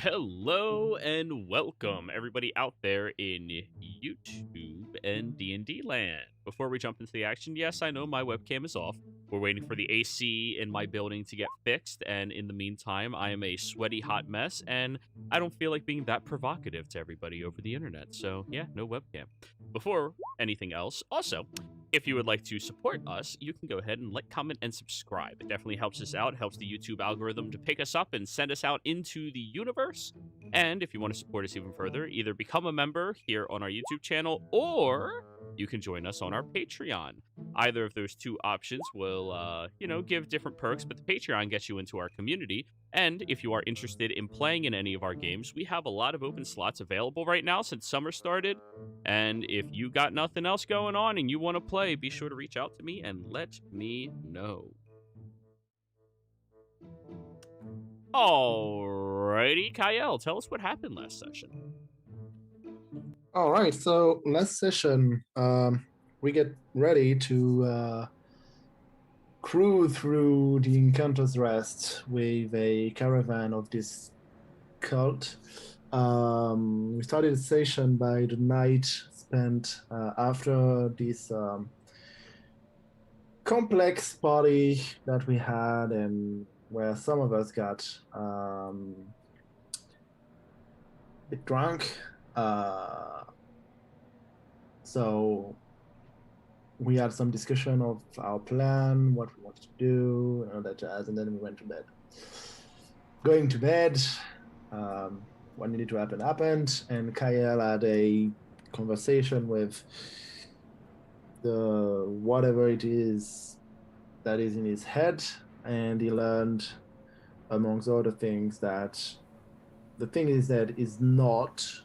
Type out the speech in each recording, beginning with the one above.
Hello and welcome everybody out there in YouTube and D&D land. Before we jump into the action, yes, I know my webcam is off. We're waiting for the AC in my building to get fixed, and in the meantime, I am a sweaty hot mess, and I don't feel like being that provocative to everybody over the internet. So, yeah, no webcam. Before anything else, also, if you would like to support us, you can go ahead and like, comment, and subscribe. It definitely helps us out, helps the YouTube algorithm to pick us up and send us out into the universe. And if you want to support us even further, either become a member here on our YouTube channel or you can join us on our Patreon. Either of those two options will, give different perks, but the Patreon gets you into our community. And if you are interested in playing in any of our games, we have a lot of open slots available right now since summer started. And if you got nothing else going on and you want to play, be sure to reach out to me and let me know. Alrighty, Kyle, tell us what happened last session. All right, so last session, we get ready to cruise through the Encanter's Rest with a caravan of this cult. We started the session by the night spent after this complex party that we had, and where some of us got a bit drunk. So we had some discussion of our plan, what we wanted to do, and all that jazz, and then we went to bed. Going to bed, what needed to happen happened, and Kyle had a conversation with the whatever it is that is in his head, and he learned, amongst other things, that the thing is that is not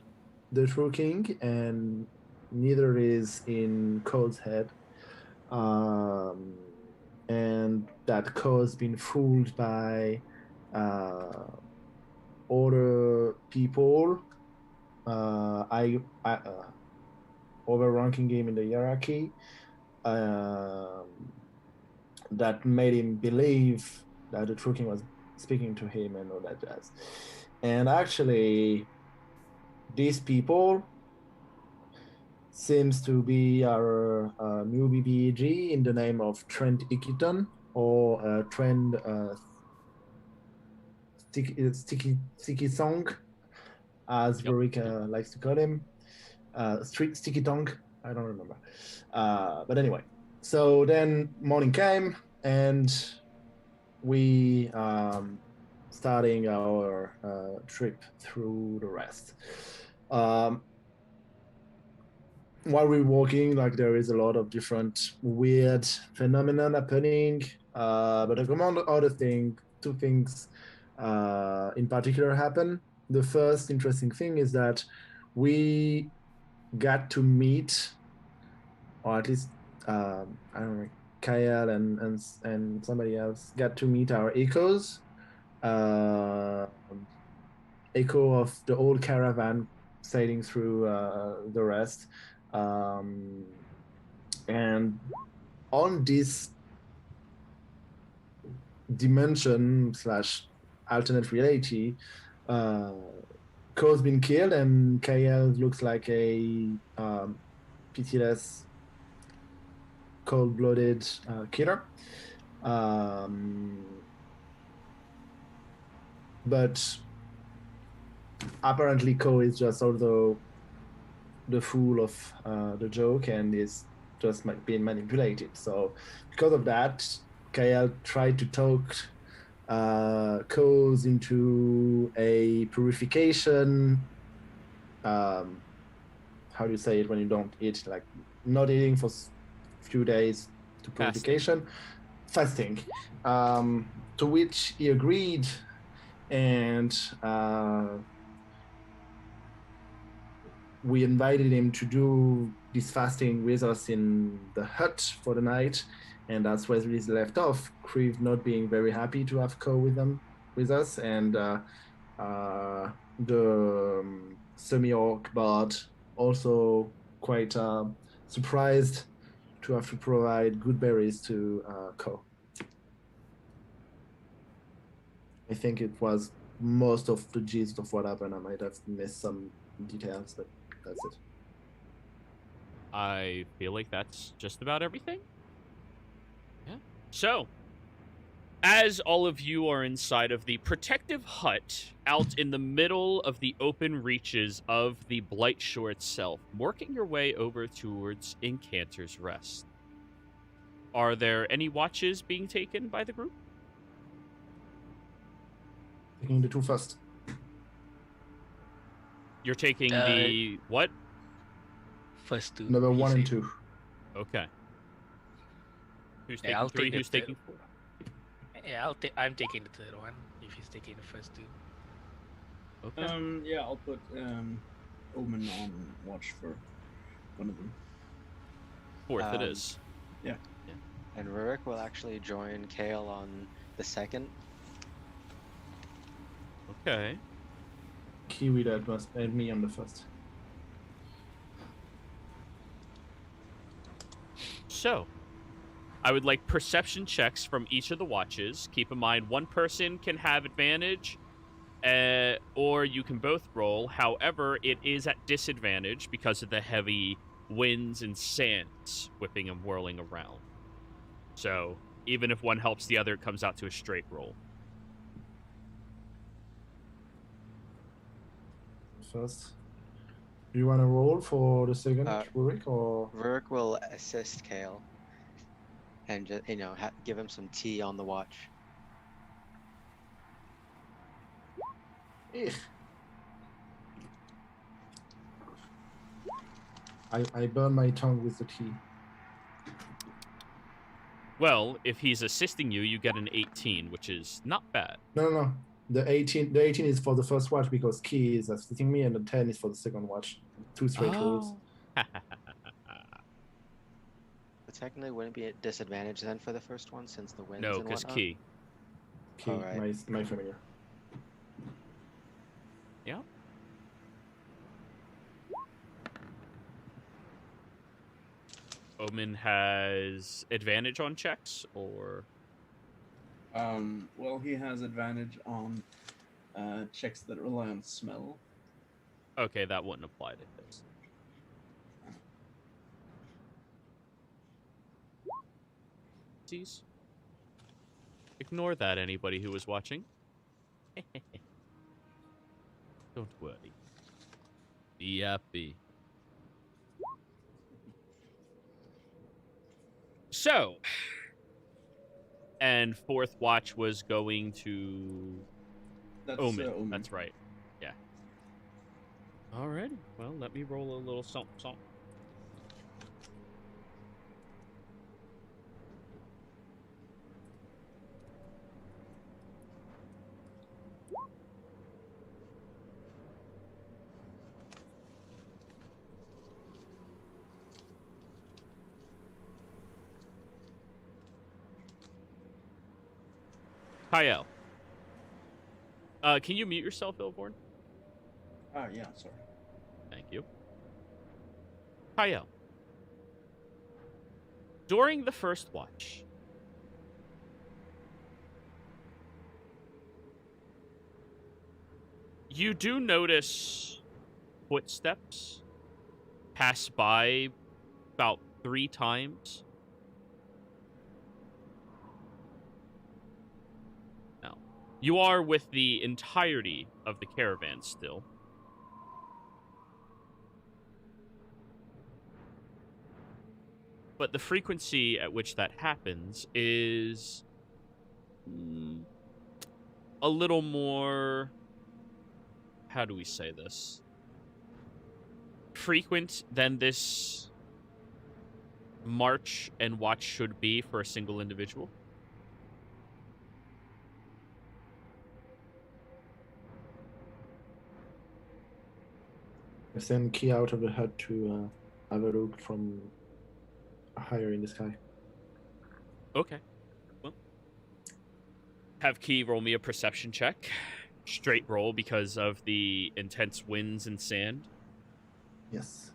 the true king, and neither is in Cole's head. And that Cole's been fooled by other people. Overranking him in the hierarchy. That made him believe that the true king was speaking to him and all that jazz. And actually, these people seems to be our new BBEG in the name of Trent Ikiton, or Trent Sticky Song, as Verika likes to call him. Sticky Tongue, I don't remember. But anyway, so then morning came, and we starting our trip through the rest. While we're walking, like, there is a lot of different weird phenomena happening, but among other things, two things in particular happen. The first interesting thing is that we got to meet, or at least I don't know, Kyle and somebody else got to meet our echoes, echo of the old caravan sailing through the rest. And on this dimension / alternate reality, Cole's been killed, and KL looks like a pitiless, cold-blooded killer. But apparently Cole is just also the fool of the joke and is just being manipulated. So because of that, Kyle tried to talk Coles into a purification. How do you say it when you don't eat? Like, not eating for a few days to purification. Fasting. To which he agreed, and we invited him to do this fasting with us in the hut for the night, and that's where we left off. Creve not being very happy to have Co with us, and the semi-orc bard also quite surprised to have to provide good berries to Co. I think it was most of the gist of what happened. I might have missed some details, but that's it. I feel like that's just about everything. Yeah. So, as all of you are inside of the protective hut out in the middle of the open reaches of the Blight Shore itself, working your way over towards Incanter's Rest, are there any watches being taken by the group? Taking the two first. You're taking the what? First two. Number he 1 and said. 2. Okay. Who's Yeah, taking I'll 3? take the Who's taking 4? Yeah, I'm taking the third one if he's taking the first two. Okay. Yeah, I'll put Omen on watch for one of them. 4th it is. Yeah. And Rurik will actually join Kale on the second. Okay. Kiwi that must add me on the first. So, I would like perception checks from each of the watches. Keep in mind, one person can have advantage, or you can both roll. However, it is at disadvantage because of the heavy winds and sands whipping and whirling around. So, even if one helps the other, it comes out to a straight roll. First. Do you want to roll for the second, Rurik, or? Rurik will assist Kale. And just, give him some tea on the watch. I burn my tongue with the tea. Well, if he's assisting you, you get an 18, which is not bad. No. The 18 is for the first watch because Key is assisting me, and the 10 is for the second watch. 2 straight rolls. But technically, wouldn't it be at disadvantage then for the first one since the winds No, and because whatnot? Key. Key, Alright. my familiar. Yeah. Omen has advantage on checks, or? Well, he has advantage on checks that rely on smell. Okay, that wouldn't apply to this. Ignore that, anybody who was watching. Don't worry. Be happy. So, and 4th watch was going to That's Omen. Omen. That's right. Yeah. Alrighty. Well, let me roll a little something. Kyle. Can you mute yourself, Ilborn? Yeah, sorry. Thank you. Kyle. During the first watch, you do notice footsteps pass by about 3 times. Now, you are with the entirety of the caravan still. But the frequency at which that happens is a little more, how do we say this? Frequent than this march and watch should be for a single individual. I send Key out of the hut to have a look from higher in the sky. Okay. Well, have Key roll me a perception check. Straight roll because of the intense winds and sand. Yes.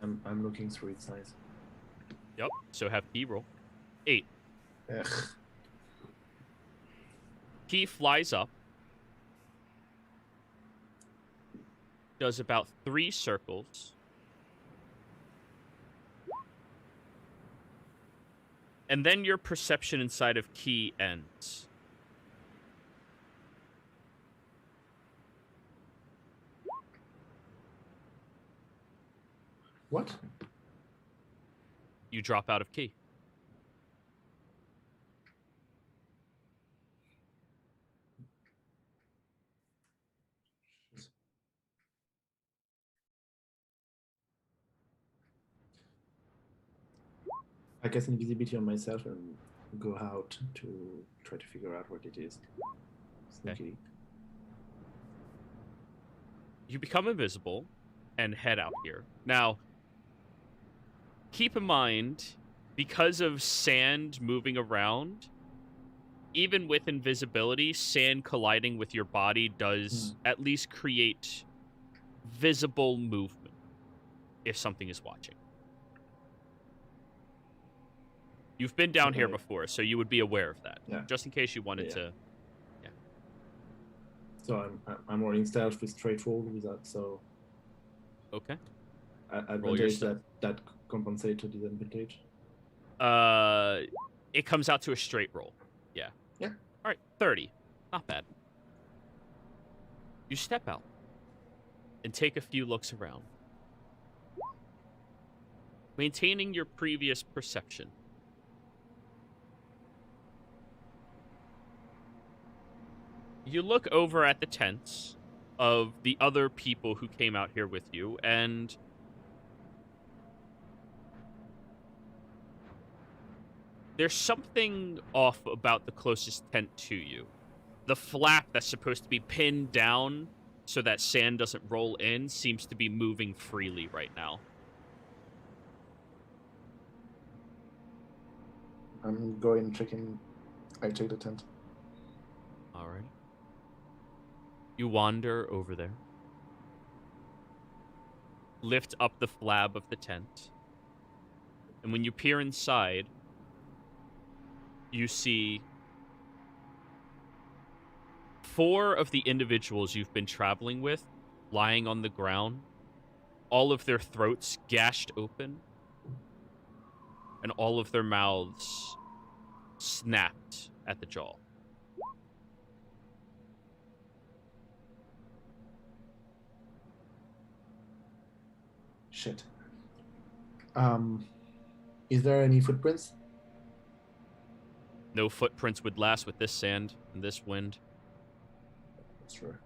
I'm looking through its eyes. Yep. So have Key roll. 8. Ugh. Key flies up, does about 3 circles, and then your perception inside of Key ends. What? You drop out of Key. I cast invisibility on myself and go out to try to figure out what it is. Sneakily. You become invisible and head out here. Now, keep in mind, because of sand moving around, even with invisibility, sand colliding with your body does at least create visible movement if something is watching. You've been down here before, so you would be aware of that. Yeah. Just in case you wanted to. Yeah. So I'm rolling stealth with straight roll with that. So. Okay. Advantage that compensate to disadvantage. It comes out to a straight roll. Yeah. Yeah. All right, 30. Not bad. You step out and take a few looks around, maintaining your previous perception. You look over at the tents of the other people who came out here with you, and there's something off about the closest tent to you. The flap that's supposed to be pinned down so that sand doesn't roll in seems to be moving freely right now. I'm going checking. I check the tent. All right. You wander over there. Lift up the flap of the tent. And when you peer inside, you see 4 of the individuals you've been traveling with lying on the ground, all of their throats gashed open, and all of their mouths snapped at the jaw. Shit. Is there any footprints? No footprints would last with this sand and this wind. Sure.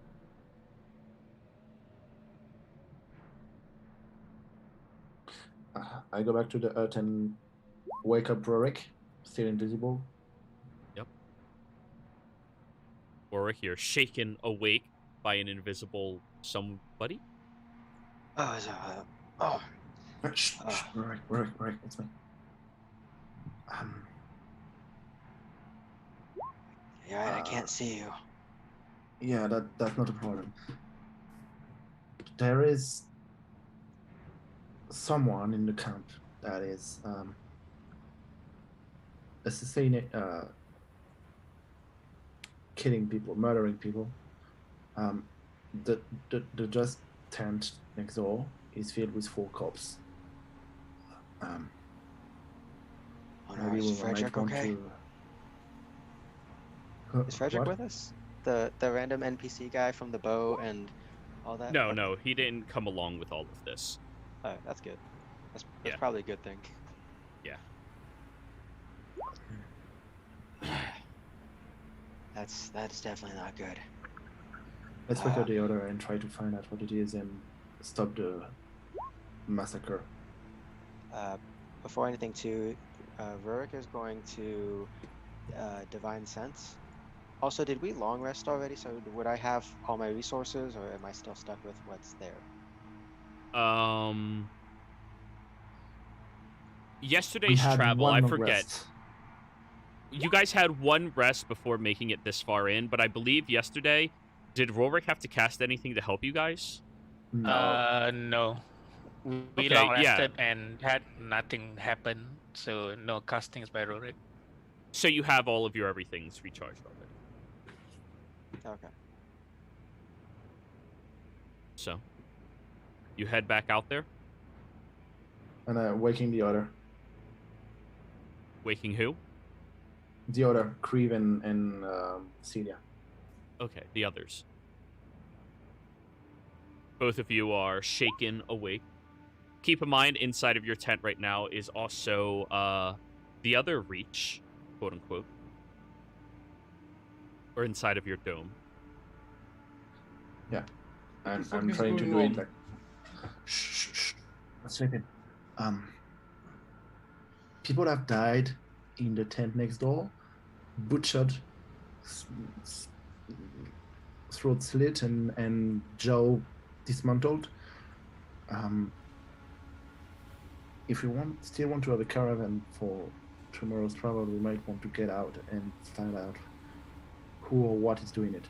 I go back to the hut and wake up Rorik, still invisible. Yep. Rorik, you're shaken awake by an invisible somebody. Shh, Rorik, it's me. Yeah, I can't see you. Yeah, that's not a problem. There is someone in the camp that is assassinating, killing people, murdering people. The just tent next door is filled with 4 corpses. Oh no, is Frederick okay? Is Frederick with us? The random NPC guy from the bow and all that? No, he didn't come along with all of this. Oh, that's good. That's Yeah. probably a good thing. Yeah. That's definitely not good. Let's look at the other and try to find out what it is and stop the massacre. Before anything too, Rurik is going to Divine Sense. Also, did we long rest already? So would I have all my resources, or am I still stuck with what's there? Yesterday's travel, I forget. You guys had 1 rest before making it this far in, but I believe yesterday, did Rorik have to cast anything to help you guys? No. We Okay, long rested and had nothing happen, so no castings by Rorik. So you have all of your everythings recharged already. Okay. So, you head back out there, And waking the other. waking who? The other, Creve and Celia. Okay, the others. Both of you are shaken awake. Keep in mind, inside of your tent right now is also the other reach, quote unquote, or inside of your dome. Yeah. What the fuck I'm is trying to going do it on? like. Shh. What's sleeping? People have died in the tent next door, butchered, throat slit, and jaw dismantled. If we still want to have a caravan for tomorrow's travel, we might want to get out and find out who or what is doing it.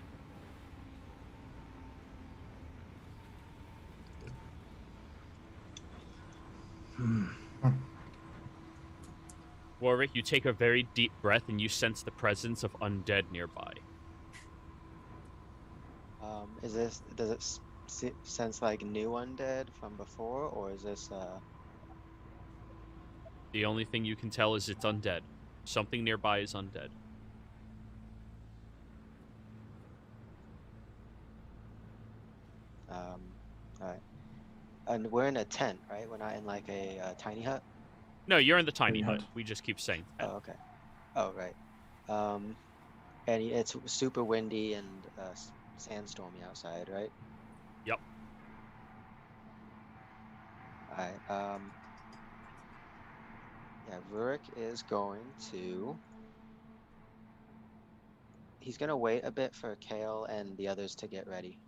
Warwick, you take a very deep breath and you sense the presence of undead nearby. Does it sense like new undead from before, or is this The only thing you can tell is it's undead. Something nearby is undead. alright. And we're in a tent, right? We're not in like a tiny hut? No, you're in the tiny Tiny hut. hut. We just keep saying that. Oh, okay. Oh, right. And it's super windy and sandstormy outside, right? Yep. Alright, yeah, Rurik is going to... He's gonna wait a bit for Kale and the others to get ready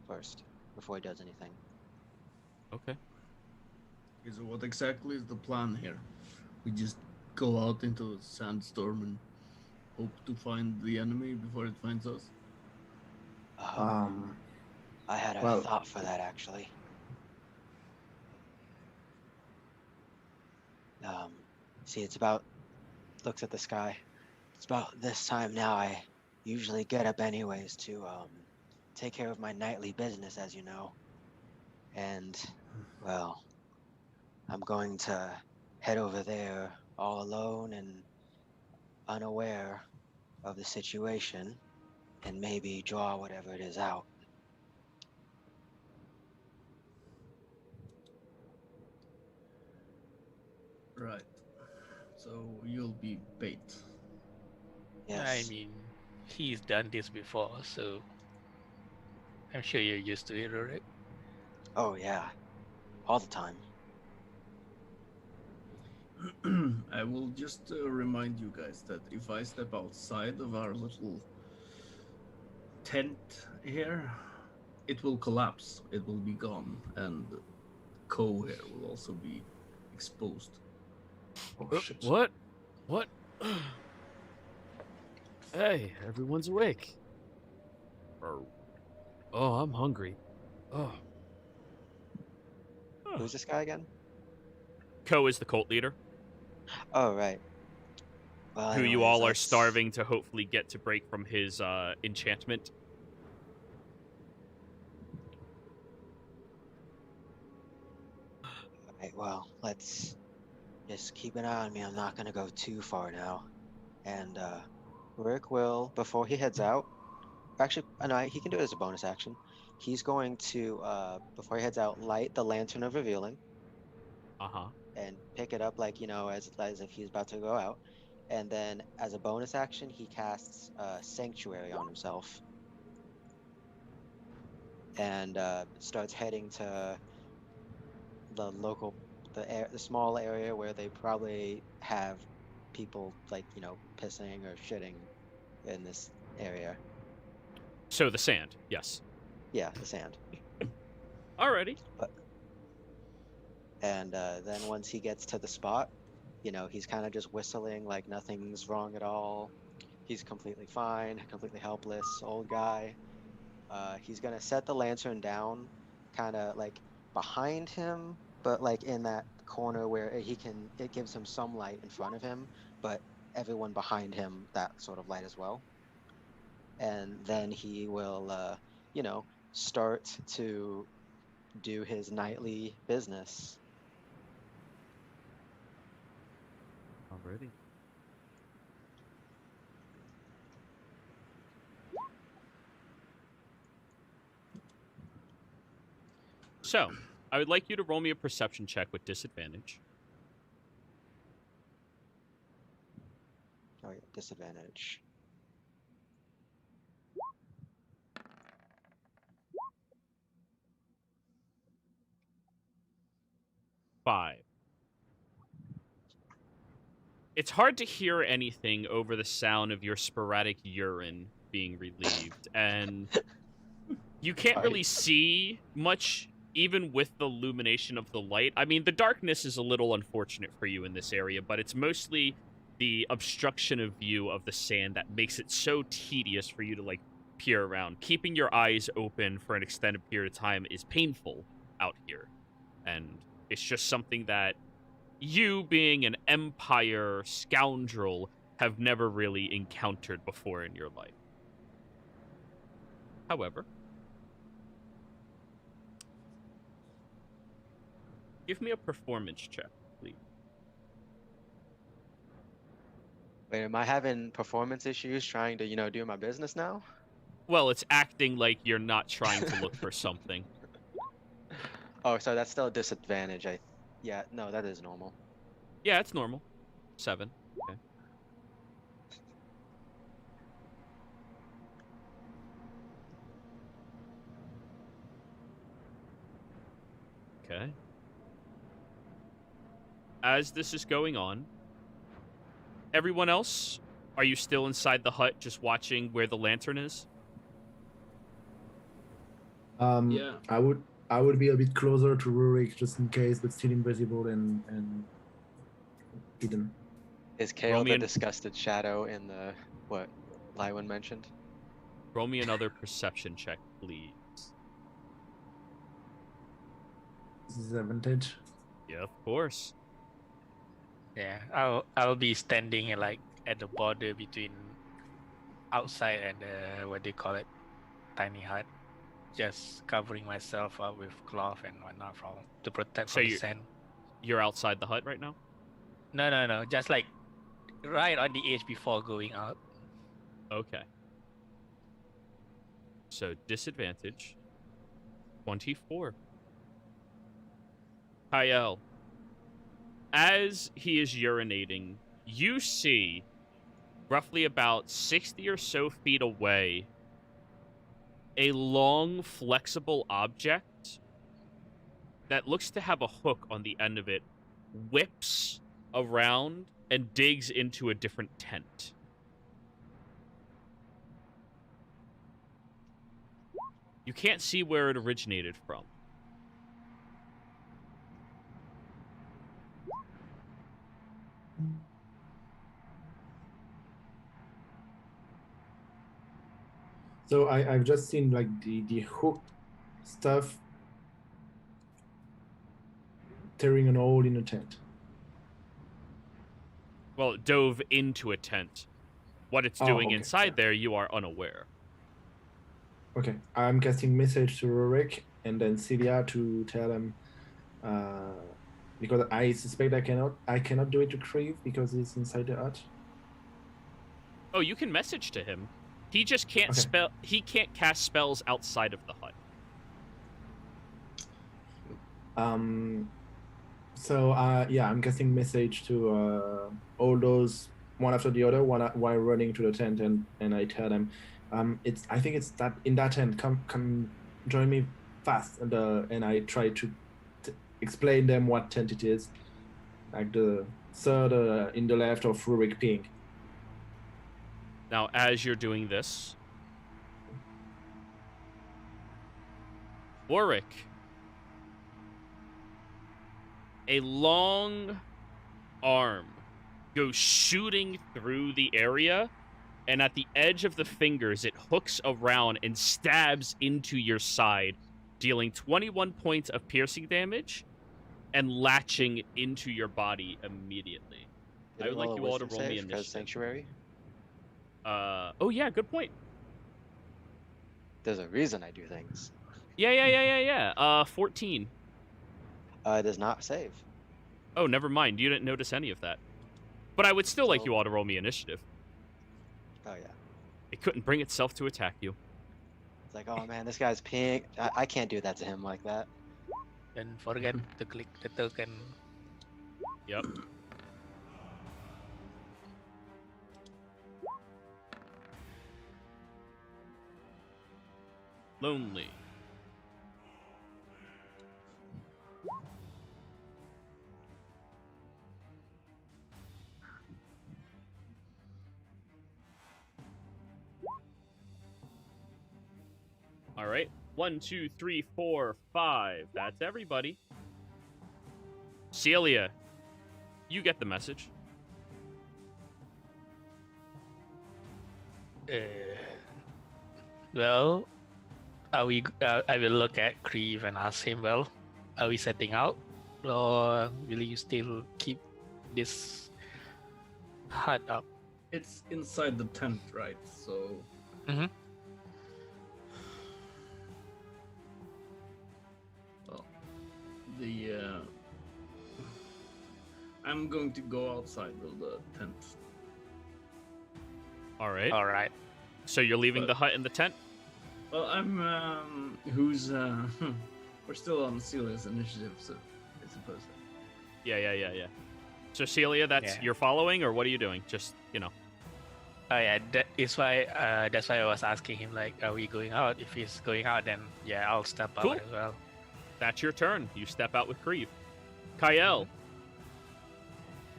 first, before he does anything. Okay. Okay, so what exactly is the plan here? We just go out into the sandstorm and hope to find the enemy before it finds us? I had a well- thought for that, actually. See, looks at the sky. It's about this time now. I usually get up anyways to take care of my nightly business, as you know. And, well, I'm going to head over there all alone and unaware of the situation and maybe draw whatever it is out. Right. So you'll be bait. Yes. I mean, he's done this before, so I'm sure you're used to it, right? Oh, yeah. All the time. I will just remind you guys that if I step outside of our little tent here, it will collapse. It will be gone, and Co here will also be exposed. Oh shit! What? What? Hey, everyone's awake. Oh, I'm hungry. Oh. Who's this guy again? Ko is the cult leader, Oh, right. Well, who you anyways, all are let's- starving to hopefully get to break from his enchantment. Alright, well, let's just keep an eye on me. I'm not gonna go too far now. And Rick will, before he heads out, actually, no, he can do it as a bonus action. He's going to, before he heads out, light the Lantern of Revealing Uh-huh. and pick it up like, as if he's about to go out. And then as a bonus action, he casts Sanctuary on himself. And starts heading to the local, the small area where they probably have people like, pissing or shitting in this area. So the sand, yes. Yeah, the sand. Alrighty. And then once he gets to the spot, he's kind of just whistling like nothing's wrong at all. He's completely fine, completely helpless, old guy. He's gonna set the lantern down, kind of like behind him, but like in that corner where it gives him some light in front of him, but everyone behind him that sort of light as well. and then he will, you know, start to do his nightly business. Alrighty. So, I would like you to roll me a perception check with disadvantage. Oh yeah, disadvantage. 5. It's hard to hear anything over the sound of your sporadic urine being relieved, and you can't really see much even with the illumination of the light. I mean, the darkness is a little unfortunate for you in this area, but it's mostly the obstruction of view of the sand that makes it so tedious for you to, like, peer around. Keeping your eyes open for an extended period of time is painful out here, and it's just something that you, being an Empire scoundrel, have never really encountered before in your life. However, give me a performance check, please. Wait, am I having performance issues trying to, you know, do my business now? Well, it's acting like you're not trying to look for something. Oh, so that's still a disadvantage. Yeah, no, that is normal. Yeah, it's normal. 7. Okay. Okay. As this is going on, everyone else, are you still inside the hut just watching where the lantern is? Yeah. I would be a bit closer to Rurik just in case, but still invisible and hidden. Is Roll Kale me the an- disgusted shadow in the what Lywin mentioned? Roll me another perception check, please. Disadvantage. Yeah, of course. Yeah, I'll be standing like at the border between outside and what do you call it, tiny hut, just covering myself up with cloth and whatnot to protect So from the sand. You're outside the hut right now? No, just like right on the edge before going out. Okay. So disadvantage 24. Kyle, as he is urinating, you see roughly about 60 or so feet away a long, flexible object that looks to have a hook on the end of it whips around and digs into a different tent. You can't see where it originated from. So I've just seen like the hook stuff tearing an hole in a tent. Well, it dove into a tent. What it's doing okay, inside yeah. there, you are unaware. Okay, I'm casting message to Rurik and then Celia to tell him because I suspect I cannot do it to Creve because he's inside the hut. Oh, you can message to him. He just can't Okay. He can't cast spells outside of the hut. So yeah, I'm casting message to all those one after the other, while running to the tent, and I tell them, I think it's that in that tent. Come join me fast, and I try to explain them what tent it is, like the third in the left of Rurik Pink. Now, as you're doing this, Warwick, a long arm goes shooting through the area, and at the edge of the fingers, it hooks around and stabs into your side, dealing 21 points of piercing damage and latching into your body immediately. Did I would like roll a you all to wisdom roll me save 'cause initiative. Sanctuary. Oh yeah, good point. There's a reason I do things. Yeah. 14. It does not save. Oh, never mind. You didn't notice any of that. But I would still like So- you all to roll me initiative. Oh yeah. It couldn't bring itself to attack you. It's like, oh man, this guy's peeing. I can't do that to him like that. Don't forget to click the token. Yep. Lonely. All right. 1, 2, 3, 4, 5. That's everybody. Celia, you get the message. Well, are we? I will look at Creve and ask him. Well, are we setting out, or will you still keep this hut up? It's inside the tent, right? So. Mhm. Well, I'm going to go outside of the tent. All right. All right. So you're leaving the hut and the tent? Well, I'm. We're still on Celia's initiative, so I suppose. Yeah. So Celia, that's Yeah. you're following, or what are you doing? Just, Oh yeah, that is why. That's why I was asking him. Like, are we going out? If he's going out, then yeah, I'll step Cool. out as well. that's your turn. You step out with Creve. Kyle.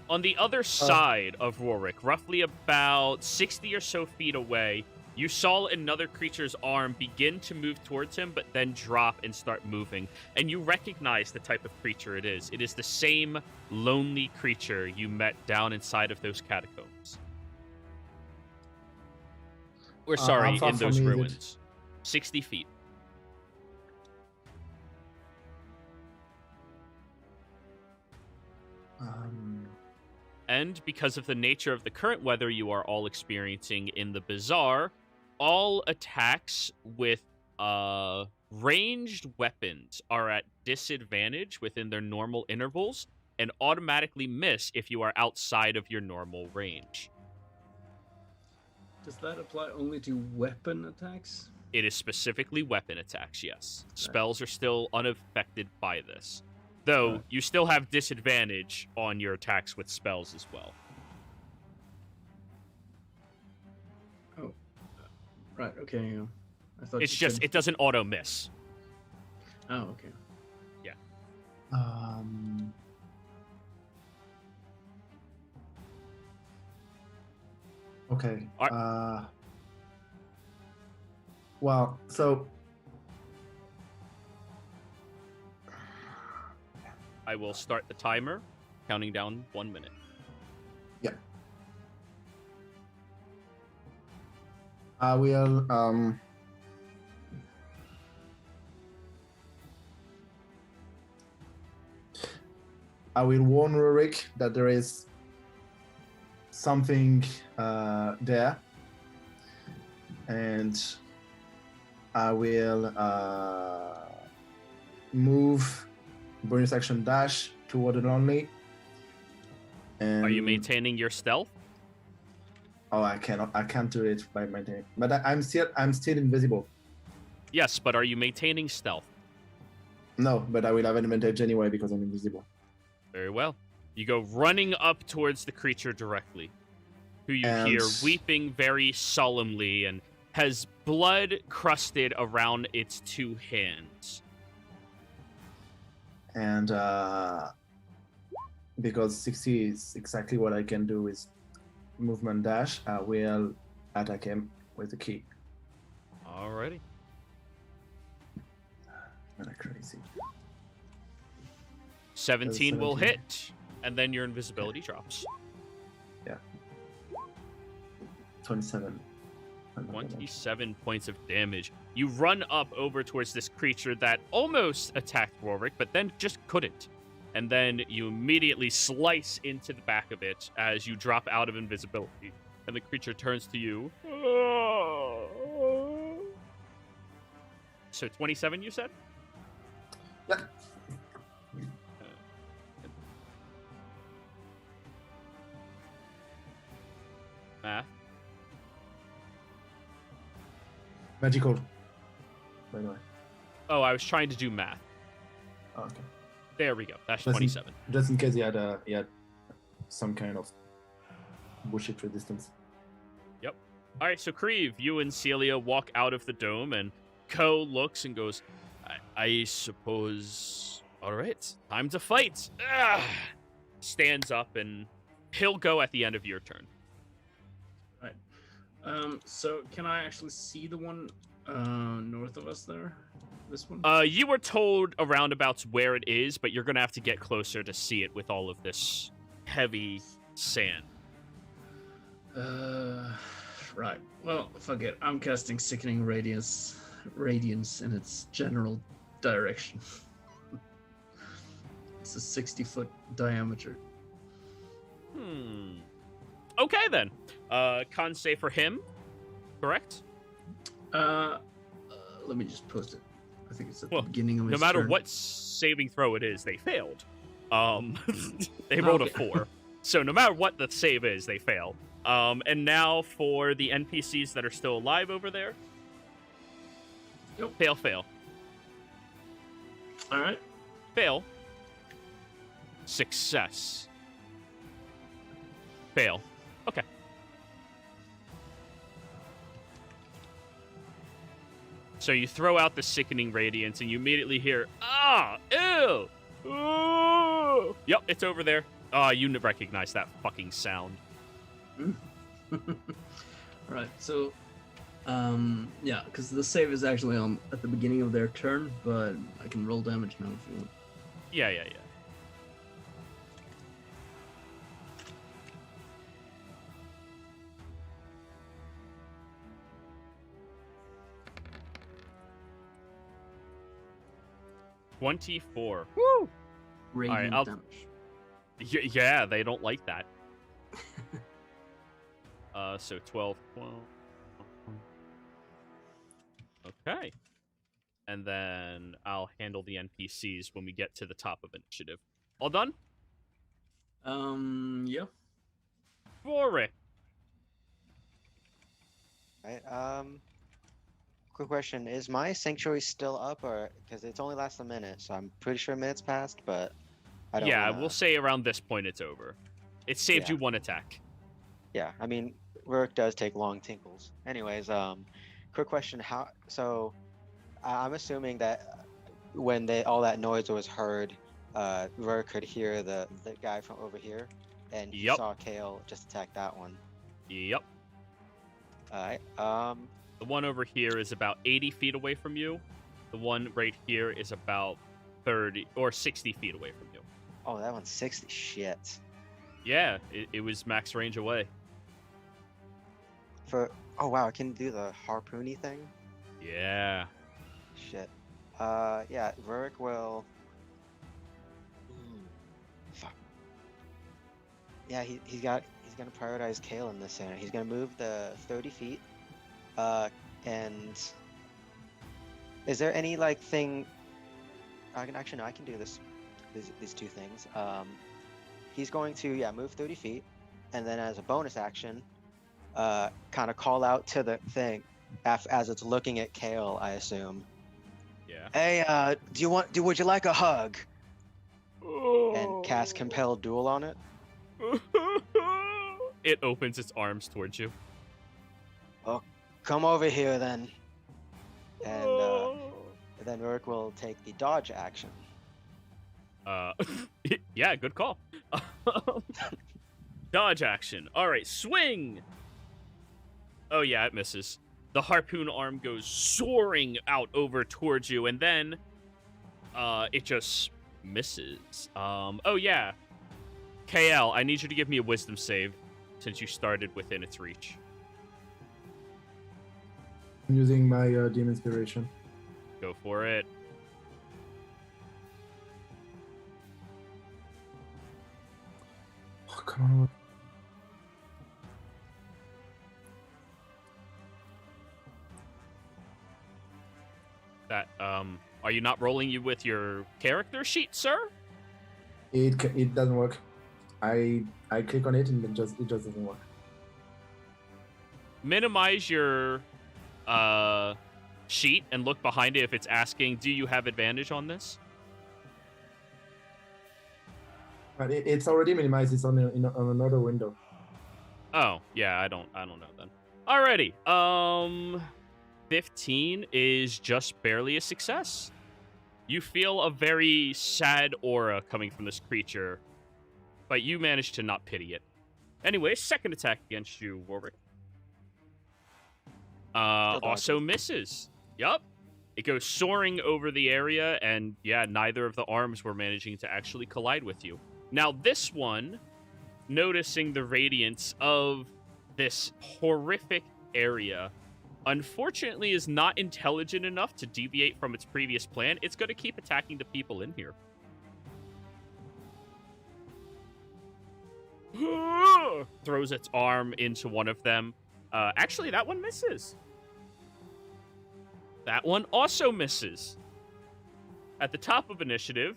On the other side of Rorik, roughly about 60 or so feet away, you saw another creature's arm begin to move towards him, but then drop and start moving. And you recognize the type of creature it is. It is the same lonely creature you met down inside of those catacombs. Or sorry, how far in from those me is it? ruins. 60 feet. And because of the nature of the current weather you are all experiencing in the bazaar, all attacks with ranged weapons are at disadvantage within their normal intervals and automatically miss if you are outside of your normal range. Does that apply only to weapon attacks? It is specifically weapon attacks, yes. Spells are still unaffected by this. Though, Right. you still have disadvantage on your attacks with spells as well. Oh, right. Okay. I thought It's you just, said- it doesn't auto-miss. Oh, okay. Okay. Are- Well, so I will start the timer, counting down 1 minute. I will warn Rurik that there is something there, and I will move bonus action dash toward the lonely. And Are you maintaining your stealth? Oh, I can't do it by maintaining. But I'm still invisible. Yes, but are you maintaining stealth? No, but I will have an advantage anyway because I'm invisible. Very well. You go running up towards the creature directly, who you hear weeping very solemnly and has blood crusted around its two hands. And because 60 is exactly what I can do with movement dash, I will attack him with the key. Alrighty. Kinda crazy. 17 will 17. hit, and then your invisibility drops. 27. 27 points of damage. You run up over towards this creature that almost attacked Rorik, but then just couldn't. And then you immediately slice into the back of it as you drop out of invisibility. And the creature turns to you. So 27, you said? Yeah. Math. Magical. By the way. Oh, I was trying to do math. Oh, okay. There we go. That's Just in- 27. Just in case he had some kind of bullshit resistance. All right, so Kreve, you and Celia walk out of the dome, and Ko looks and goes, I suppose... All right, time to fight. Stands up, and he'll go at the end of your turn. Right. So can I actually see the one north of us there? This one? You were told around about where it is, but you're going to have to get closer to see it with all of this heavy sand. Right. Well, fuck it. I'm casting Sickening Radiance in its general direction. It's a 60-foot diameter. Okay, then. Con save for him, correct? Let me just post it. I think it's at the beginning of No his matter turn. what saving throw it is, they failed. They rolled a 4. So no matter what the save is, they fail. And now for the NPCs that are still alive over there. Yep. Fail, fail. All right. Fail. Success. Fail. Okay. So you throw out the Sickening Radiance, and you immediately hear, ew! Ooh! Yep, it's over there. You recognize that fucking sound. Right, so yeah, because the save is actually at the beginning of their turn, but I can roll damage now if you want. Yeah. 24. Woo! Radiant I'll- damage. Yeah, they don't like that. So 12. Okay. And then I'll handle the NPCs when we get to the top of initiative. All done? Yeah. Boric. Right. Quick question: is my sanctuary still up, or because it's only lasts a minute? So I'm pretty sure a minute's passed, but I don't. Yeah, wanna... we'll say around this point it's over. It saved Yeah. you 1 attack. Yeah, I mean, work does take long tinkles. Anyways, quick question: how? So, I'm assuming that when all that noise was heard, Rourke could hear the guy from over here, and he Yup. saw Kale just attack that one. Yep. All right. The one over here is about 80 feet away from you. The one right here is about 30 or 60 feet away from you. Oh, that one's 60. Shit. Yeah, it was max range away. Oh wow, I can do the harpoony thing. Yeah. Shit. Yeah, Rurik will. Fuck. Yeah, he's gonna prioritize Kale in this center. He's gonna move the 30 feet. And is there any like thing? I can do this. These two things. He's going to move 30 feet, and then as a bonus action, kind of call out to the thing as it's looking at Kale, I assume. Yeah. Hey, would you like a hug? And cast Compel Duel on it. It opens its arms towards you. Come over here then. And then Rourke will take the dodge action. Yeah, good call. Dodge action. All right, swing. Oh yeah, it misses. The harpoon arm goes soaring out over towards you, and then it just misses. Oh yeah. KL, I need you to give me a wisdom save since you started within its reach. I'm using my Dim Inspiration. Go for it. Oh, come on. That are you not rolling you with your character sheet, sir? It doesn't work. I click on it and it just doesn't work. Minimize your sheet and look behind it if it's asking, do you have advantage on this? But it's already minimized. It's on another window. Oh, yeah, I don't know then. Alrighty. 15 is just barely a success. You feel a very sad aura coming from this creature, but you manage to not pity it. Anyway, second attack against you, Warwick. Also misses. Yup. It goes soaring over the area, and yeah, neither of the arms were managing to actually collide with you. Now, this one, noticing the radiance of this horrific area, unfortunately is not intelligent enough to deviate from its previous plan. It's going to keep attacking the people in here. Throws its arm into one of them. Actually, that one misses. That one also misses. At the top of initiative,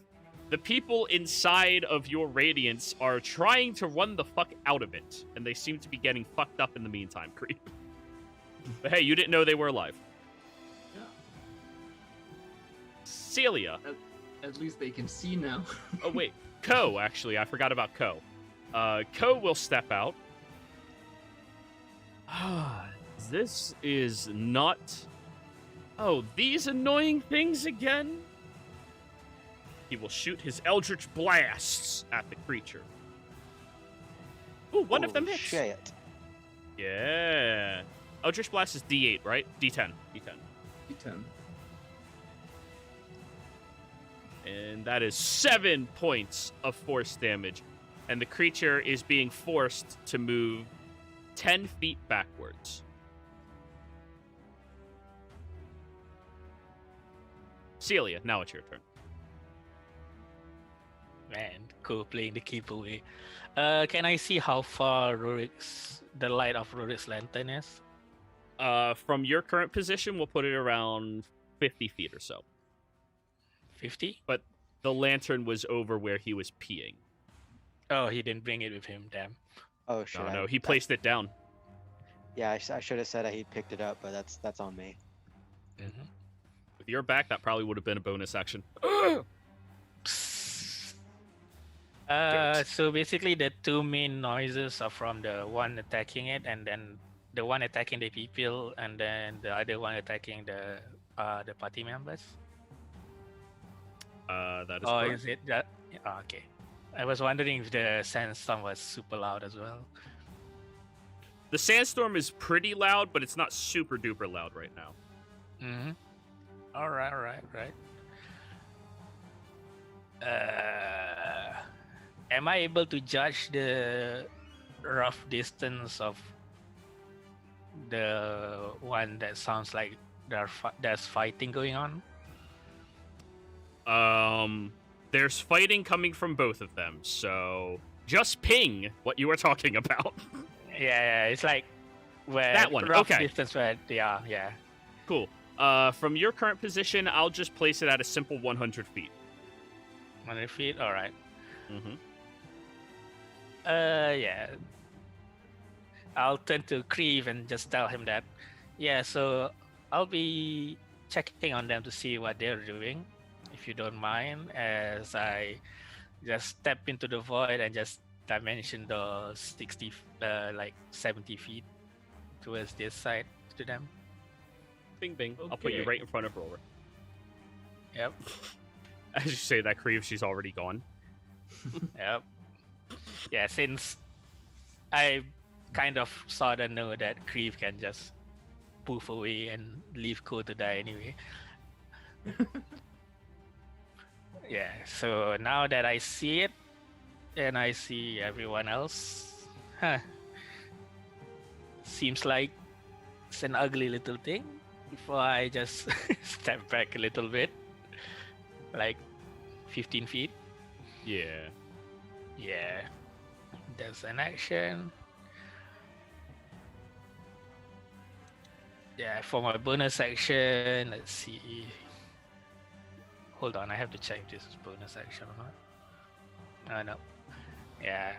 the people inside of your radiance are trying to run the fuck out of it, and they seem to be getting fucked up in the meantime, Creep. But hey, you didn't know they were alive. Yeah. Celia. At least they can see now. Oh, wait. Ko, actually. I forgot about Ko. Ko will step out. This is not... Oh, these annoying things again? He will shoot his Eldritch Blasts at the creature. Ooh, one of them hits. Shit. Yeah. Eldritch Blast is D8, right? D10. D10. And that is 7 points of force damage. And the creature is being forced to move 10 feet backwards. Celia, now it's your turn. Man, cool playing the keep away. Can I see how far the light of Rorik's lantern is? From your current position, we'll put it around 50 feet or so. 50? But the lantern was over where he was peeing. Oh, he didn't bring it with him, damn. Oh shit. No, he placed it down. Yeah, I should have said that he picked it up, but that's on me. Mm-hmm. With your back, that probably would have been a bonus action. So basically the two main noises are from the one attacking it, and then the one attacking the people, and then the other one attacking the party members. That is Or correct. is it that? Oh, okay. I was wondering if the sandstorm was super loud as well. The sandstorm is pretty loud, but it's not super duper loud right now. Mm-hmm. All right. Am I able to judge the rough distance of the one that sounds like there's fighting going on? There's fighting coming from both of them, so just ping what you were talking about. Yeah, it's like where That one, rough okay. distance where yeah. Cool. From your current position, I'll just place it at a simple 100 feet. 100 feet, all right. Mm-hmm. Yeah. I'll turn to Creve and just tell him that. Yeah, so I'll be checking on them to see what they're doing, if you don't mind, as I just step into the void and just dimension the 70 feet towards this side to them. Bing, bing. I'll put you Okay. right in front of Roller. Yep. As you say that, Creve, she's already gone. Yep. Yeah, since I kind of sort of know that Creve can just poof away and leave Ko to die anyway. Yeah, so now that I see it, and I see everyone else, seems like it's an ugly little thing. Before I just step back a little bit, like 15 feet. Yeah. Yeah, there's an action. Yeah, for my bonus action, let's see. hold on, I have to check if this is bonus action or not. No. Yeah.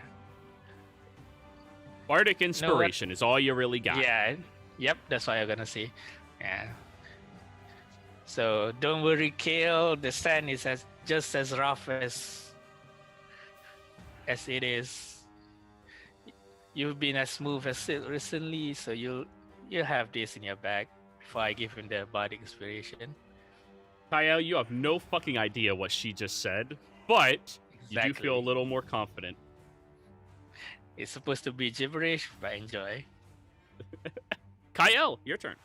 Bardic Inspiration is all you really got. Yeah. Yep, that's what I'm gonna say. Yeah. So don't worry, Kale. The sand is just as rough as it is. You've been as smooth as silk recently, so you'll have this in your bag before I give him the Bardic Inspiration. Kyle, you have no fucking idea what she just said, but you do feel a Exactly. little more confident. It's supposed to be gibberish, but enjoy. Kyle, your turn.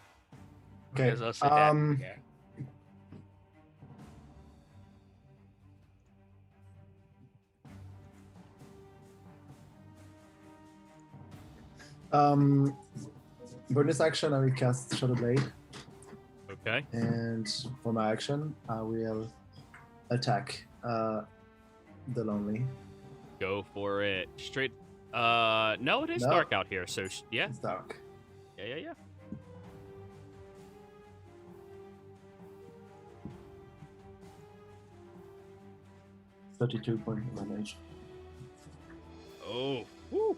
Okay. There's also that. Yeah. Bonus action, I will cast Shadow Blade, Okay. and for my action, I will attack the lonely. Go for it. Straight. No, it is No. dark out here, so yeah. It's dark. Yeah. 32 point damage. Oh, whew.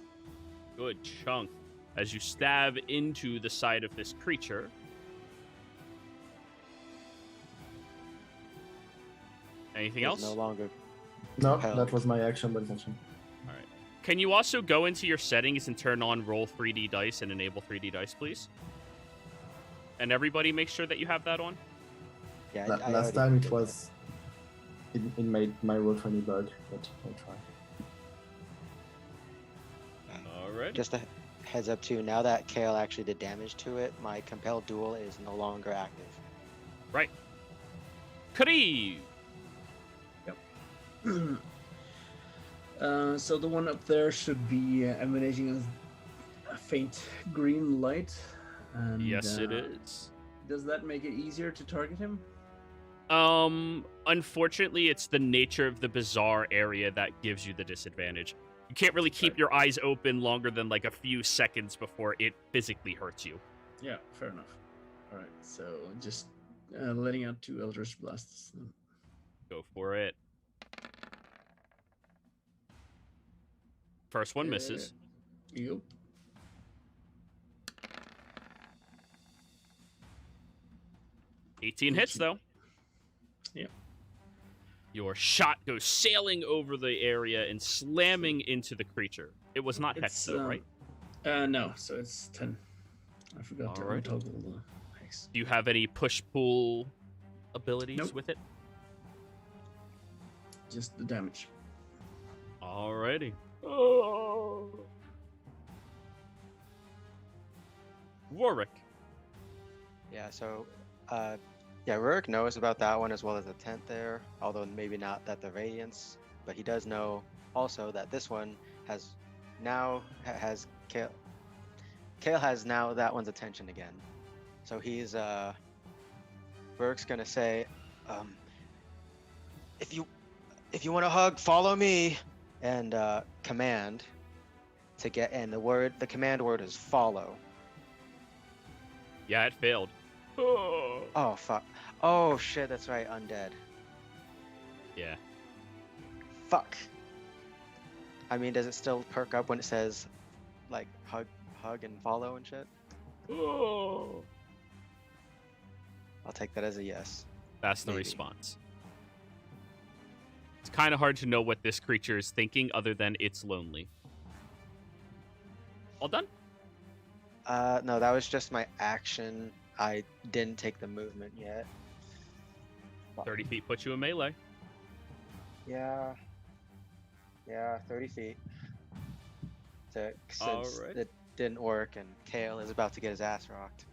Good chunk. As you stab into the side of this creature. Anything He's else? no longer. No, Hell. that was my action, bonus action. Can you also go into your settings and turn on roll 3D dice and enable 3D dice, please? And everybody make sure that you have that on. Yeah. Last already time it did was in my roll 20 bug, but I'll try. All right. that. Just a heads up too. Now that Kale actually did damage to it, my compelled duel is no longer active. Right. Kari! So the one up there should be emanating a faint green light. And, Yes, it is. Does that make it easier to target him? Unfortunately, it's the nature of the bizarre area that gives you the disadvantage. You can't really keep Right. your eyes open longer than like a few seconds before it physically hurts you. Yeah, fair enough. All right, so just letting out 2 Eldritch Blasts. then. Go for it. First one misses. Yep. Uh, 18 hits, though. Yep. Your shot goes sailing over the area and slamming into the creature. It was not hex, though, right? No, so it's 10. I forgot to Alright. toggle the hex. Do you have any push-pull abilities Nope. with it? Just the damage. Alrighty. Oh. Warwick. Yeah. So, yeah, Rurik knows about that one as well as the tent there. Although maybe not that the radiance, but he does know also that this one has now has Kale. Kale has now that one's attention again. So he's Rurik's gonna say, if you want a hug, follow me, and command to get. And the command word is follow. Yeah, it failed. Oh. Oh fuck. Oh shit, that's right, undead. Yeah. Fuck. I mean, does it still perk up when it says like hug and follow and shit? Oh. I'll take that as a yes. That's the Maybe. response. It's kind of hard to know what this creature is thinking other than it's lonely. All done? No, that was just my action. I didn't take the movement yet. Fuck. 30 feet puts you in melee. Yeah. Yeah, 30 feet. So, since Alright. it didn't work and Kale is about to get his ass rocked.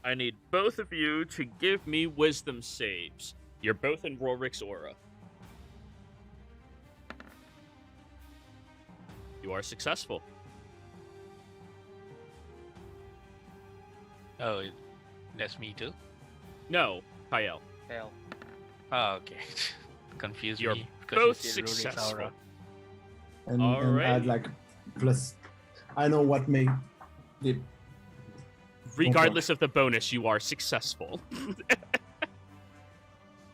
I need both of you to give me wisdom saves. You're both in Rorik's aura. You are successful. Oh, that's me too? No, Kyle. Kale. Oh, okay. Confused You're me. because both you said Rurik's successful. aura. And Alright. add like plus. I know what made the Regardless of the bonus, you are successful.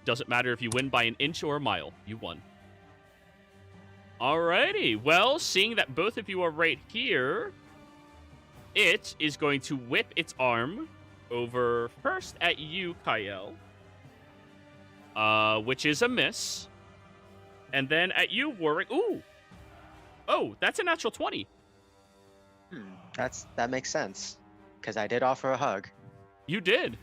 Doesn't matter if you win by an inch or a mile. You won. Alrighty. Well, seeing that both of you are right here, it is going to whip its arm over first at you, Kyle, which is a miss. And then at you, Warwick. Ooh. Oh, that's a natural 20. That makes sense, because I did offer a hug. You did.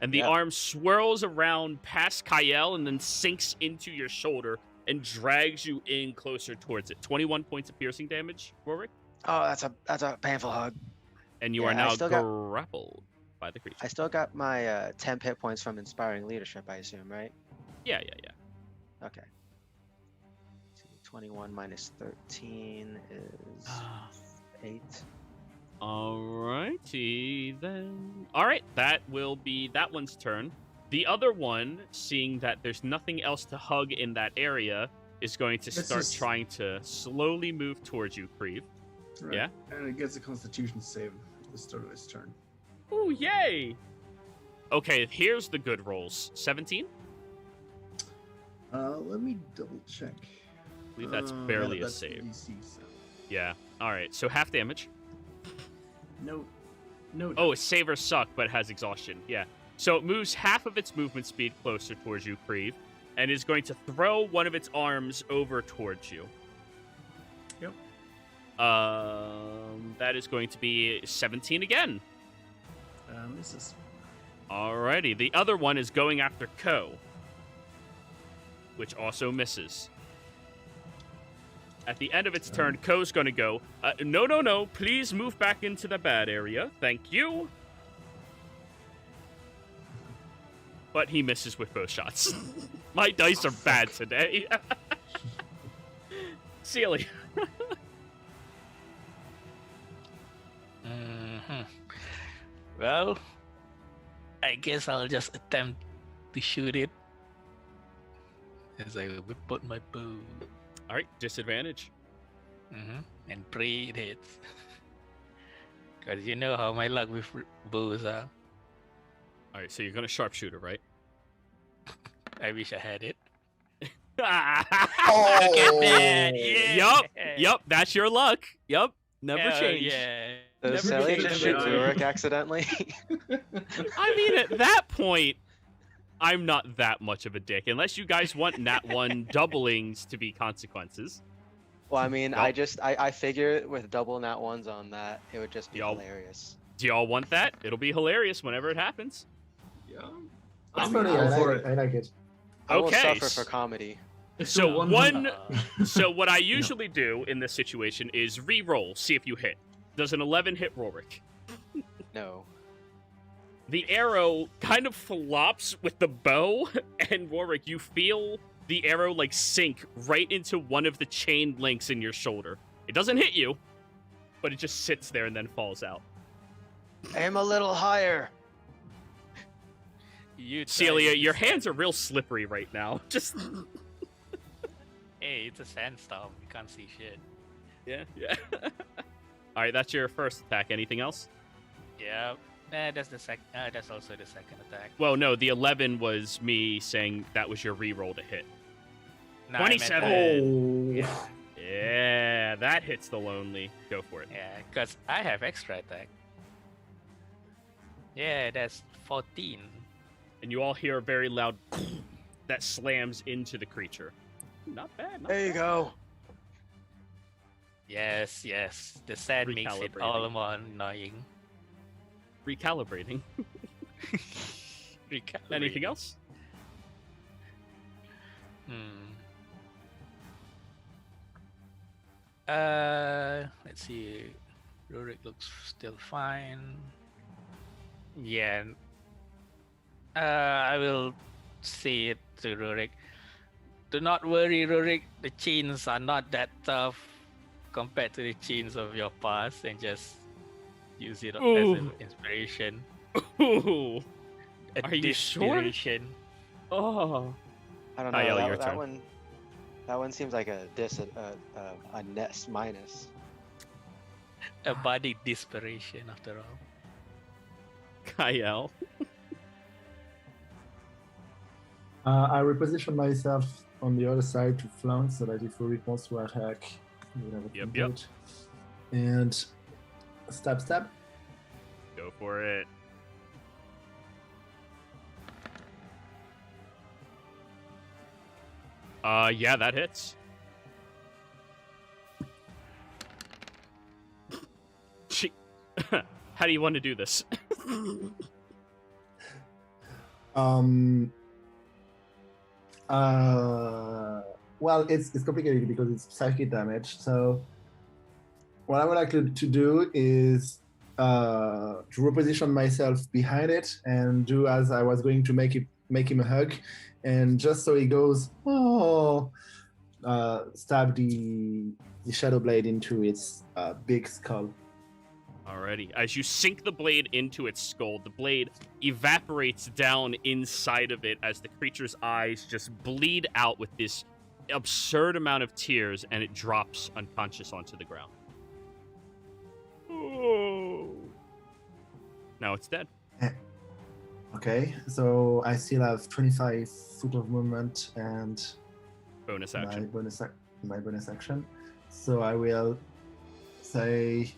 And the arm swirls around past Kyle and then sinks into your shoulder and drags you in closer towards it. 21 points of piercing damage, Warwick. Oh, that's a painful hug. And you are now grappled by the creature. I still got my 10 hit points from inspiring leadership, I assume, right? Yeah. Okay. 21 minus 13 is 8. Alrighty then. Alright, that will be that one's turn. The other one, seeing that there's nothing else to hug in that area, is going to start trying to slowly move towards you, Kreve. Right. Yeah? And it gets a constitution save at the start of its turn. Ooh, yay! Okay, here's the good rolls. 17? Let me double check. I believe that's barely a save. DC, so. Yeah. Alright, so half damage. No. Oh, savers suck, but has exhaustion. Yeah. So it moves half of its movement speed closer towards you, Kreve, and is going to throw one of its arms over towards you. Yep. That is going to be 17 again. Misses. Alrighty. The other one is going after Ko, which also misses. At the end of its turn, Ko's going to go, no, please move back into the bad area. Thank you. But he misses with both shots. My dice are bad today. Celia. Well, I guess I'll just attempt to shoot it as I whip out my bow. All right, disadvantage. And pray it hits. Because you know how my luck with bows are. All right, so you're going to sharpshooter, right? I wish I had it. Oh. Look at that! Yeah. Yup, that's your luck. Yup, never change. Yeah. Does Sally just shoot Zurich accidentally? I mean, at that point, I'm not that much of a dick, unless you guys want nat 1 doublings to be consequences. Well, I mean, Nope. I figure with double nat 1s on that, it would just be hilarious. Do y'all want that? It'll be hilarious whenever it happens. Yeah. It's funny. I like it. I will Okay. suffer for comedy. So so what I usually do in this situation is re-roll, see if you hit. Does an 11 hit Rorik? No. The arrow kind of flops with the bow, and Rorik, you feel the arrow like sink right into one of the chain links in your shoulder. It doesn't hit you, but it just sits there and then falls out. Aim a little higher. Celia, your hands are real slippery right now. Just Hey, it's a sandstorm. You can't see shit. yeah. All right, that's your first attack. Anything else? Yeah. That's the second. That's also the second attack. Well, no, the 11 was me saying that was your reroll to hit. No, I meant 27. that. Oh. Yeah, that hits the lonely. Go for it. Yeah, because I have extra attack. Yeah, that's 14. And you all hear a very loud that slams into the creature. Not bad. Not There you bad. go. Yes. The sand makes it all more annoying. Recalibrating. Anything else? Let's see. Rurik looks still fine. Yeah. I will say it to Rurik. Do not worry, Rurik. The chains are not that tough compared to the chains of your past, and just use it as an inspiration. Ooh. Are you sure? Oh. I don't know. Kyle, your that turn. one. That one seems like a nest minus. A body desperation, after all. Kyle. I reposition myself on the other side to flank so that if Rurik wants to attack, we have a Yep. advantage. And stab. Go for it. Yeah, that hits. How do you want to do this? Well, it's complicated because it's psychic damage. So what I would like to do is to reposition myself behind it and do as I was going to make him a hug, and just so he goes, stab the shadow blade into its big skull. Alrighty. As you sink the blade into its skull, the blade evaporates down inside of it as the creature's eyes just bleed out with this absurd amount of tears, and it drops unconscious onto the ground. Oh. Now it's dead. Okay, so I still have 25 foot of movement and Bonus action. my bonus action. So I will say,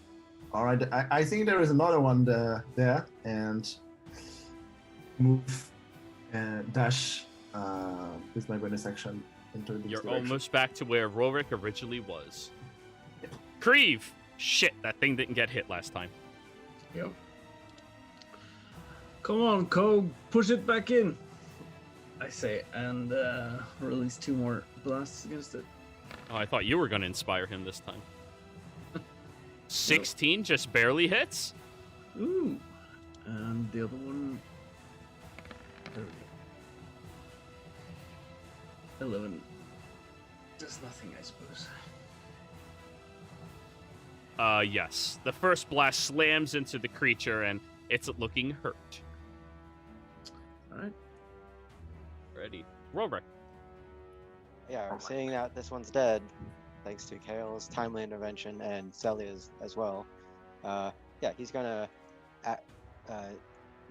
all right, I think there is another one there, and move and dash with my bonus action into this You're direction. almost back to where Rorik originally was. Yep. Krieve! Shit, that thing didn't get hit last time. Yep. Come on, Cog, push it back in. I say, and release 2 more blasts against it. Oh, I thought you were going to inspire him this time. 16 just barely hits? Ooh. And the other one. 11. Does nothing, I suppose. Yes. The first blast slams into the creature, and it's looking hurt. Alright. Ready. Rorik. Yeah, seeing that this one's dead, thanks to Kale's timely intervention and Celia's as well. Yeah, he's gonna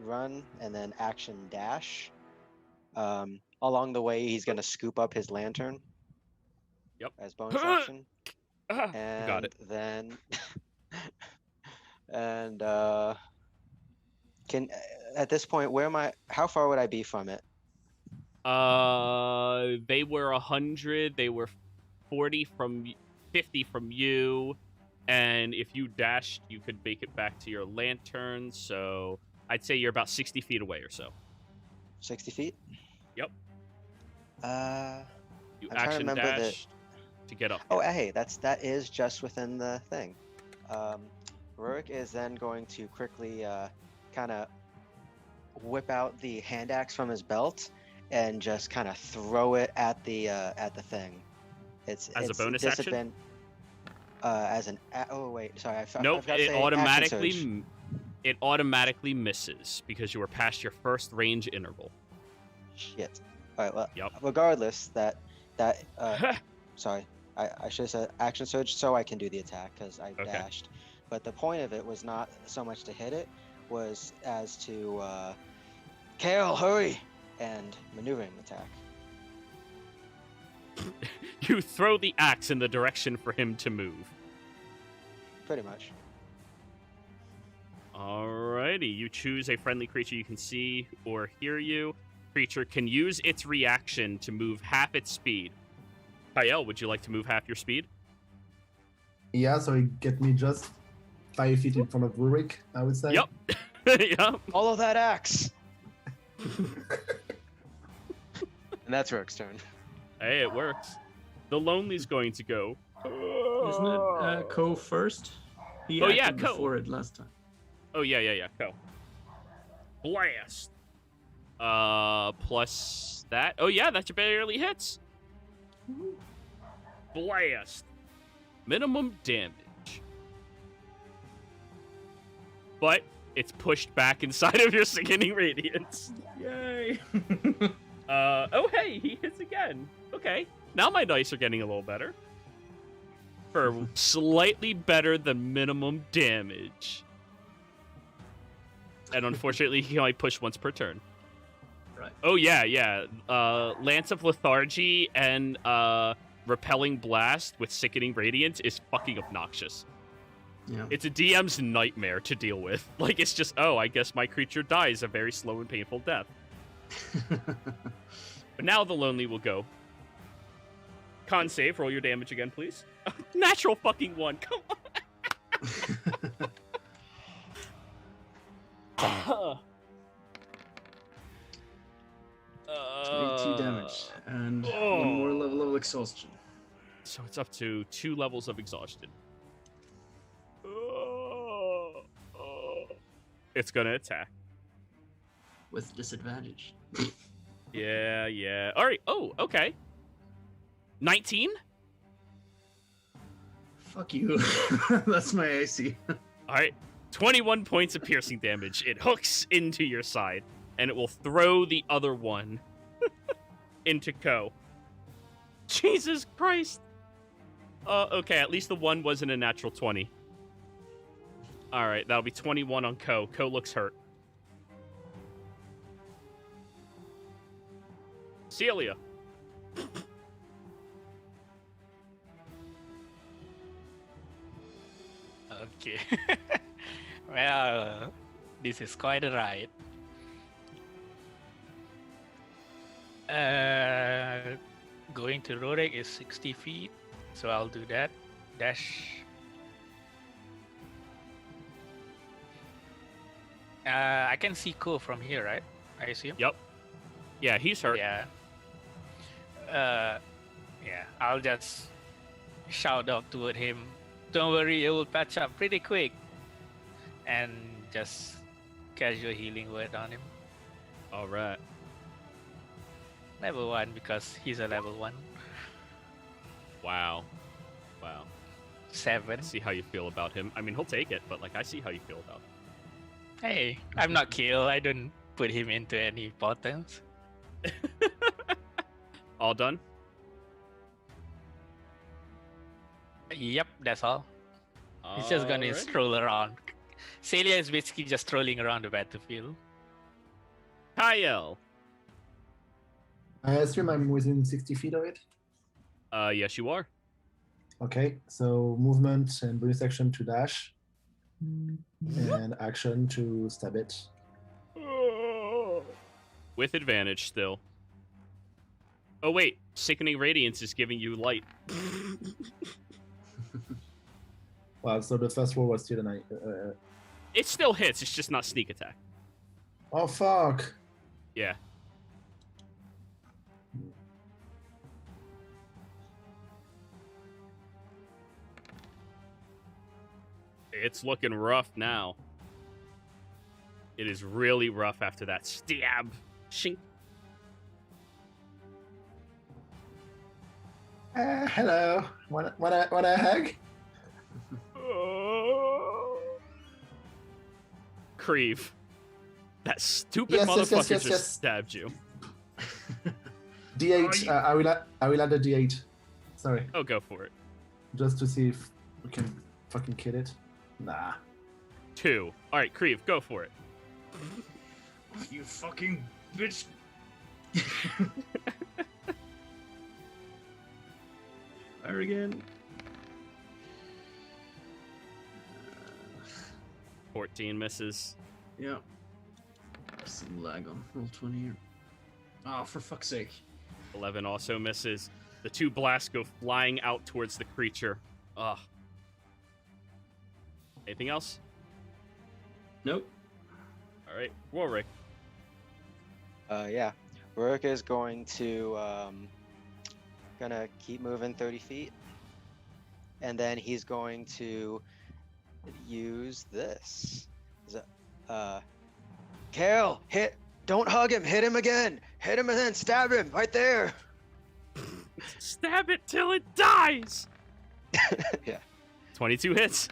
run and then action dash. Along the way, he's gonna scoop up his lantern. Yep. As bonus action. And got it. Then, and can at this point, where am I? How far would I be from it? They were 100. They were 50 from you, and if you dashed, you could make it back to your lantern. So I'd say you're about 60 feet away or so. 60 feet. Yep. You You I'm trying to action remember dash to get up. Oh, hey, that is just within the thing. Rurik is then going to quickly kind of whip out the hand axe from his belt and just kind of throw it at the thing. It's As a bonus action? Oh wait, sorry. Nope. I It automatically. automatically misses because you were past your first range interval. Shit. All right. Well, Yep. regardless, sorry, I should have said action surge so I can do the attack because I dashed. But the point of it was not so much to hit it, was as to Kale, hurry, and maneuvering attack. You throw the axe in the direction for him to move. Pretty much. Alrighty, you choose a friendly creature you can see or hear you. Creature can use its reaction to move half its speed. Kyle, would you like to move half your speed? Yeah, so it get me just 5 feet in front of Rurik, I would say. Yep. Yep. Follow that axe. And that's Rurik's turn. Hey, it works. The Lonely's going to go. Isn't it Ko first? He Oh, yeah, acted Ko. before it last time. Oh, yeah. Go. Blast. Plus that. Oh, yeah, that barely hits. Blast. Minimum damage. But it's pushed back inside of your sickening radiance. Yay! Oh, hey, he hits again. Okay, now my dice are getting a little better. For slightly better than minimum damage. And unfortunately, he can only push once per turn. Right. Oh yeah. Lance of Lethargy and Repelling Blast with Sickening Radiance is fucking obnoxious. Yeah. It's a DM's nightmare to deal with. Like, it's just, oh, I guess my creature dies a very slow and painful death. But now the Lonely will go. Con save, roll your damage again, please. Natural fucking 1, come on! 22 damage and 1 more level of exhaustion. So it's up to 2 levels of exhaustion. It's gonna attack. With disadvantage. Yeah. Alright, oh, okay. 19? Fuck you. That's my AC. Alright, 21 points of piercing damage. It hooks into your side, and it will throw the other one into Ko. Jesus Christ! Okay, at least the one wasn't a natural 20. Alright, that'll be 21 on Ko. Ko looks hurt. Celia. Okay. Well, this is quite a ride. Going to Rodek is 60 feet, so I'll do that. Dash. I can see Ko from here, right? I assume. Yep. Yeah, he's hurt. Yeah. Yeah. I'll just shout out toward him. Don't worry, it will patch up pretty quick. And just casual healing word on him. Alright. Level 1 because he's a level 1. Wow. 7. I see how you feel about him. I mean, he'll take it, but, like, I see how you feel about him. Hey, I'm not killed. I don't put him into any potens. All done? Yep, that's all. He's just gonna Alright. stroll around. Celia is basically just strolling around the battlefield. Kyle. I assume I'm within 60 feet of it. Yes, you are. Okay, so movement and bonus action to dash, and action to stab it. With advantage still. Oh, wait. Sickening Radiance is giving you light. Well, so the first roll was still an It still hits, it's just not sneak attack. Oh, fuck. Yeah. It's looking rough now. It is really rough after that stab. Shink. Hello. Want a hug? Creve. That stupid Yes, motherfucker yes, just stabbed you. D8. I will add a D8. Sorry, Oh, go for it. just to see if we can fucking kill it. Nah. 2. Alright, Creve, go for it. You fucking bitch. Fire again. 14 misses. Yeah. Some lag on roll 20 here. Oh, for fuck's sake. 11 also misses. The 2 blasts go flying out towards the creature. Ugh. Anything else? Nope. Alright, Rorik. Yeah. Rorik is going to gonna keep moving 30 feet, and then he's going to use this. Kale, hit! Don't hug him. Hit him again. Hit him and then stab him right there. Stab it till it dies! Yeah. 22 hits.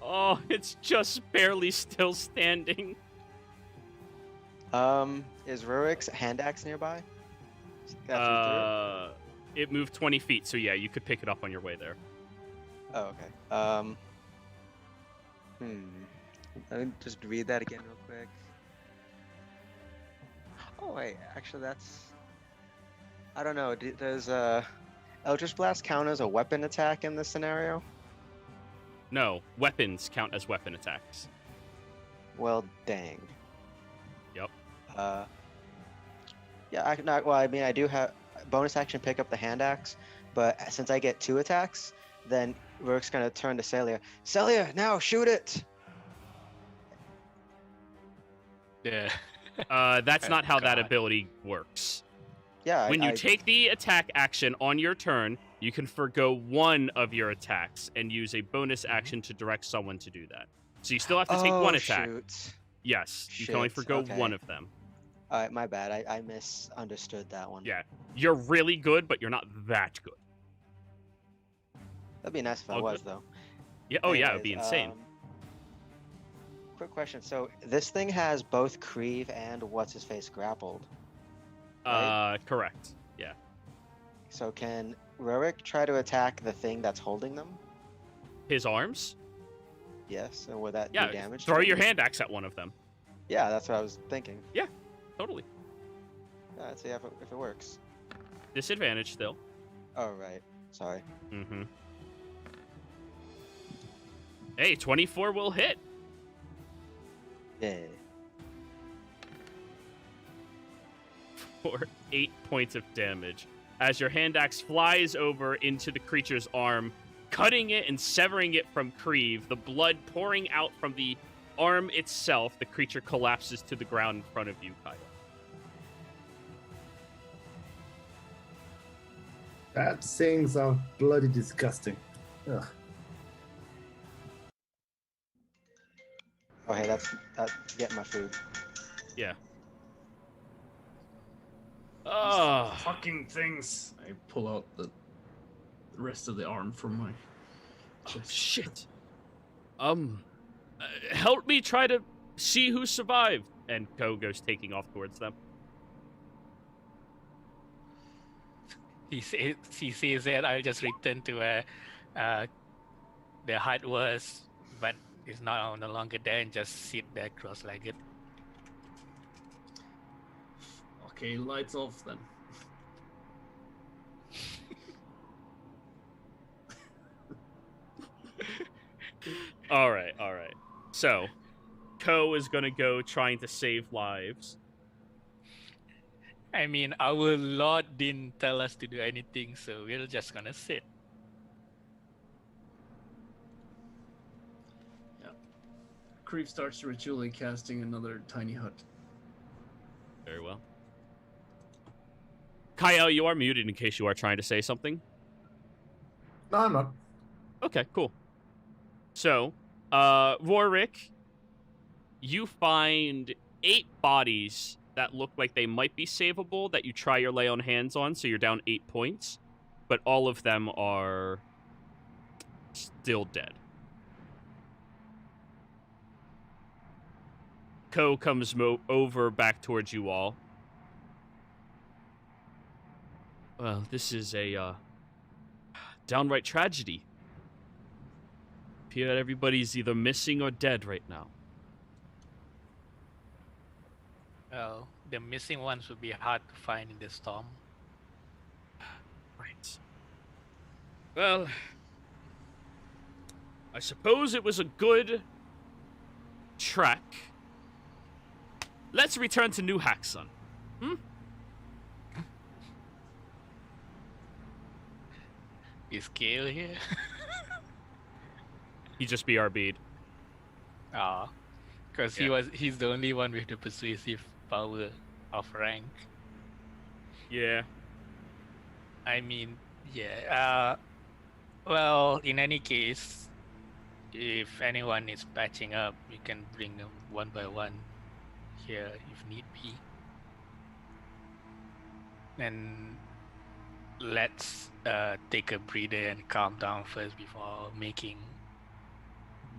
Oh, it's just barely still standing. Is Rorik's hand axe nearby? It moved 20 feet, so yeah, you could pick it up on your way there. Oh, okay. Let me just read that again real quick. Oh wait, actually that's. I don't know. Does Eldritch Blast count as a weapon attack in this scenario? No, weapons count as weapon attacks. Well, dang. Yep. Yeah. Well, I mean, I do have bonus action pick up the hand axe, but since I get 2 attacks, then Rourke's gonna turn to Celia. Celia, now shoot it. Yeah. That's not how that God. ability works. Yeah. When you take the attack action on your turn, you can forgo one of your attacks and use a bonus action to direct someone to do that. So you still have to take one attack. Shoot. Yes, you can only Shit, forgo okay. one of them. All right, my bad. I misunderstood that one. Yeah, you're really good, but you're not that good. That'd be nice if I All was, good. though. Yeah. Oh yeah, it would be Anyways, insane. Quick question. So this thing has both Creve and what's his face grappled. right? Correct. Yeah. So can Rorik try to attack the thing that's holding them? His arms. Yes. And would that Yeah. do damage? Throw to your them? hand axe at one of them. Yeah, that's what I was thinking. Totally. Yeah, let's see if it works. Disadvantage still. Oh right. Sorry. Mm-hmm. Hey, 24 will hit. Yeah. For 8 points of damage as your hand axe flies over into the creature's arm, cutting it and severing it from Creve, the blood pouring out from the arm itself. The creature collapses to the ground in front of you, Kyle. That things are bloody disgusting. Ugh. Oh hey, that's getting my food. Yeah. Oh, Fucking things. I pull out the rest of the arm from my chest. shit. Help me try to see who survived. And Ko goes taking off towards them. He says that I'll just return to where the hut was, but it's no longer there, and just sit there cross-legged. Okay, lights off then. All right. So, Ko is gonna go trying to save lives. I mean, our Lord didn't tell us to do anything, so we're just gonna sit. Creve starts ritually casting another tiny hut. Very well. Kyle, you are muted in case you are trying to say something. No, I'm not. Okay, cool. So, Rorik, you find 8 bodies that look like they might be savable that you try your lay on hands on, so you're down 8 points, but all of them are still dead. Ko comes over back towards you all. Well, this is a downright tragedy. Appear that everybody's either missing or dead right now. Well, the missing ones would be hard to find in the storm. Right. Well, I suppose it was a good trek. Let's return to New Haxon. Is Gale here? He just BRB'd. Ah, because he's the only one with the persuasive power of rank. Yeah. I mean, yeah. Well, in any case, if anyone is patching up, we can bring them one by one here if need be. And let's take a breather and calm down first before making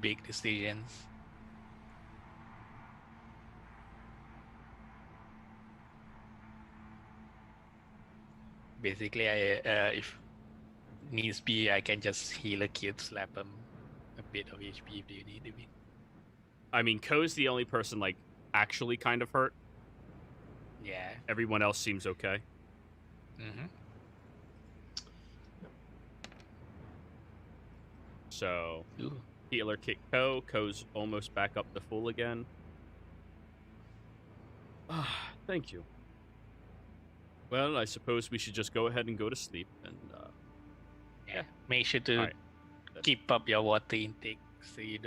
big decisions. Basically, if needs be, I can just heal a kid, slap him a bit of HP if they need to be. I mean, Ko's the only person, like, actually kind of hurt. Yeah. Everyone else seems okay. Mm-hmm. So, Ooh. healer kick Ko. Ko's almost back up to full again. Ah, thank you. Well, I suppose we should just go ahead and go to sleep. And Yeah. Make sure to Alright. keep up your water intake so you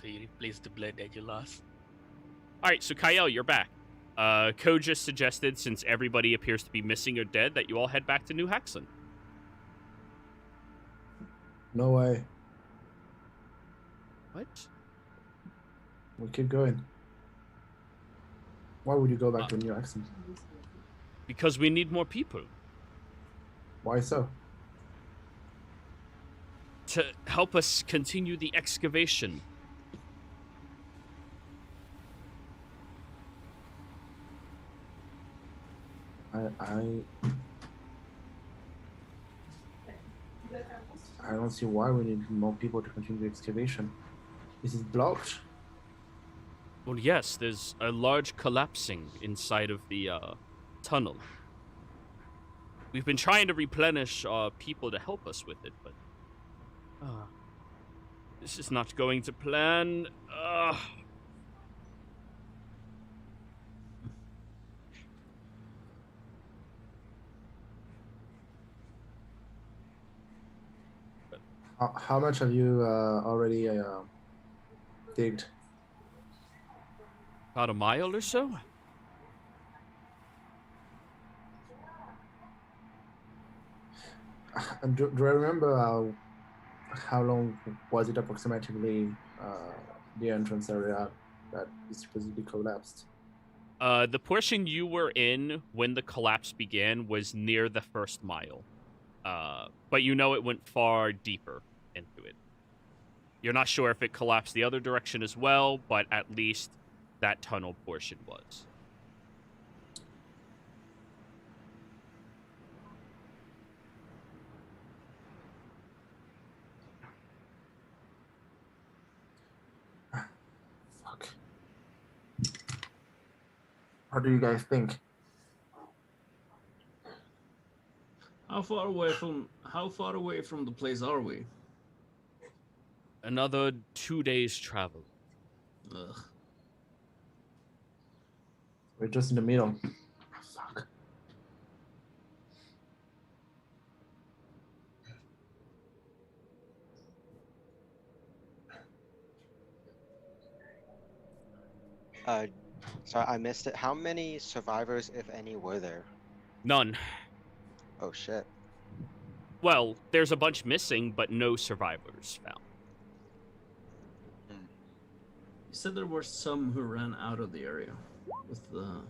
replace the blood that you lost. All right, so Kyle, you're back. Ko just suggested, since everybody appears to be missing or dead, that you all head back to New Hexen. No way. What? We keep going. Why would you go back to New Accent? Because we need more people Why so? to help us continue the excavation. I don't see why we need more people to continue the excavation. Is it blocked? Well, yes, there's a large collapsing inside of the tunnel. We've been trying to replenish people to help us with it, but this is not going to plan. How much have you already digged? About a mile or so? And do I remember how long was it approximately the entrance area that is supposedly collapsed? The portion you were in when the collapse began was near the first mile. But you know it went far deeper into it. You're not sure if it collapsed the other direction as well, but at least that tunnel portion was. Fuck. What do you guys think? How far away from the place are we? Another 2 days travel. Ugh. We're just in the middle. Fuck. Sorry, I missed it. How many survivors, if any, were there? None. Oh shit. Well, there's a bunch missing, but no survivors found. You said there were some who ran out of the area with the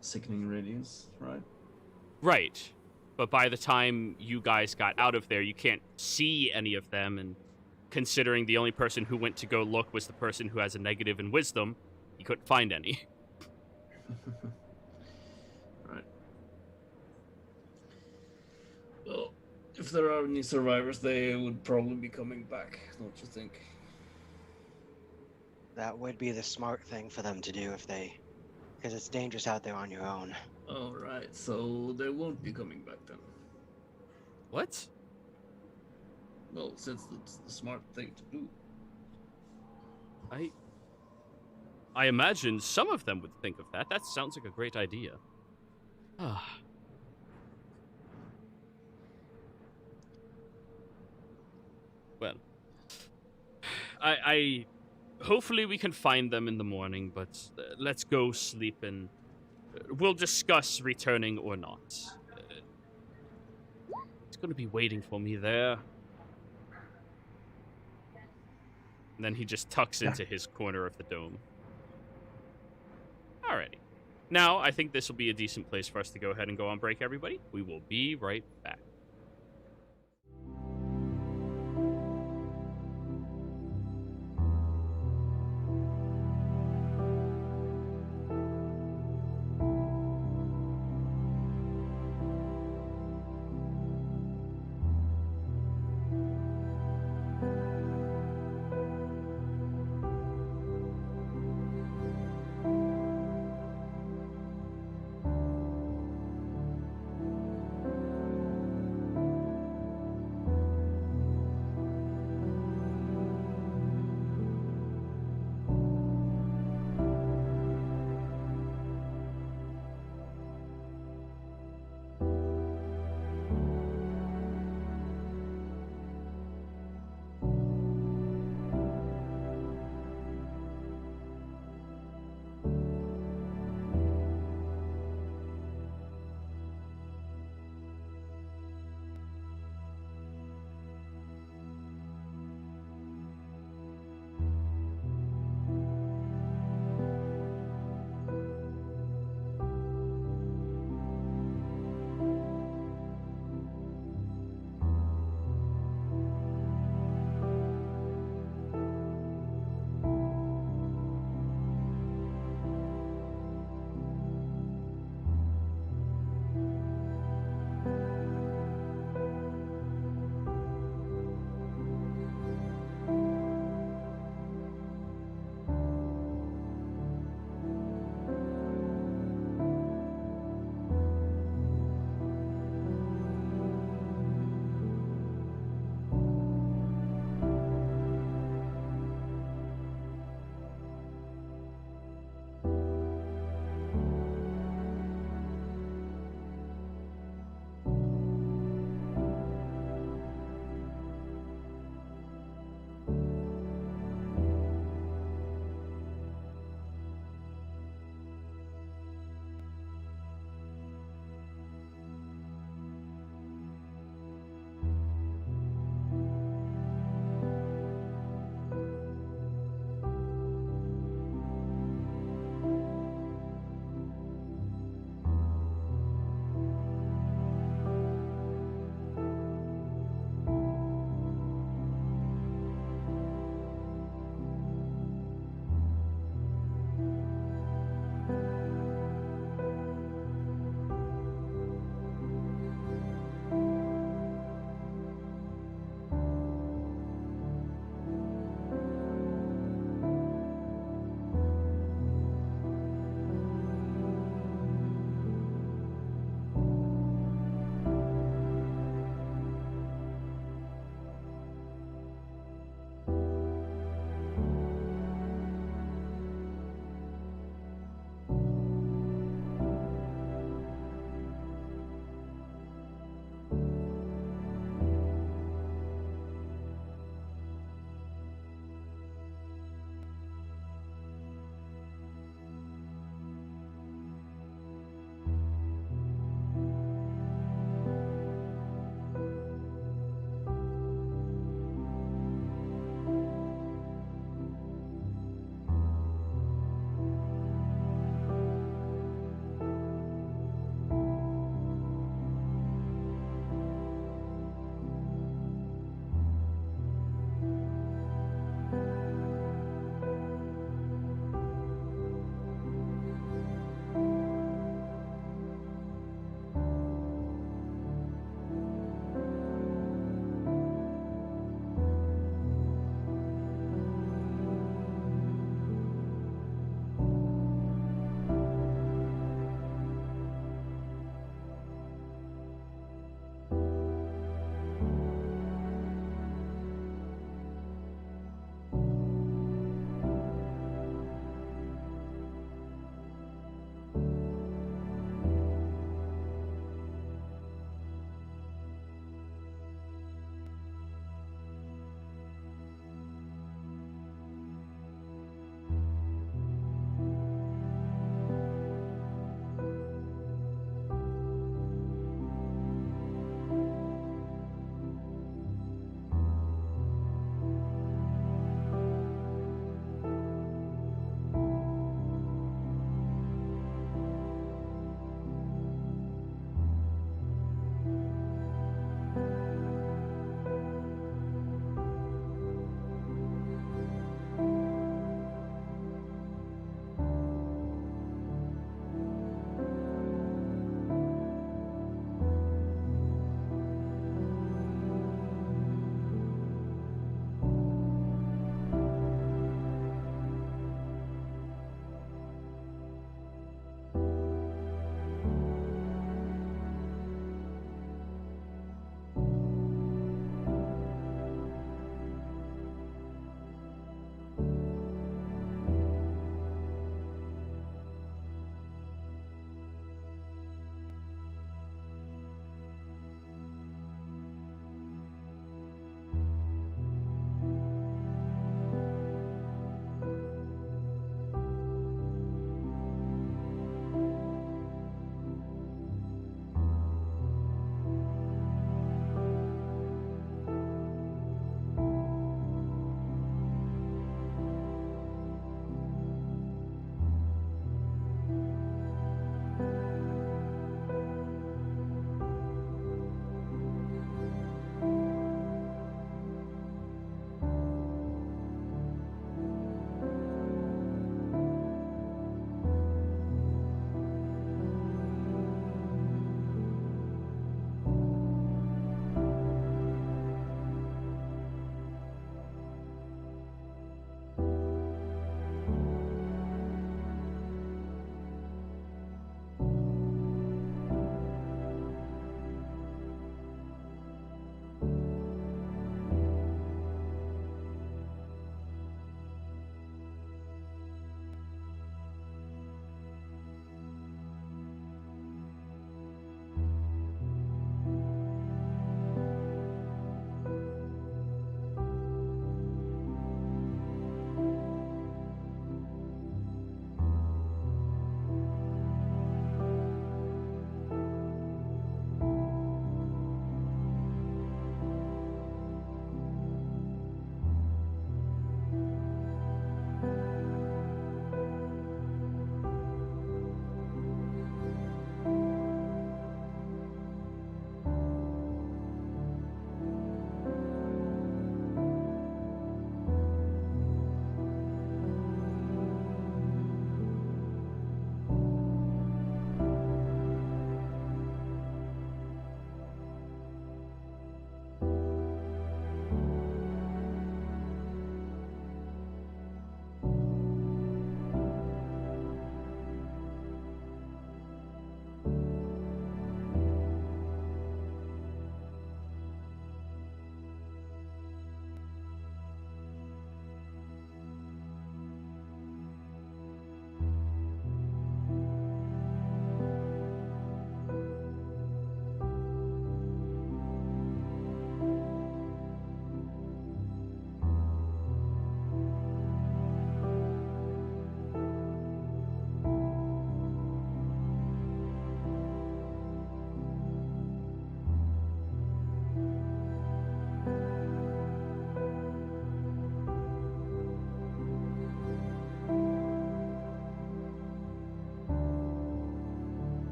sickening radiance, right? Right. But by the time you guys got out of there, you can't see any of them, and considering the only person who went to go look was the person who has a negative in wisdom, you couldn't find any. Right. Well, if there are any survivors, they would probably be coming back, don't you think? That would be the smart thing for them to do because it's dangerous out there on your own. All right, so they won't be coming back then. What? Well, since it's the smart thing to do. I imagine some of them would think of that. That sounds like a great idea. Well, I hopefully we can find them in the morning, but let's go sleep and we'll discuss returning or not. It's going to be waiting for me there. And then he just tucks into his corner of the dome. Alrighty. Now, I think this will be a decent place for us to go ahead and go on break, everybody. We will be right back.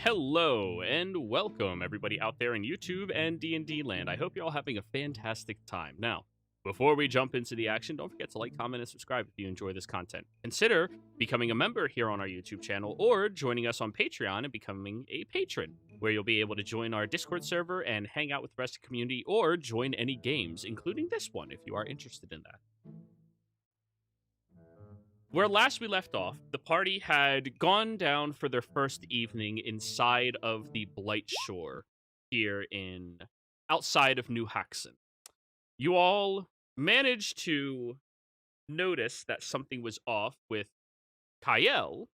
Hello and welcome everybody out there in YouTube and D&D land. I hope you're all having a fantastic time. Now, before we jump into the action, don't forget to like, comment, and subscribe if you enjoy this content. Consider becoming a member here on our YouTube channel or joining us on Patreon and becoming a patron, where you'll be able to join our Discord server and hang out with the rest of the community or join any games, including this one if you are interested in that. Where last we left off, the party had gone down for their first evening inside of the Blight Shore here outside of New Haxon. You all managed to notice that something was off with Kyle,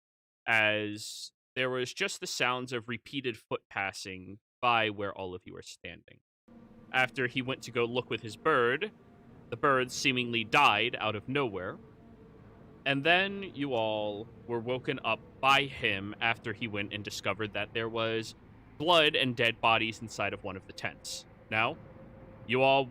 as there was just the sounds of repeated foot passing by where all of you are standing. After he went to go look with his bird, the bird seemingly died out of nowhere. And then you all were woken up by him after he went and discovered that there was blood and dead bodies inside of one of the tents. Now, you all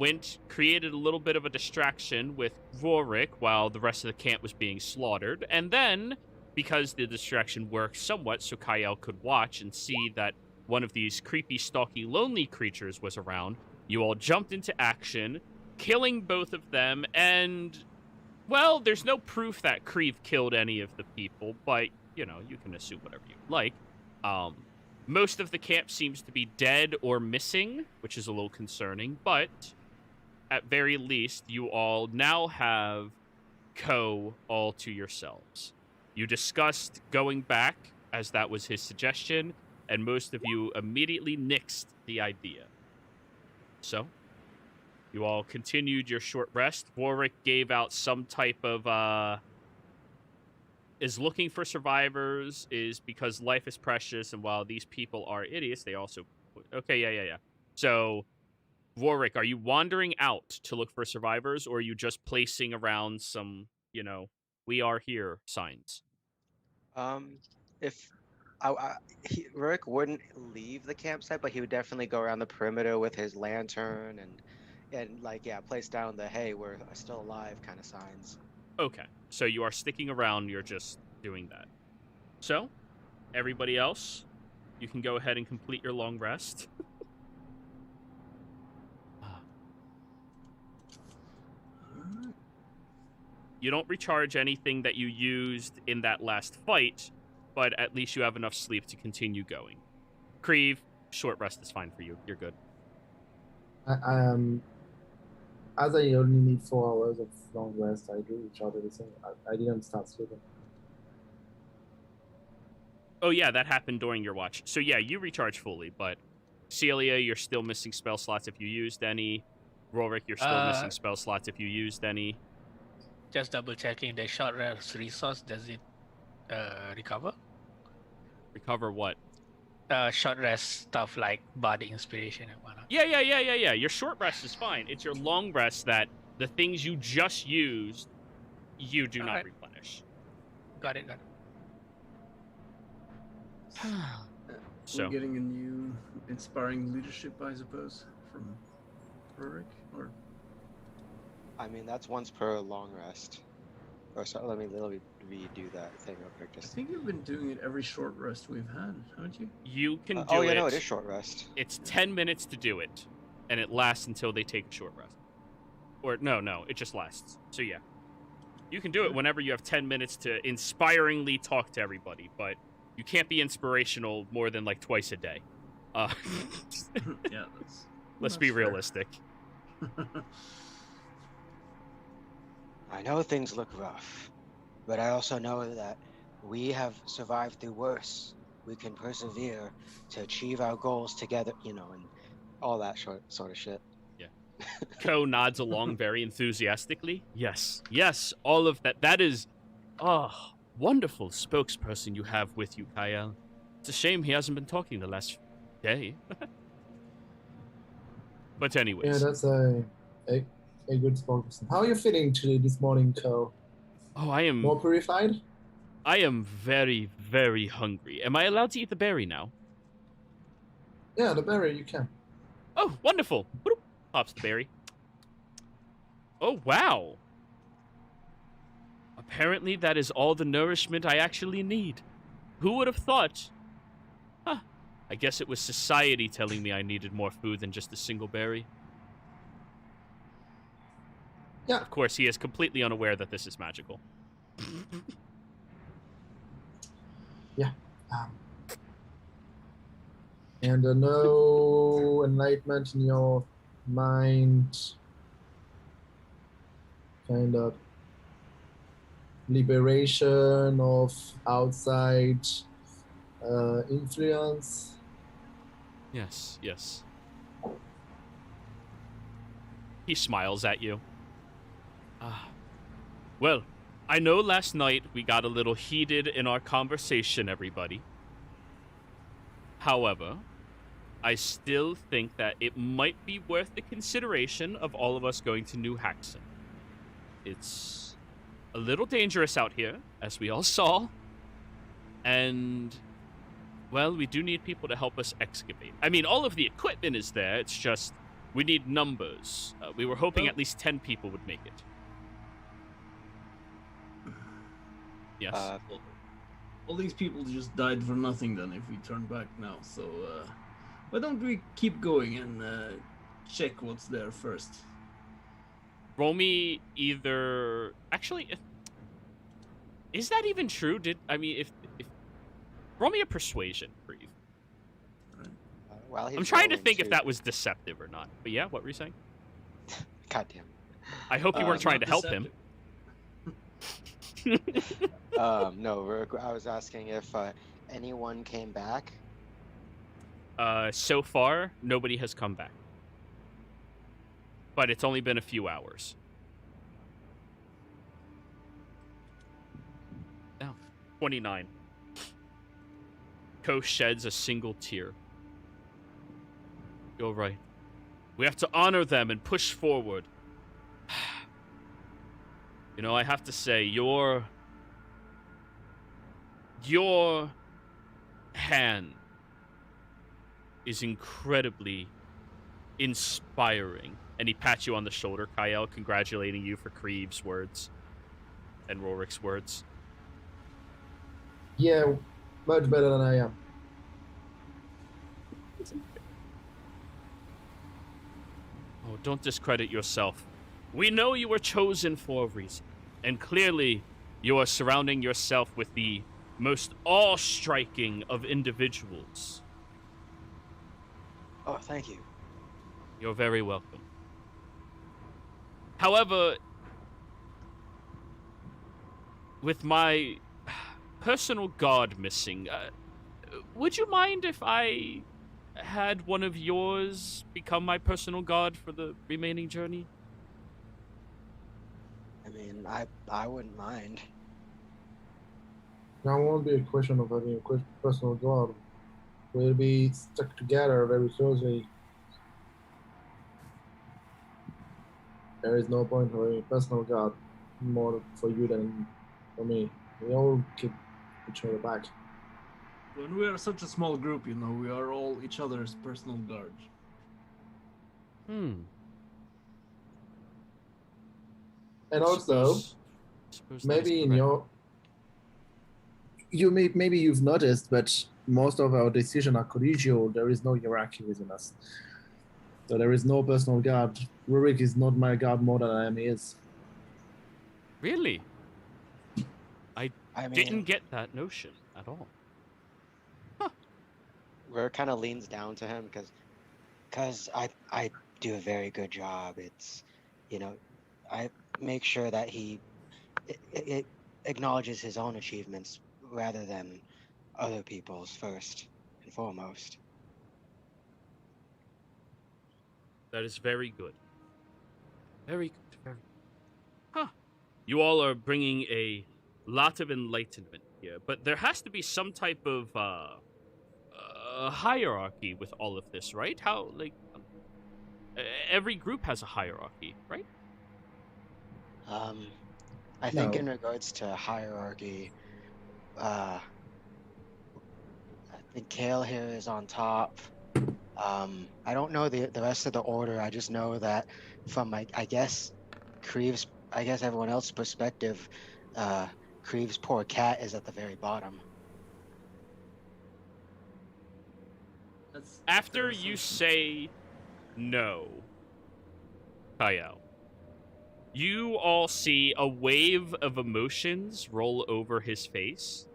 created a little bit of a distraction with Rorik while the rest of the camp was being slaughtered. And then, because the distraction worked somewhat so Kyle could watch and see that one of these creepy, stalky, lonely creatures was around, you all jumped into action, killing both of them, and... well, there's no proof that Krieve killed any of the people, but, you know, you can assume whatever you like. Most of the camp seems to be dead or missing, which is a little concerning, but at very least, you all now have Ko all to yourselves. You discussed going back, as that was his suggestion, and most of you immediately nixed the idea. So... you all continued your short rest. Warwick gave out some type of, is looking for survivors, is because life is precious, and while these people are idiots, they also... okay, yeah. So, Warwick, are you wandering out to look for survivors, or are you just placing around some, you know, we are here signs? Rick wouldn't leave the campsite, but he would definitely go around the perimeter with his lantern and like, yeah, place down the, hey, we're still alive kind of signs. Okay, so you are sticking around, you're just doing that. So, everybody else, you can go ahead and complete your long rest. You don't recharge anything that you used in that last fight, but at least you have enough sleep to continue going. Krieve, short rest is fine for you. You're good. As I only need 4 hours of long rest, I do recharge everything. I didn't start sleeping. Oh yeah, that happened during your watch. So yeah, you recharge fully, but Celia, you're still missing spell slots if you used any. Rorik, you're still missing spell slots if you used any. Just double checking the short rest resource. Does it recover? Recover what? Short rest stuff like body inspiration and whatnot. Yeah. Your short rest is fine. It's your long rest that the things you just used, you do not replenish. Got it. So we're getting a new inspiring leadership, I suppose, from Rorik, or... I mean, that's once per long rest. Or so, let me redo that thing real quick. I think you've been doing it every short rest we've had, haven't you? You can do it. Oh, yeah, no, it is short rest. It's 10 minutes to do it, and it lasts until they take a short rest. Or, no, it just lasts. So, yeah. You can do it whenever you have 10 minutes to inspiringly talk to everybody, but you can't be inspirational more than, like, twice a day. Yeah, Let's be realistic. I know things look rough, but I also know that we have survived through worse. We can persevere to achieve our goals together, you know, and all that sort of shit. Yeah. Ko nods along very enthusiastically. Yes, all of that. That is, wonderful spokesperson you have with you, Kyle. It's a shame he hasn't been talking the last day. But anyways. Yeah, that's a good spokesperson. How are you feeling today, this morning, Ko? Oh, I am... more purified? I am very, very hungry. Am I allowed to eat the berry now? Yeah, the berry, you can. Oh, wonderful. Boop. Pops the berry. Oh, wow. Apparently that is all the nourishment I actually need. Who would have thought? Huh. I guess it was society telling me I needed more food than just a single berry. Yeah. Of course, he is completely unaware that this is magical. Yeah. And no enlightenment in your mind, kind of liberation of outside influence. Yes, yes. He smiles at you. Well, I know last night we got a little heated in our conversation, everybody. However, I still think that it might be worth the consideration of all of us going to New Haxon. It's a little dangerous out here, as we all saw. And, well, we do need people to help us excavate. I mean, all of the equipment is there, it's just we need numbers. We were hoping at least 10 people would make it. Yes. All these people just died for nothing then if we turn back now, so why don't we keep going and check what's there first? Roll me either... Actually, is that even true? If roll me a persuasion, Breve. While he's I'm trying to rolling think if too- that was deceptive or not. But yeah, what were you saying? Goddamn. I hope you weren't trying to help him. No, I was asking if anyone came back. So far, nobody has come back. But it's only been a few hours. Now, 29. Ko sheds a single tear. You're right. We have to honor them and push forward. You know, I have to say, your hand is incredibly inspiring. And he pats you on the shoulder, Kyle, congratulating you for Creeve's words and Rorik's words. Yeah, much better than I am. Oh, don't discredit yourself. We know you were chosen for a reason. And clearly, you are surrounding yourself with the most awe-striking of individuals. Oh, thank you. You're very welcome. However, with my personal guard missing, would you mind if I had one of yours become my personal guard for the remaining journey? I mean, I wouldn't mind. Now it won't be a question of having a personal guard. We'll be stuck together very closely. There is no point for a personal guard, more for you than for me. We all keep each other back. When we are such a small group, you know, we are all each other's personal guard. And also, Suppose that is maybe in correct. maybe you've noticed, but most of our decisions are collegial. There is no hierarchy within us. So there is no personal guard. Rurik is not my guard more than I am his. Really? I mean, Didn't get that notion at all. Rur kind of leans down to him because I do a very good job. It's, you know, I make sure that he it acknowledges his own achievements rather than other people's first and foremost. That is very good. Very good. Very good. Huh. You all are bringing a lot of enlightenment here, but there has to be some type of hierarchy with all of this, right? How, like, every group has a hierarchy, right? I think No. in regards to hierarchy, I think Kale here is on top. I don't know the rest of the order. I just know that from I guess everyone else's perspective, Creeve's poor cat is at the very bottom. After that's you something. say no, Kyle, you all see a wave of emotions roll over his face.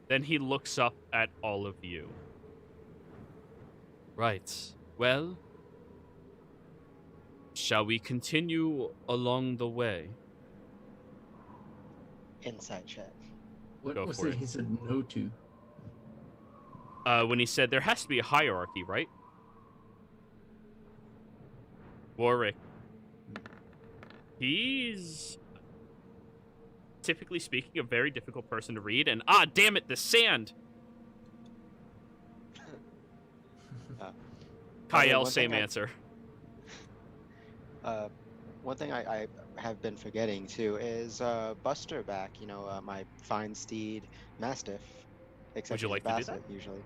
Then he looks up at all of you. Right. Well, shall we continue along the way? Insight check. What Go was for it it. he said no to? When he said there has to be a hierarchy, right? Warwick. He's, typically speaking, a very difficult person to read. And damn it, the sand! Kyle, one same thing answer. One thing I have been forgetting too is Buster back. You know, my fine steed Mastiff. Except you he's like a to do Basset usually.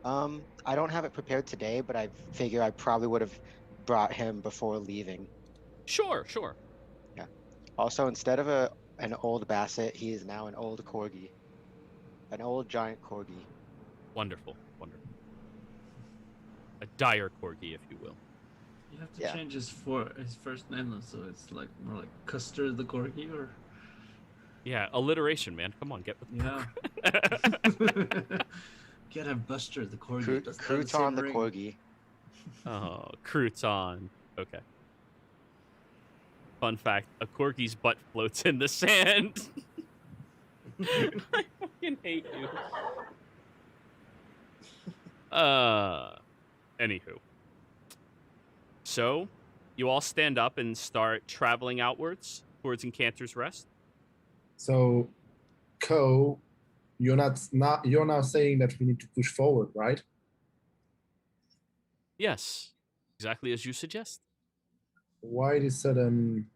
I don't have it prepared today, but I figure I probably would have brought him before leaving. Sure. Yeah. Also, instead of an old Basset, he is now an old Corgi. An old giant Corgi. Wonderful. A dire corgi, if you will. You have to Yeah. change his first name, so it's like more like Custer the Corgi, or Yeah, alliteration, man. Come on, get with yeah. Can't have Buster the Corgi. Cru- It doesn't have the Crouton same the ring. Corgi. Oh, crouton. Okay. Fun fact, a corgi's butt floats in the sand. I fucking hate you. Anywho. So, you all stand up and start traveling outwards towards Encanter's Rest. So, you're now saying that we need to push forward, right? Yes, exactly as you suggest. Why this sudden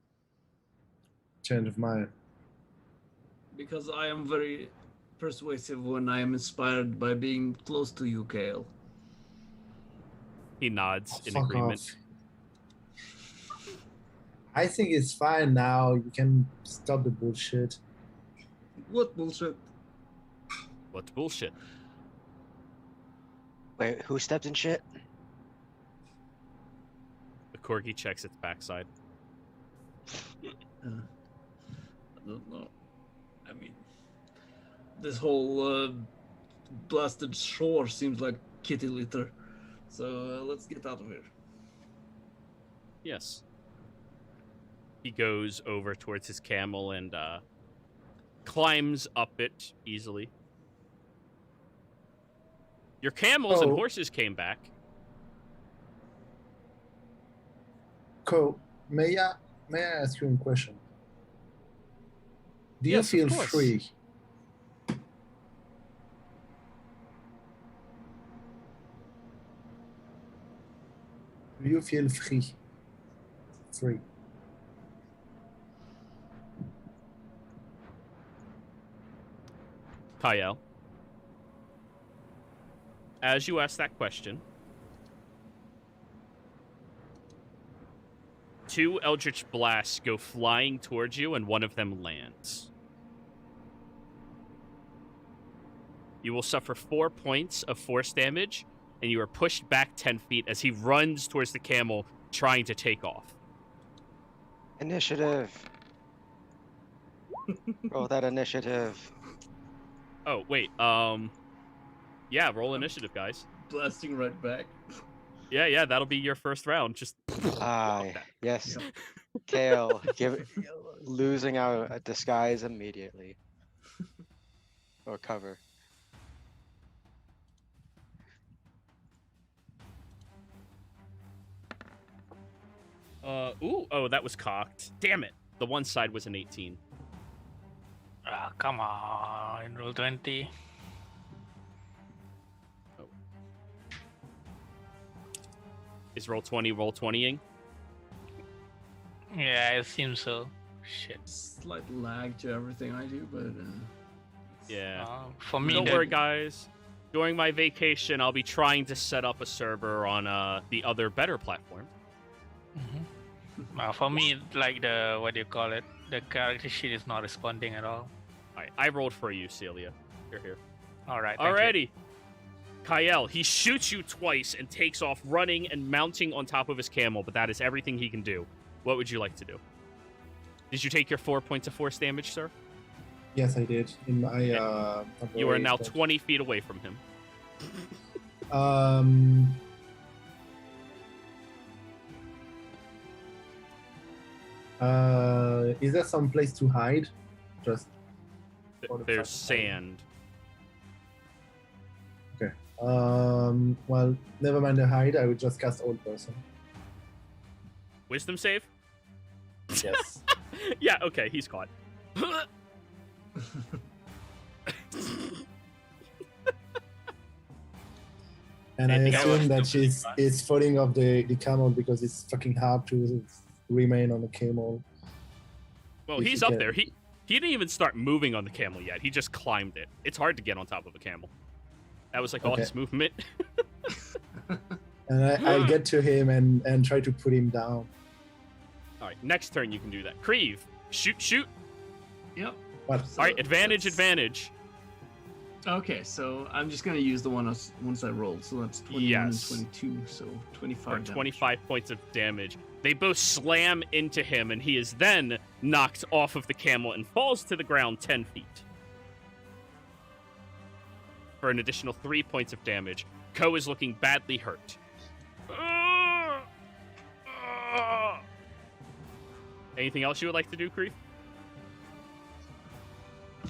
change of mind? Because I am very persuasive when I am inspired by being close to you, Kale. He nods in Fuck agreement. off. I think it's fine now. You can stop the bullshit. What bullshit? What's bullshit? Wait, who stepped in shit? The corgi checks its backside. I don't know. I mean, this whole blasted shore seems like kitty litter. So let's get out of here. Yes. He goes over towards his camel and climbs up it easily. Your camels and Oh. horses came back. May I ask you a question? Do Yes, you of feel course. free? Do you feel free? Free. Kyle, as you ask that question, two eldritch blasts go flying towards you, and one of them lands. You will suffer 4 points of force damage, and you are pushed back 10 feet as he runs towards the camel, trying to take off. Initiative. Roll that initiative. Oh, wait, yeah, roll initiative, guys. Blasting right back. Yeah, that'll be your first round. Just Yes. Kale, losing our disguise immediately. Or cover. that was cocked. Damn it. The one side was an 18. Come on, roll 20. Is roll 20-ing? Yeah, it seems so. Shit. Slight lag to everything I do, but Yeah. For me, Don't worry, guys. During my vacation, I'll be trying to set up a server on the other better platform. For me, like the what do you call it? The character sheet is not responding at all. All right, I rolled for you, Celia. You're here. All right. Thank you. Alrighty. Kyle, he shoots you twice and takes off running and mounting on top of his camel, but that is everything he can do. What would you like to do? Did you take your 4 points of force damage, sir? Yes, I did. In my You are now temporary 20 feet away from him. Is there some place to hide? Just for the There's fact- sand. Well, never mind the hide. I would just cast Old Person. Wisdom save? Yes. Yeah, okay, he's caught. And I Anything else? assume that is falling off the camel because it's fucking hard to remain on the camel. Well, If he's you up can- there. He didn't even start moving on the camel yet. He just climbed it. It's hard to get on top of a camel. That was like all Okay. his movement. And I get to him and try to put him down. All right, next turn you can do that. Creve, shoot. Yep. What? All right, advantage. Okay, so I'm just gonna use the ones I rolled. So that's 21 Yes. and 22. So 25. For damage. 25 points of damage. They both slam into him, and he is then knocked off of the camel and falls to the ground 10 feet. For an additional 3 points of damage. Ko is looking badly hurt. Anything else you would like to do, Creve?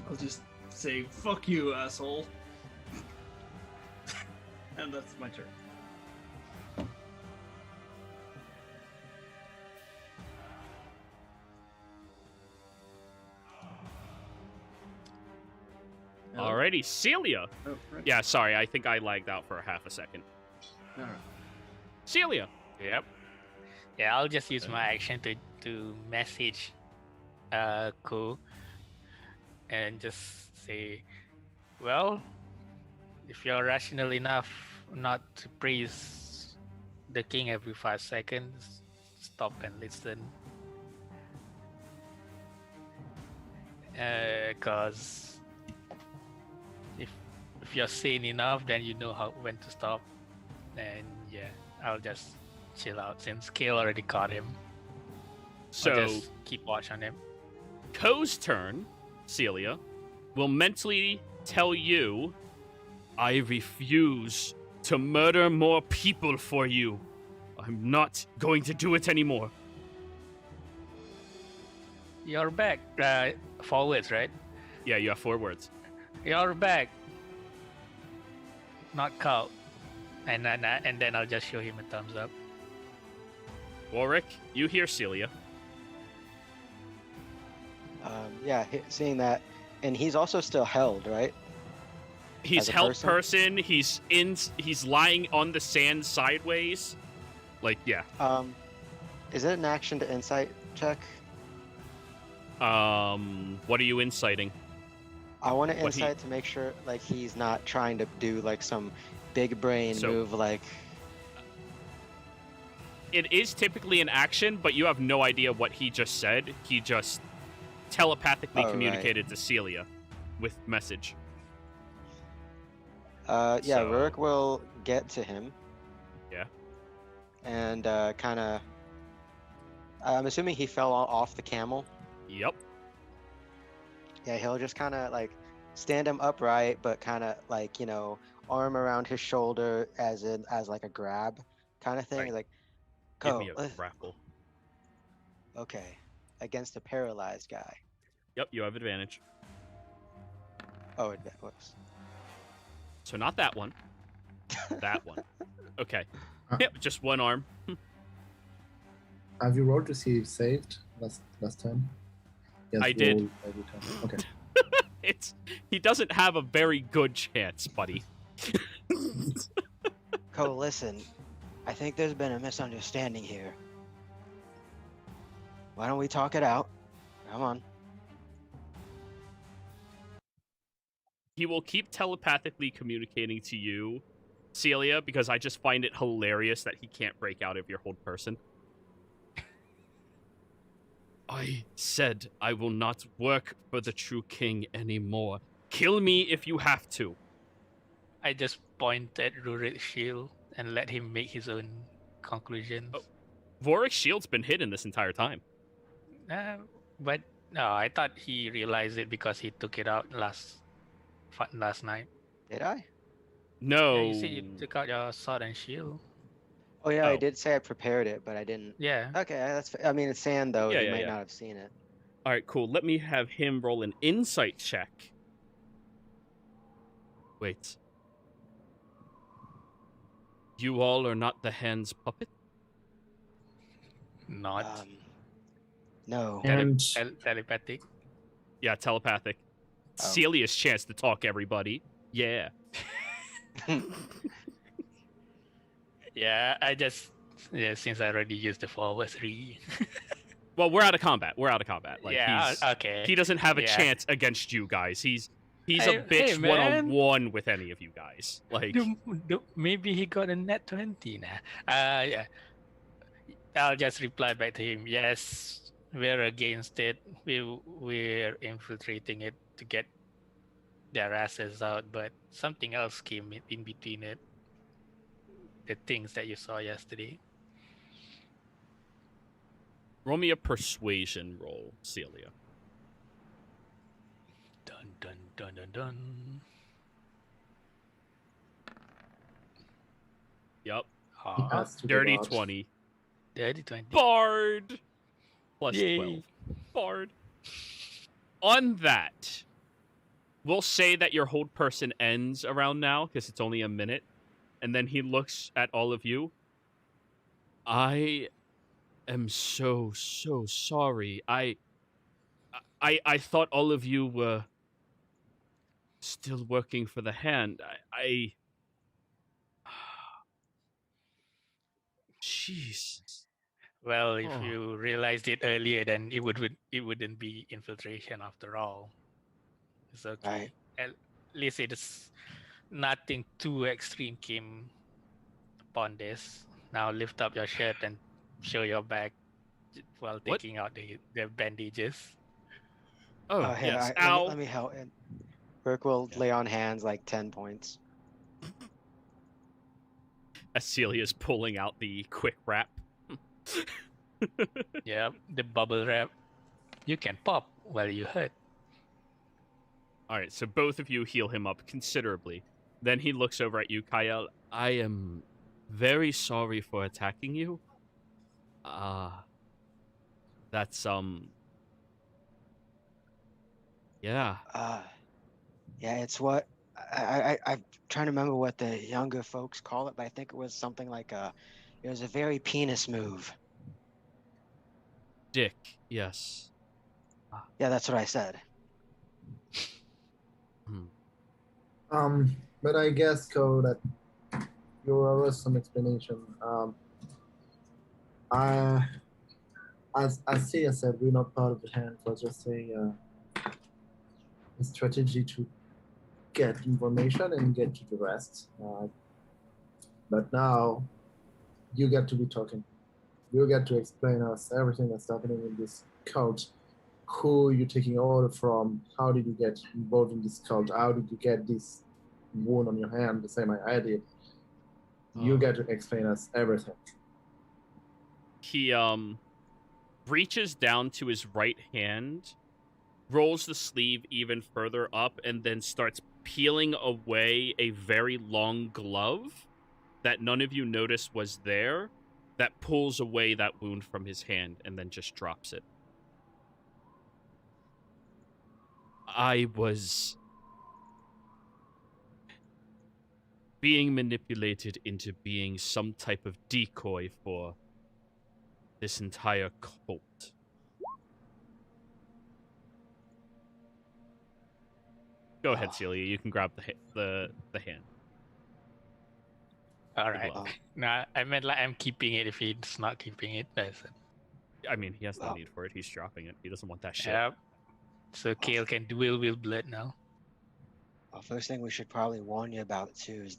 I'll just say "fuck you, asshole," and that's my turn. Alrighty, Celia. Oh, right. Yeah, sorry, I think I lagged out for a half a second. All right. Celia. Yep. Yeah, I'll just use my action to message Ko and just say, well, if you're rational enough not to praise the king every 5 seconds, stop and listen. Because if you're sane enough, then you know when to stop. And yeah, I'll just chill out since Kale already caught him. So, I'll just keep watch on him. Ko's turn, Celia, will mentally tell you, I refuse to murder more people for you. I'm not going to do it anymore. You're back. Forwards, right? Yeah, you have 4 words. You're back. Not cow. And then I'll just show him a thumbs up. Warwick, you hear Celia. Yeah, seeing that, and he's also still held, right? He's As a held person? He's lying on the sand sideways. Like, yeah. Is it an action to insight check? What are you inciting? I want to What he- insight to make sure like he's not trying to do like some big brain So- move like It is typically an action, but you have no idea what he just said. He just telepathically Oh, right. communicated to Celia with message. yeah, So- Rurik will get to him. Yeah. And kind of I'm assuming he fell off the camel. Yep. Yeah, he'll just kind of like stand him upright, but kind of like, you know, arm around his shoulder as like a grab kind of thing. Right. Like, Give go. me a grapple. Okay, against a paralyzed guy. Yep, you have advantage. Oh, it was. So not that one. That one. Okay. Uh. Yep, just one arm. Have you rolled to see if saved last time? Yes, I did. roll every time. Okay. He doesn't have a very good chance, buddy. Ko, listen. I think there's been a misunderstanding here. Why don't we talk it out? Come on. He will keep telepathically communicating to you, Celia, because I just find it hilarious that he can't break out of your hold person. I said I will not work for the true king anymore. Kill me if you have to. I just point at Rurik's shield and let him make his own conclusions. Oh. Vorik's shield's been hidden this entire time. But no, I thought he realized it because he took it out last night. Did I? No. Yeah, you said you took out your sword and shield. Oh yeah, I Oh. did say I prepared it, but I didn't. Yeah. Okay, I mean, it's sand though. Yeah, He yeah, might yeah. not have seen it. All right, cool. Let me have him roll an insight check. Wait. You all are not the hand's puppet? Not No. And telepathic. Yeah, telepathic. Oh. Celia's chance to talk, everybody. Yeah. Yeah, since I already used the forward 3. Well, we're out of combat. Like, yeah, he's, okay. he doesn't have a Yeah. chance against you guys. He's a Hey, bitch man. one-on-one with any of you guys. Like, Maybe he got a net 20 now. Yeah. I'll just reply back to him. Yes, we're against it. We're infiltrating it to get their asses out, but something else came in between it. The things that you saw yesterday. roll me a persuasion roll, Celia. Dun dun dun dun dun. Yep. he has to Dirty go out. 20. Dirty 20. Bard! Plus Yay. 12. Bard. On that, we'll say that your hold person ends around now, because it's only a minute. And then he looks at all of you. I am so sorry. I thought all of you were still working for the hand. Jeez. Well, if Oh. you realized it earlier, then it wouldn't be infiltration after all. It's okay. Right. At least it's nothing too extreme came upon this. Now lift up your shirt and show your back while What? taking out the bandages. Oh, Here, yes. let Ow. me help. And Burke will lay on hands like 10 points. As Celia's pulling out the quick wrap. Yeah, the bubble wrap. You can pop while you hurt. All right, so both of you heal him up considerably. Then he looks over at you, Kyle. I am very sorry for attacking you. That's yeah. Yeah, it's what I'm trying to remember what the younger folks call it, but I think it was something like it was a very penis move. Dick, yes. Yeah, that's what I said. But I guess, Ko, that you owe us some explanation. As Sia said, we're not part of the hand. It was just a strategy to get information and get to the rest. But now, you get to be talking. You get to explain us everything that's happening in this cult. Who you're taking order from? How did you get involved in this cult? How did you get this wound on your hand the same way I did? You get to explain us everything. He reaches down to his right hand, rolls the sleeve even further up, and then starts peeling away a very long glove that none of you noticed was there, that pulls away that wound from his hand and then just drops it. I was being manipulated into being some type of decoy for this entire cult. Go ahead, Celia. You can grab the hand. All right. glove. Nah, I meant like I'm keeping it if he's not keeping it. That's it. I mean, he has no Wow. need for it. He's dropping it. He doesn't want that shit. Yep. So Kale can duel with blood now. Well, first thing we should probably warn you about too is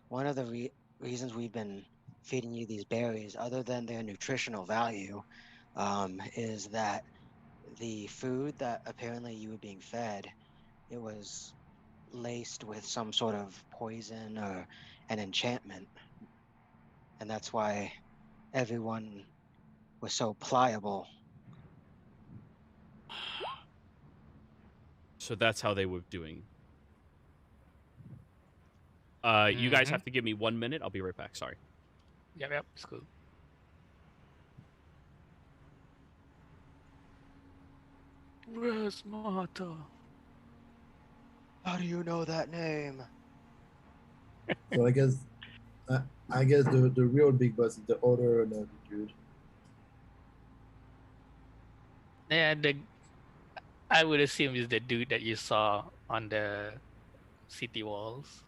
one of the reasons we've been feeding you these berries, other than their nutritional value, is that the food that apparently you were being fed, it was laced with some sort of poison or an enchantment. And that's why everyone was so pliable. So that's how they were doing. You guys have to give me 1 minute. I'll be right back. Sorry. Yep, it's cool. Where's Martha? How do you know that name? So I guess the real big boss is the other nerdy dude. Yeah, I would assume is the dude that you saw on the city walls.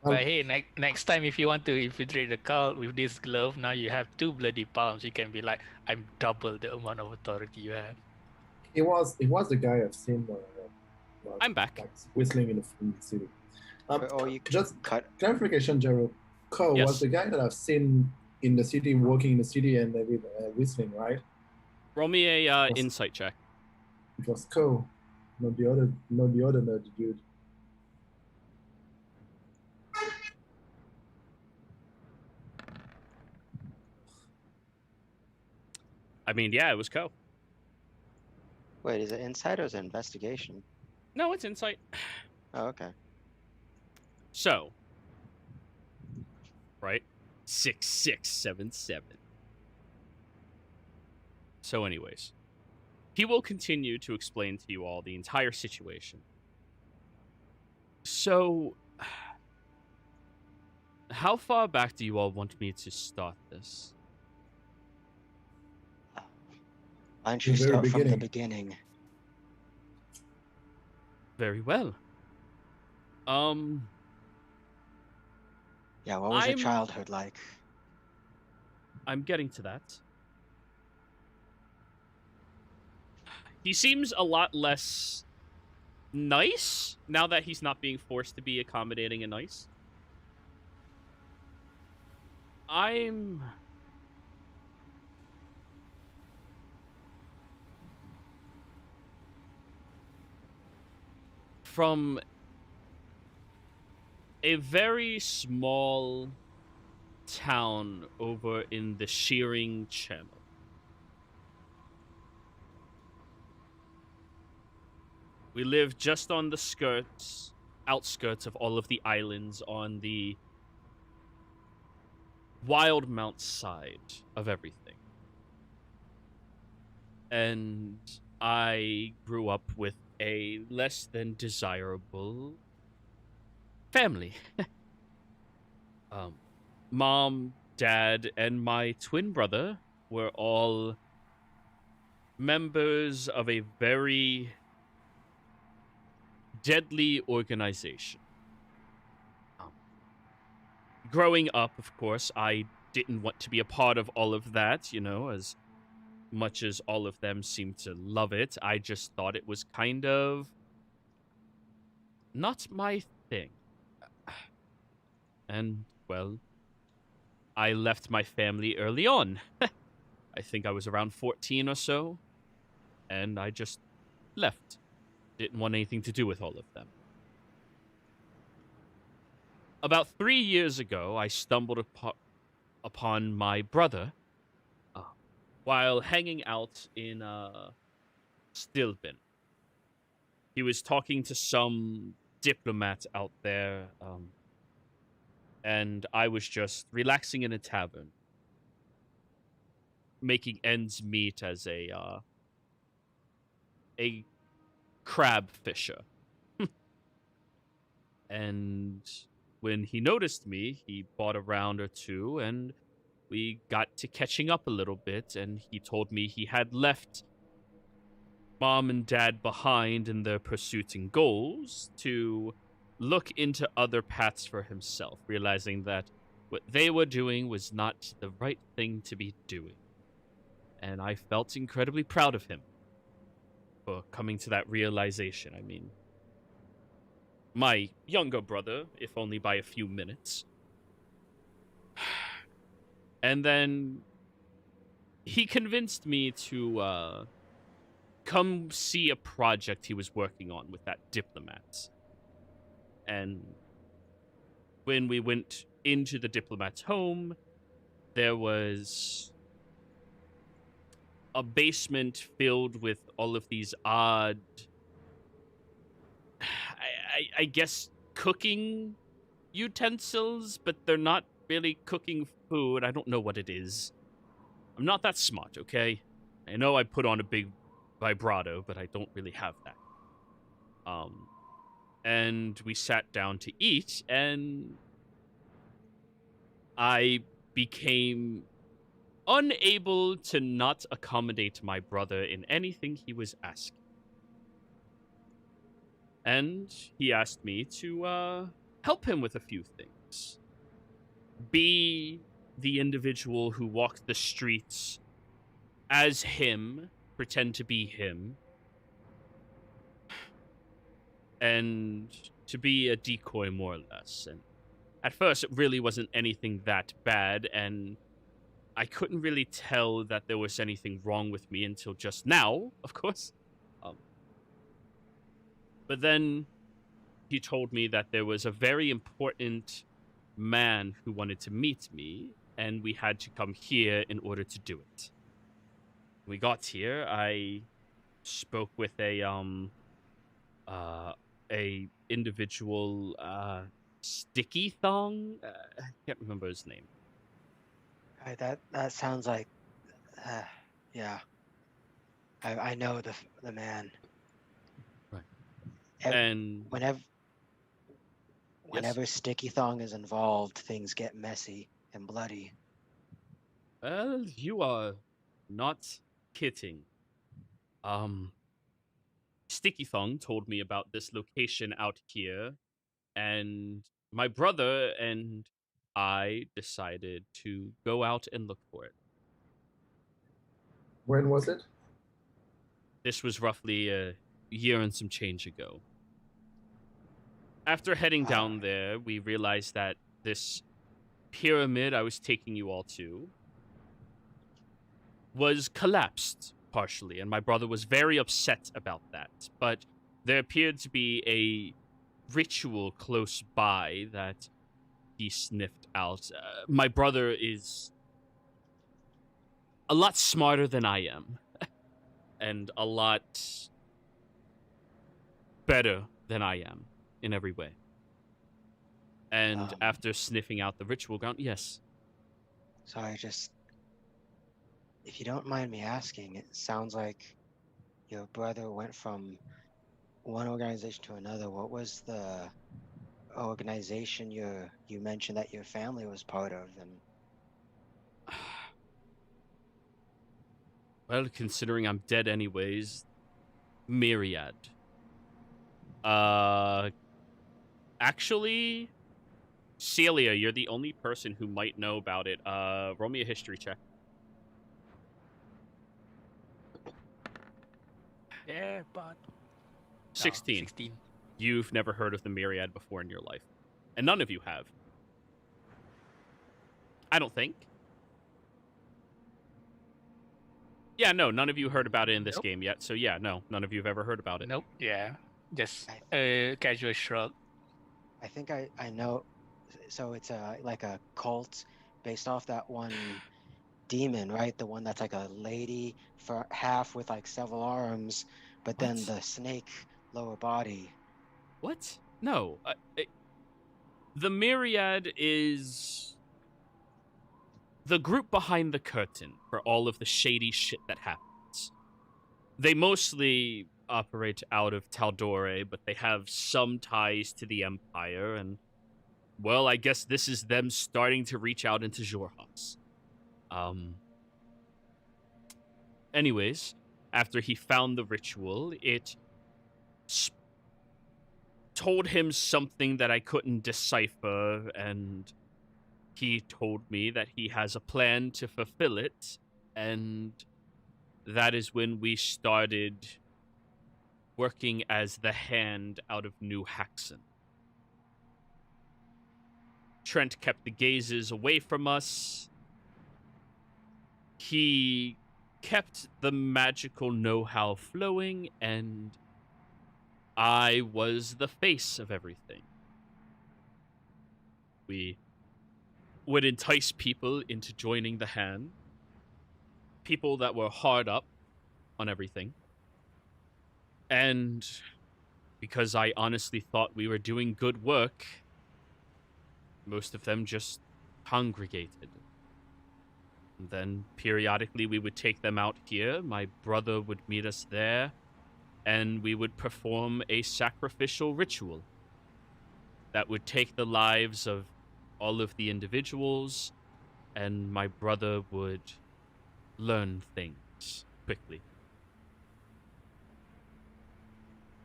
But hey, next time if you want to infiltrate the cult with this glove, now you have 2 bloody palms. You can be like, I'm double the amount of authority you have. It was the guy I've seen. I'm back. Like whistling in the city. Or you Just cut. clarification, Gerald. Ko Yes. was the guy that I've seen in the city, walking in the city and maybe whistling, right? Roll me a insight check. It was Ko, not the other nerdy dude. I mean, yeah, it was Ko. Wait, is it insight or is it investigation? No, it's insight. Oh, okay. So, right? 6677. So, anyways, he will continue to explain to you all the entire situation. So, how far back do you all want me to start this? Why don't you The very start from the beginning. beginning? Very well. Yeah, what was your I'm- childhood like? I'm getting to that. He seems a lot less nice now that he's not being forced to be accommodating and nice. I'm from a very small town over in the Shearing Channel. We live just on the outskirts of all of the islands on the Wildemount side of everything. And I grew up with a less than desirable family. Mom, dad, and my twin brother were all members of a very deadly organization. Growing up, of course, I didn't want to be a part of all of that, you know, as much as all of them seemed to love it. I just thought it was kind of not my thing. And, well, I left my family early on. I think I was around 14 or so, and I just left. Didn't want anything to do with all of them. About 3 years ago, I stumbled upon my brother while hanging out in Stilben. He was talking to some diplomat out there, and I was just relaxing in a tavern, making ends meet as a crab fisher. And when he noticed me, he bought a round or two, and we got to catching up a little bit, and he told me he had left Mom and Dad behind in their pursuits and goals to look into other paths for himself, realizing that what they were doing was not the right thing to be doing. And I felt incredibly proud of him for coming to that realization. I mean, my younger brother, if only by a few minutes. And then he convinced me to come see a project he was working on with that diplomat. And when we went into the diplomat's home, there was a basement filled with all of these odd, I guess, cooking utensils, but they're not really cooking food. I don't know what it is. I'm not that smart, okay? I know I put on a big vibrato, but I don't really have that. And we sat down to eat, and I became unable to not accommodate my brother in anything he was asking. And he asked me to help him with a few things. Be the individual who walked the streets as him, pretend to be him, and to be a decoy more or less. And at first it really wasn't anything that bad, and I couldn't really tell that there was anything wrong with me until just now, of course. But then he told me that there was a very important man who wanted to meet me, and we had to come here in order to do it. When we got here, I spoke with a individual, Sticky Thong? I can't remember his name. That sounds like, yeah. I know the man. Right. And And whenever Sticky Thong is involved, things get messy and bloody. well, you are not kidding. Sticky Thong told me about this location out here, and my brother and I decided to go out and look for it. When was it? This was roughly a year and some change ago. After heading down there, we realized that this pyramid I was taking you all to was collapsed partially, and my brother was very upset about that. But there appeared to be a ritual close by that he sniffed out. My brother is a lot smarter than I am, and a lot better than I am in every way. And after sniffing out the ritual ground, yes. Sorry, if you don't mind me asking, it sounds like your brother went from one organization to another. What was the organization you mentioned that your family was part of? And well, considering I'm dead anyways, Myriad. Actually, Celia, you're the only person who might know about it. Roll me a history check. Yeah, but 16. 16. You've never heard of the Myriad before in your life. And none of you have. I don't think. Yeah, no, none of you heard about it in this Nope. game yet. So yeah, no, none of you have ever heard about it. Nope. Yeah. Just a casual shrug. I think I know. So it's like a cult based off that one demon, right? The one that's like a lady for half with like several arms, but then What? the snake lower body. What? No. The Myriad is the group behind the curtain for all of the shady shit that happens. They mostly operate out of Tal'Dorei, but they have some ties to the Empire, and, well, I guess this is them starting to reach out into Xhorhas. Anyways, after he found the ritual, it told him something that I couldn't decipher, and he told me that he has a plan to fulfill it, and that is when we started working as the Hand out of New Haxon. Trent kept the gazes away from us. He kept the magical know-how flowing, and I was the face of everything. We would entice people into joining the hand. People that were hard up on everything. And because I honestly thought we were doing good work, most of them just congregated. And then periodically we would take them out here. My brother would meet us there, and we would perform a sacrificial ritual that would take the lives of all of the individuals, and my brother would learn things quickly.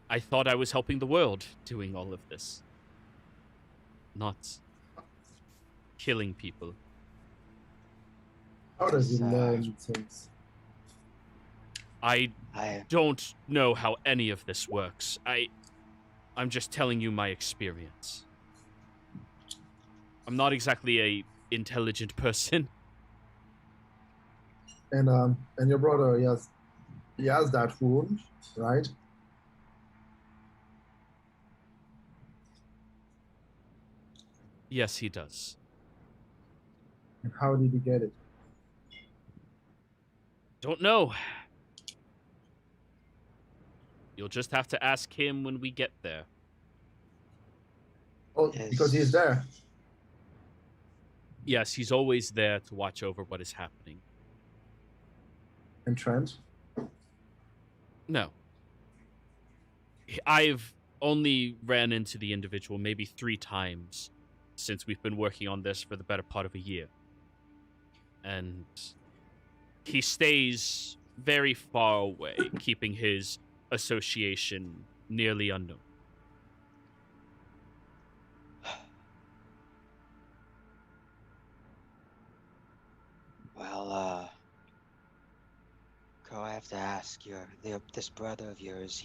I thought I was helping the world doing all of this, not killing people. How does he So- learn things? I I don't know how any of this works. I'm just telling you my experience. I'm not exactly a intelligent person. And your brother, he has that wound, right? Yes, he does. And how did he get it? Don't know. You'll just have to ask him when we get there. Oh, because he's there. Yes, he's always there to watch over what is happening. And Trent? No. I've only ran into the individual maybe 3 times since we've been working on this for the better part of a year. And he stays very far away, keeping his association nearly unknown. Well, Ko, I have to ask, this brother of yours,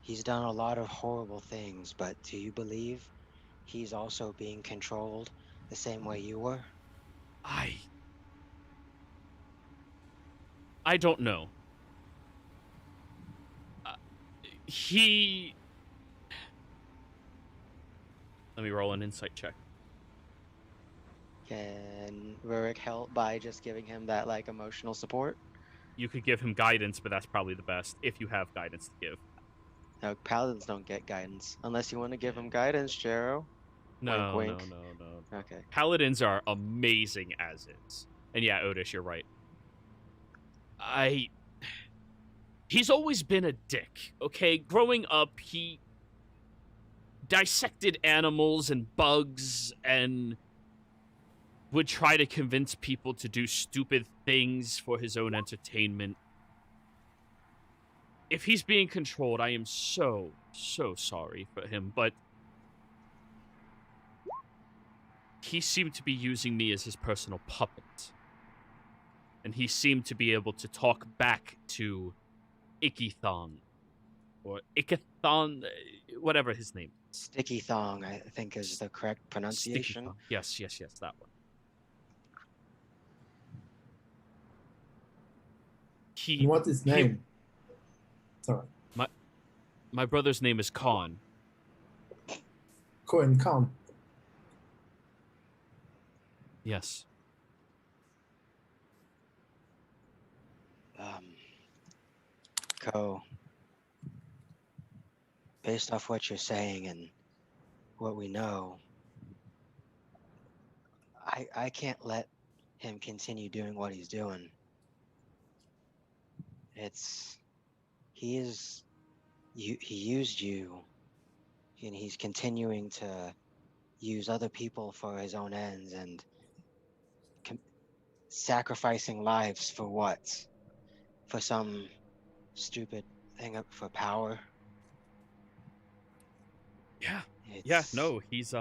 he's done a lot of horrible things, but do you believe he's also being controlled the same way you were? I don't know. He... Let me roll an insight check. Can Rurik help by just giving him that, like, emotional support? You could give him guidance, but that's probably the best, if you have guidance to give. No, paladins don't get guidance. Unless you want to give him guidance, Jero. No, Wink, wink. no. Okay. Paladins are amazing as is. And yeah, Otis, you're right. He's always been a dick, okay? Growing up, he dissected animals and bugs and would try to convince people to do stupid things for his own entertainment. If he's being controlled, I am so sorry for him, but he seemed to be using me as his personal puppet. And he seemed to be able to talk back to Ikithon. Or Ikathon, whatever his name is. Sticky Thong, I think, is the correct pronunciation. Sticky-thong. Yes, that one. And what's his name? Sorry. My brother's name is Khan. Cohen Khan. Yes. Ko, based off what you're saying and what we know, I can't let him continue doing what he's doing. He used you, and he's continuing to use other people for his own ends and sacrificing lives for what? For some stupid thing up for power? Yeah. It's... Yeah, no, he's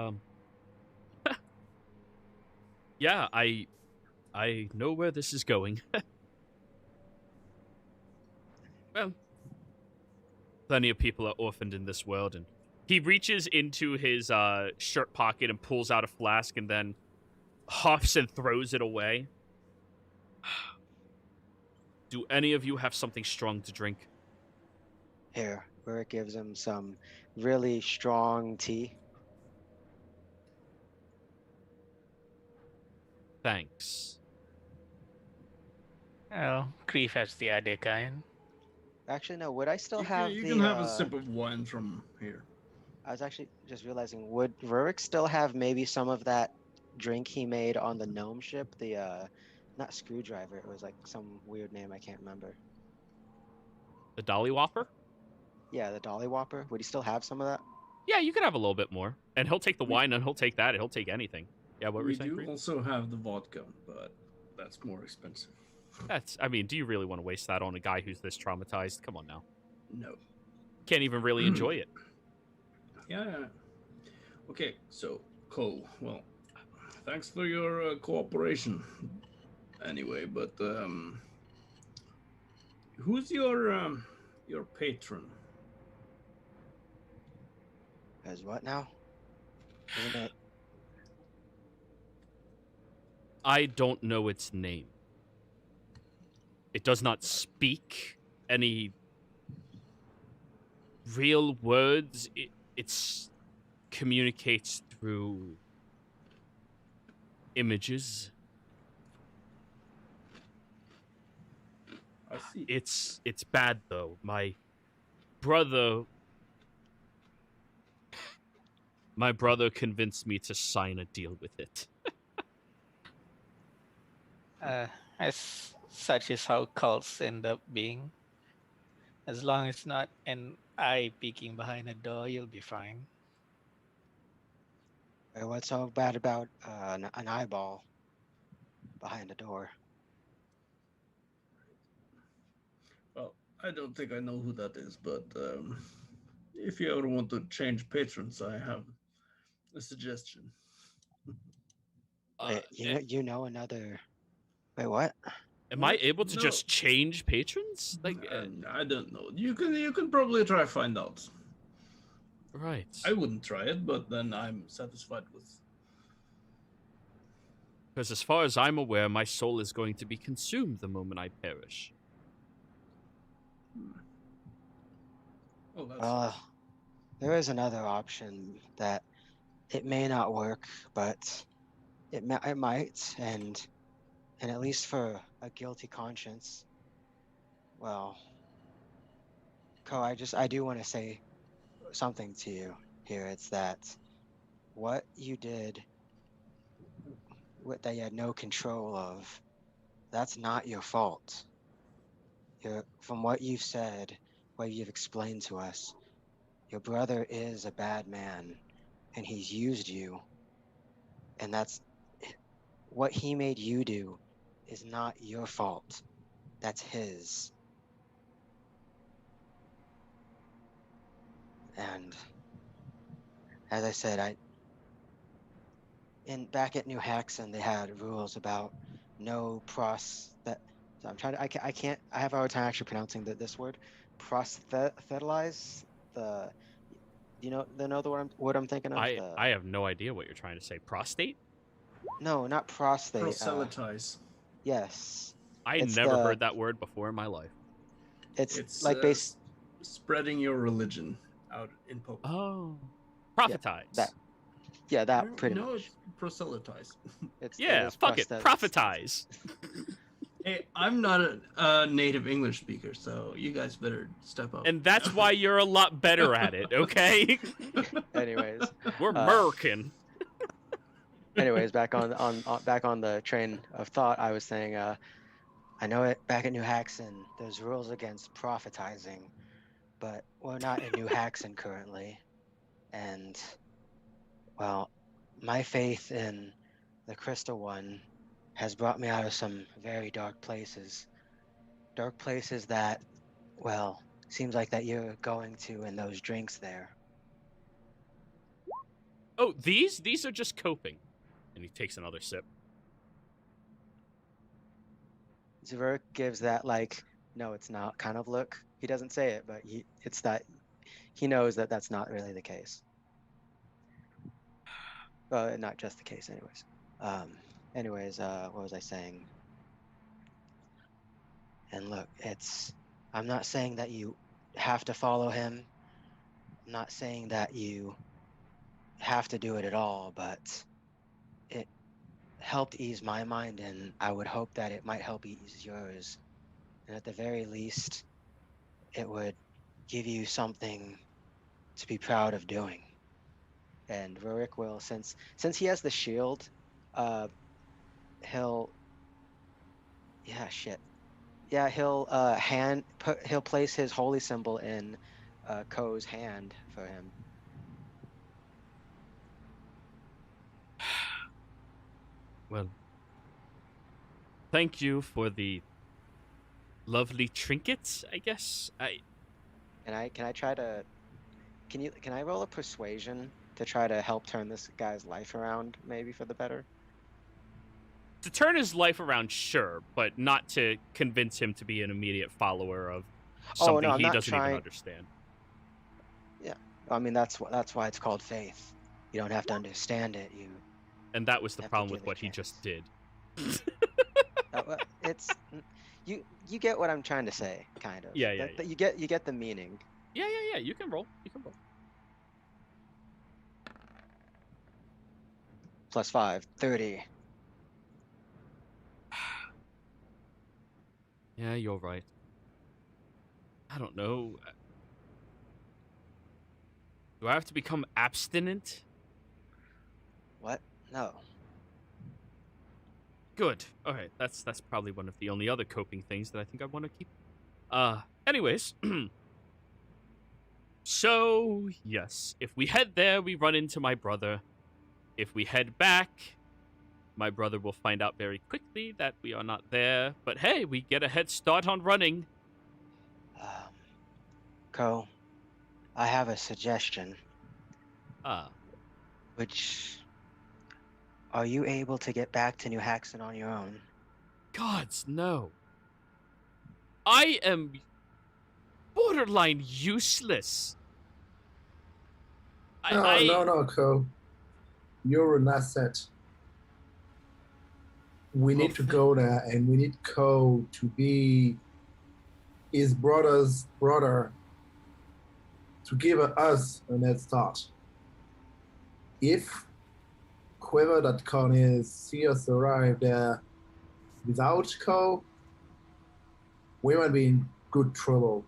Yeah, I know where this is going. Well, plenty of people are orphaned in this world, and He reaches into his shirt pocket and pulls out a flask and then huffs and throws it away. Do any of you have something strong to drink? Here, Rick gives him some really strong tea. Thanks. Oh, Grief has the other kind. Actually, no. Would I still You have can, you the? can have a sip of wine from here. I was actually just realizing, would Rurik still have maybe some of that drink he made on the gnome ship? The not screwdriver. It was like some weird name I can't remember. The Dolly Whopper? Yeah, the Dolly Whopper. Would he still have some of that? Yeah, you can have a little bit more. And he'll take the We- wine and he'll take that and he'll take anything. Yeah, what were We you saying, do Grief? also have the vodka, but that's more expensive. I mean, do you really want to waste that on a guy who's this traumatized? Come on now. No. Can't even really enjoy it. Yeah. Okay, so Cole, well, thanks for your cooperation. Anyway, but who's your patron? As what now? Isn't it? I don't know its name. It does not speak any real words. It communicates through images. I see. It's bad though. My brother convinced me to sign a deal with it. As such is how cults end up being. As long as not an eye peeking behind a door, you'll be fine. What's so bad about an eyeball behind a door? Well, I don't think I know who that is, but if you ever want to change patrons, I have a suggestion. Wait, you know another? Wait, what? Am I able to No. just change patrons? Like, I don't know. You can probably try find out. right. I wouldn't try it, but then I'm satisfied with. Because as far as I'm aware, my soul is going to be consumed the moment I perish. Oh, that's There is another option that it may not work, but it might, and at least for a guilty conscience. Well, Ko, I do want to say something to you here. It's that what you did, what that you had no control of, that's not your fault. From what you've said, what you've explained to us, your brother is a bad man, and he's used you, and that's what he made you do is not your fault. That's his. And as I said, back at New Haxon, they had rules about no so I'm trying to, I have a hard time actually pronouncing this word. Prosthetize the, know the word I'm thinking of? I have no idea what you're trying to say. Prostate? No, not prostate. proselytize. Yes. I It's never the- heard that word before in my life. It's like base. Spreading your religion out in public. Oh. Prophetize. that- Yeah, that pretty no, much. it's proselytize. Yeah, fuck it. Prophetize. Hey, I'm not a native English speaker, so you guys better step up. And that's why you're a lot better at it, okay? Anyways, We're American. anyways, back on the train of thought, I was saying, I know it back at New Haxon, there's rules against prophetizing, but we're not in New Haxon currently, and well, my faith in the Crystal One has brought me out of some very dark places that, well, seems like that you're going to in those drinks there. Oh, these are just coping. And he takes another sip. Zverk gives that like, no, it's not kind of look. He doesn't say it, but it's that he knows that that's not really the case. Well, not just the case, anyways. What was I saying? And look, I'm not saying that you have to follow him. I'm not saying that you have to do it at all, but it helped ease my mind, and I would hope that it might help ease yours. And at the very least, it would give you something to be proud of doing. And Rurik will, since he has the shield, he'll he'll place his holy symbol in Ko's hand for him. Well, thank you for the lovely trinkets, I guess. Can I try to can I roll a persuasion to try to help turn this guy's life around, maybe for the better? To turn his life around, sure, but not to convince him to be an immediate follower of something I'm he not doesn't trying... even understand. Yeah, I mean that's why it's called faith. You don't have to understand it. And that was the have to problem give with it what he chance. just did. It's you get what I'm trying to say, kind of. Yeah. You get the meaning. Yeah. You can roll. +5, 30. Yeah, you're right. I don't know. Do I have to become abstinent? What? No. Good. Okay, that's probably one of the only other coping things that I think I want to keep. Anyways. So, yes. If we head there, we run into my brother. If we head back, my brother will find out very quickly that we are not there. But hey, we get a head start on running. Ko, I have a suggestion. Are you able to get back to New Haxton on your own? Gods, no. I am borderline useless. No, Ko. You're an asset. We need to go there, and we need Ko to be his brother's brother to give us a head start. If whoever.com is see us arrive there without Ko, we might be in good trouble.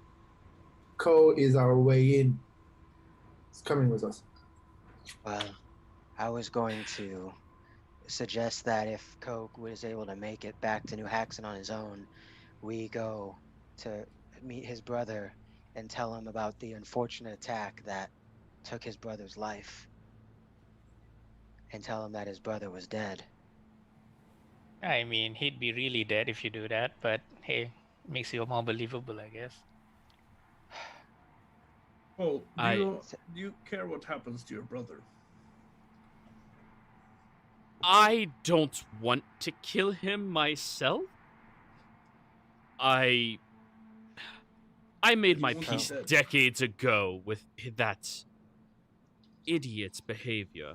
Ko is our way in. It's coming with us. Well, I was going to suggest that if Ko was able to make it back to New Haxton on his own, we go to meet his brother and tell him about the unfortunate attack that took his brother's life, and tell him that his brother was dead. I mean, he'd be really dead if you do that, but hey, makes you more believable, I guess. Well, do you care what happens to your brother? I don't want to kill him myself. I made my peace decades ago with that idiot's behavior.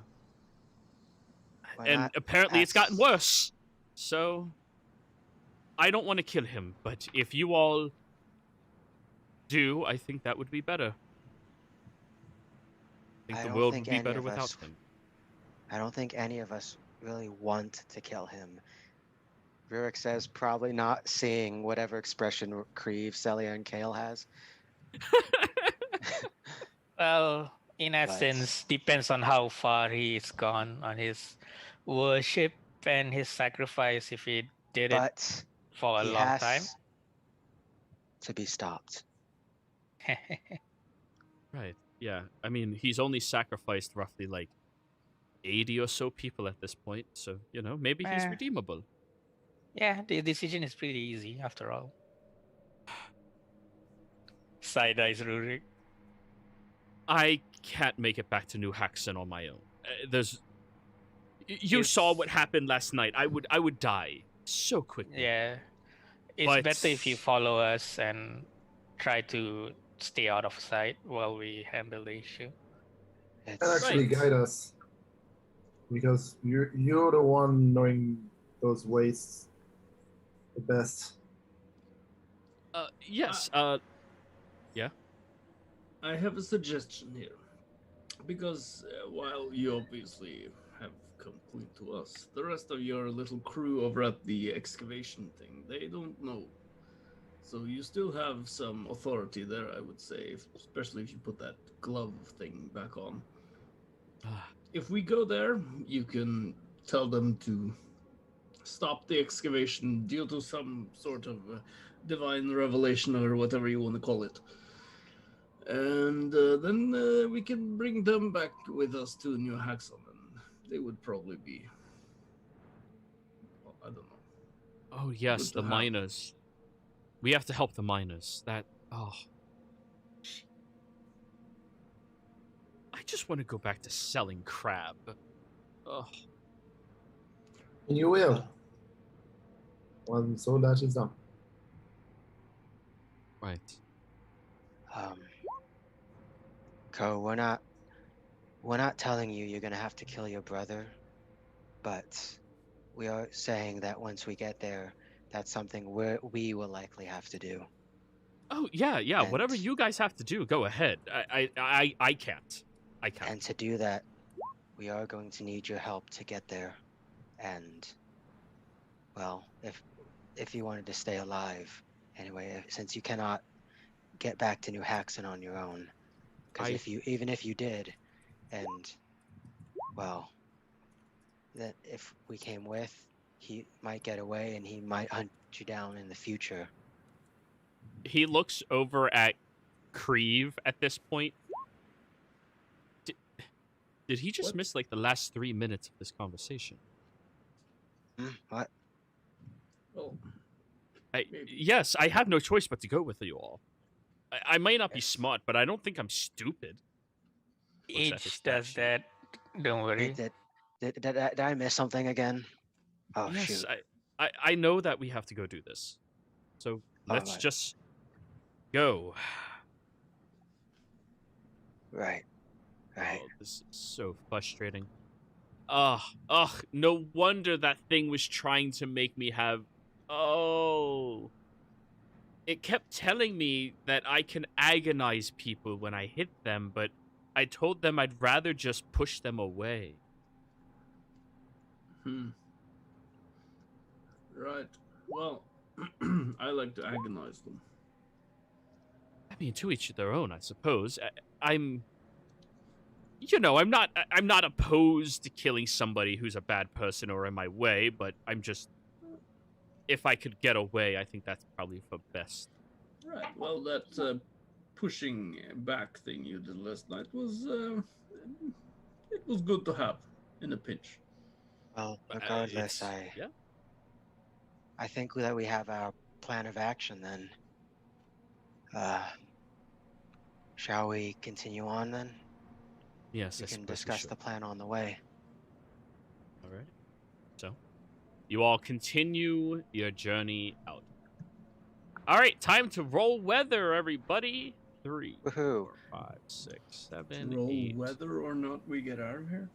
And apparently it's gotten worse. So, I don't want to kill him, but if you all do, I think that would be better. I think the world would be better without him. I don't think any of us really want to kill him. Rurik says, probably not seeing whatever expression Kreve, Celia, and Kale has. Well, in essence, depends on how far he's gone on his worship and his sacrifice, if he did it for a long time. To be stopped. Right, yeah. I mean, he's only sacrificed roughly like 80 or so people at this point, so, you know, maybe he's redeemable. Yeah, the decision is pretty easy, after all. Side eyes, Rurik. I can't make it back to New Haxton on my own. You saw what happened last night. I would die so quickly. Yeah. It's better if you follow us and try to stay out of sight while we handle the issue. And It's actually Right. guide us, because you're the one knowing those ways the best. Yes. I have a suggestion here. Because while you obviously have come clean to us, the rest of your little crew over at the excavation thing, they don't know. So you still have some authority there, I would say, especially if you put that glove thing back on. If we go there, you can tell them to stop the excavation due to some sort of divine revelation or whatever you want to call it. And then we can bring them back with us to New Haxon, and they would probably be, well, I don't know. Oh yes, Good to the have. miners. We have to help the miners. I just want to go back to selling crab. Oh, And you will. Once all that is done. right. Ko, we're not telling you you're gonna have to kill your brother, but we are saying that once we get there, that's something we will likely have to do. Oh yeah. Whatever And- you guys have to do, go ahead. I can't. I can't. And to do that, we are going to need your help to get there. And, well, if you wanted to stay alive, anyway, since you cannot get back to New Haxon on your own, because even if you did, and, well, that if we came with, he might get away and he might hunt you down in the future. He looks over at Creve at this point. Did he just What? miss like the last 3 minutes of this conversation? What? Well, Maybe. Yes, I have no choice but to go with you all. I might not be Yes. smart, but I don't think I'm stupid. Looks at his Each stat does sheet. that. Don't worry. Did I miss something again? Oh, Yes, shoot. I know that we have to go do this. So let's Alright. just go. Right. Oh, this is so frustrating. No wonder that thing was trying to make me have... Oh. It kept telling me that I can agonize people when I hit them, but I told them I'd rather just push them away. Right. Well, I like to agonize them. I mean, to each their own, I suppose. I'm not opposed to killing somebody who's a bad person or in my way, but I'm just... If I could get away, I think that's probably for best. Right. Well, that pushing back thing you did last night was it was good to have in a pinch. Well, regardless, Yeah. I think that we have our plan of action then. Shall we continue on then? Yes, We I can suppose discuss should. the plan on the way. All right. So, you all continue your journey out. All right, time to roll weather, everybody. 3, Woohoo! 4, 5, 6, 7, Roll 8. whether or not we get out of here.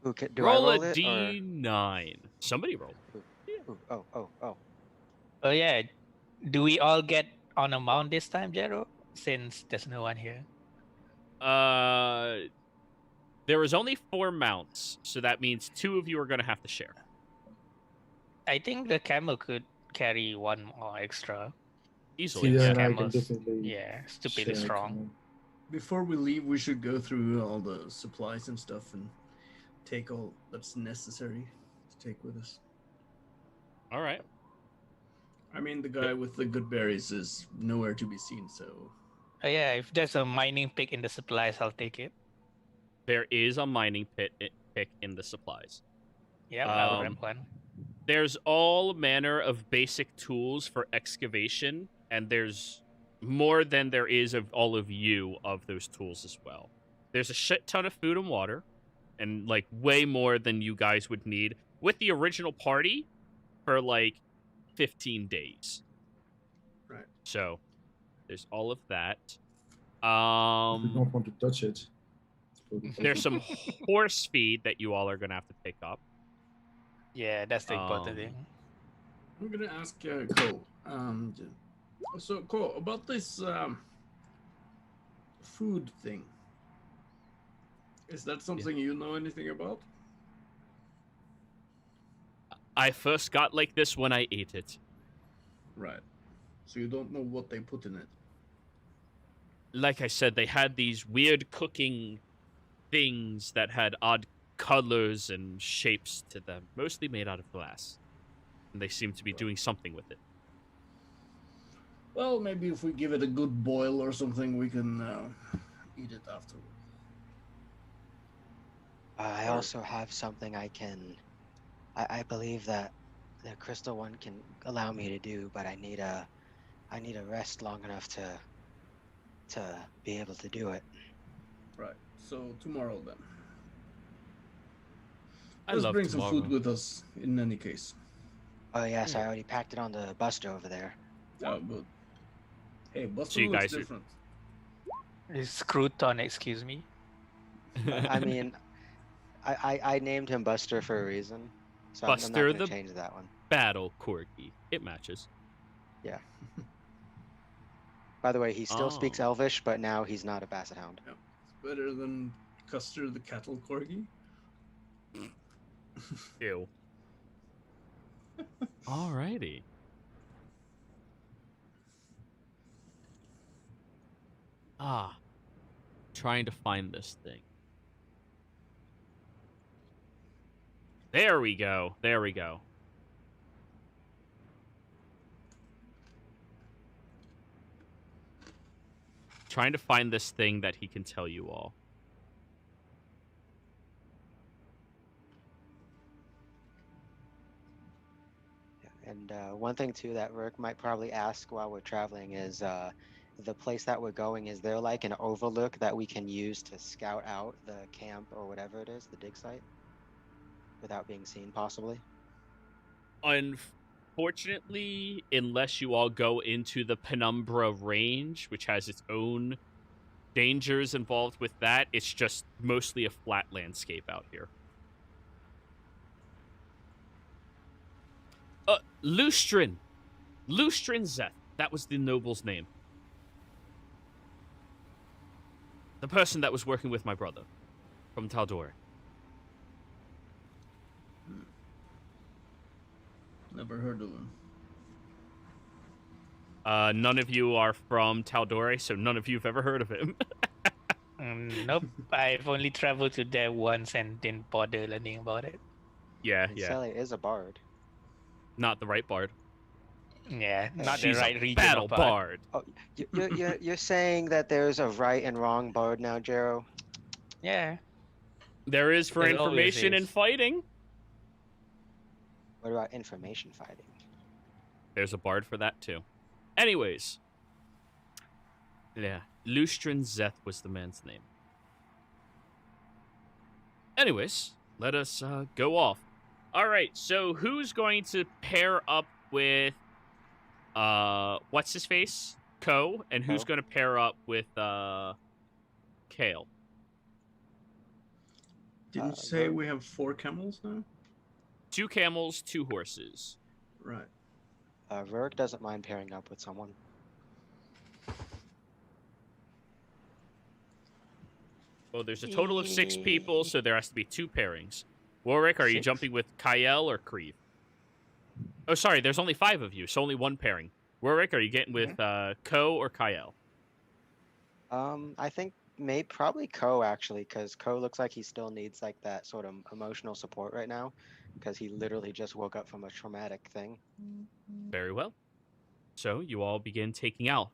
Do Roll I roll a it D9. Somebody roll. or? Oh. Oh yeah. Do we all get on a mount this time, Jero? Since there's no one here. There is only 4 mounts, so that means 2 of you are going to have to share. I think the camel could carry one more extra. Easily. Celia Yeah. and I can Camels. definitely Yeah, stupidly share strong. command. Before we leave, we should go through all the supplies and stuff and take all that's necessary to take with us. All right. I mean, the guy with the good berries is nowhere to be seen, so Oh yeah, if there's a mining pick in the supplies, I'll take it. There is a mining pick in the supplies. Yeah, I'll Um, rent one. There's all manner of basic tools for excavation, and there's more than there is of all of you of those tools as well. There's a shit ton of food and water, and like way more than you guys would need with the original party for like 15 days. Right. So there's all of that. If we don't want to touch it. There's some horse feed that you all are going to have to pick up. Yeah, that's the important thing. I'm gonna ask Cole. So Cole, about this food thing. Is that something you know anything about? I first got like this when I ate it. Right. So you don't know what they put in it. Like I said, they had these weird cooking things that had odd colors and shapes to them, mostly made out of glass. And they seem to be doing something with it. Well, maybe if we give it a good boil or something, we can eat it afterward. I also have something I can. I believe that the crystal one can allow me to do, but I need a rest long enough to be able to do it. Right. So tomorrow then. I Let's love bring tomorrow. some food with us in any case. Oh yes, I already packed it on the Buster over there. Oh, good. Hey, Buster So you looks guys are- different. Is Crouton, excuse me? I mean, I named him Buster for a reason, so I'm Buster not going the- to change that one. Battle corgi. It matches. By the way, he still speaks Oh. Elvish, but now he's not a Basset Hound. Yeah. It's better than Custer the cattle corgi. Ew. Alrighty. Trying to find this thing. There we go. There we go. Trying to find this thing that he can tell you all. And one thing too that Rourke might probably ask while we're traveling is the place that we're going, is there like an overlook that we can use to scout out the camp or whatever it is, the dig site, without being seen possibly? Unfortunately, unless you all go into the Penumbra Range, which has its own dangers involved with that, it's just mostly a flat landscape out here. Lustrin Zeth. That was the noble's name. The person that was working with my brother from Tal'Dorei. Never heard of him. None of you are from Tal'Dorei, so none of you have ever heard of him. Nope. I've only traveled to there once and didn't bother learning about it. Yeah, And yeah. Sally is a bard. Not the right bard. Yeah, not She's the right a region battle of bard. bard. Oh, you're saying that there's a right and wrong bard now, Jero? Yeah. There is for There always information and is. fighting. What about information fighting? There's a bard for that too. Anyways. Yeah. Lustrin Zeth was the man's name. Anyways, let us go off. Alright, so who's going to pair up with what's his face? Ko, and who's Ko. going to pair up with Kale? Didn't you say we have 4 camels now? 2 camels, 2 horses. Right. Rourke doesn't mind pairing up with someone. Well, there's a total of 6 people, so there has to be 2 pairings. Warwick, are you 6? jumping with Kyle or Kreve? Oh, sorry, there's only 5 of you, so only 1 pairing. Warwick, are you getting with Ko or Kyle? I think probably Ko actually, because Ko looks like he still needs like that sort of emotional support right now, because he literally just woke up from a traumatic thing. Very well. So you all begin taking out.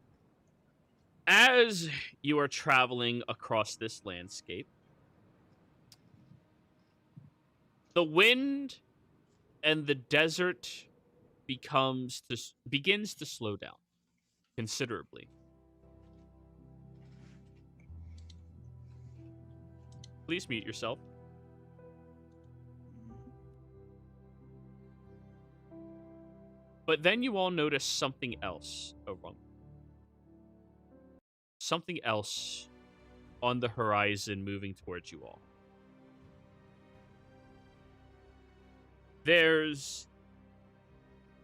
As you are traveling across this landscape, the wind and the desert begins to slow down considerably. Please mute yourself. But then you all notice something else around. something else on the horizon moving towards you all. There's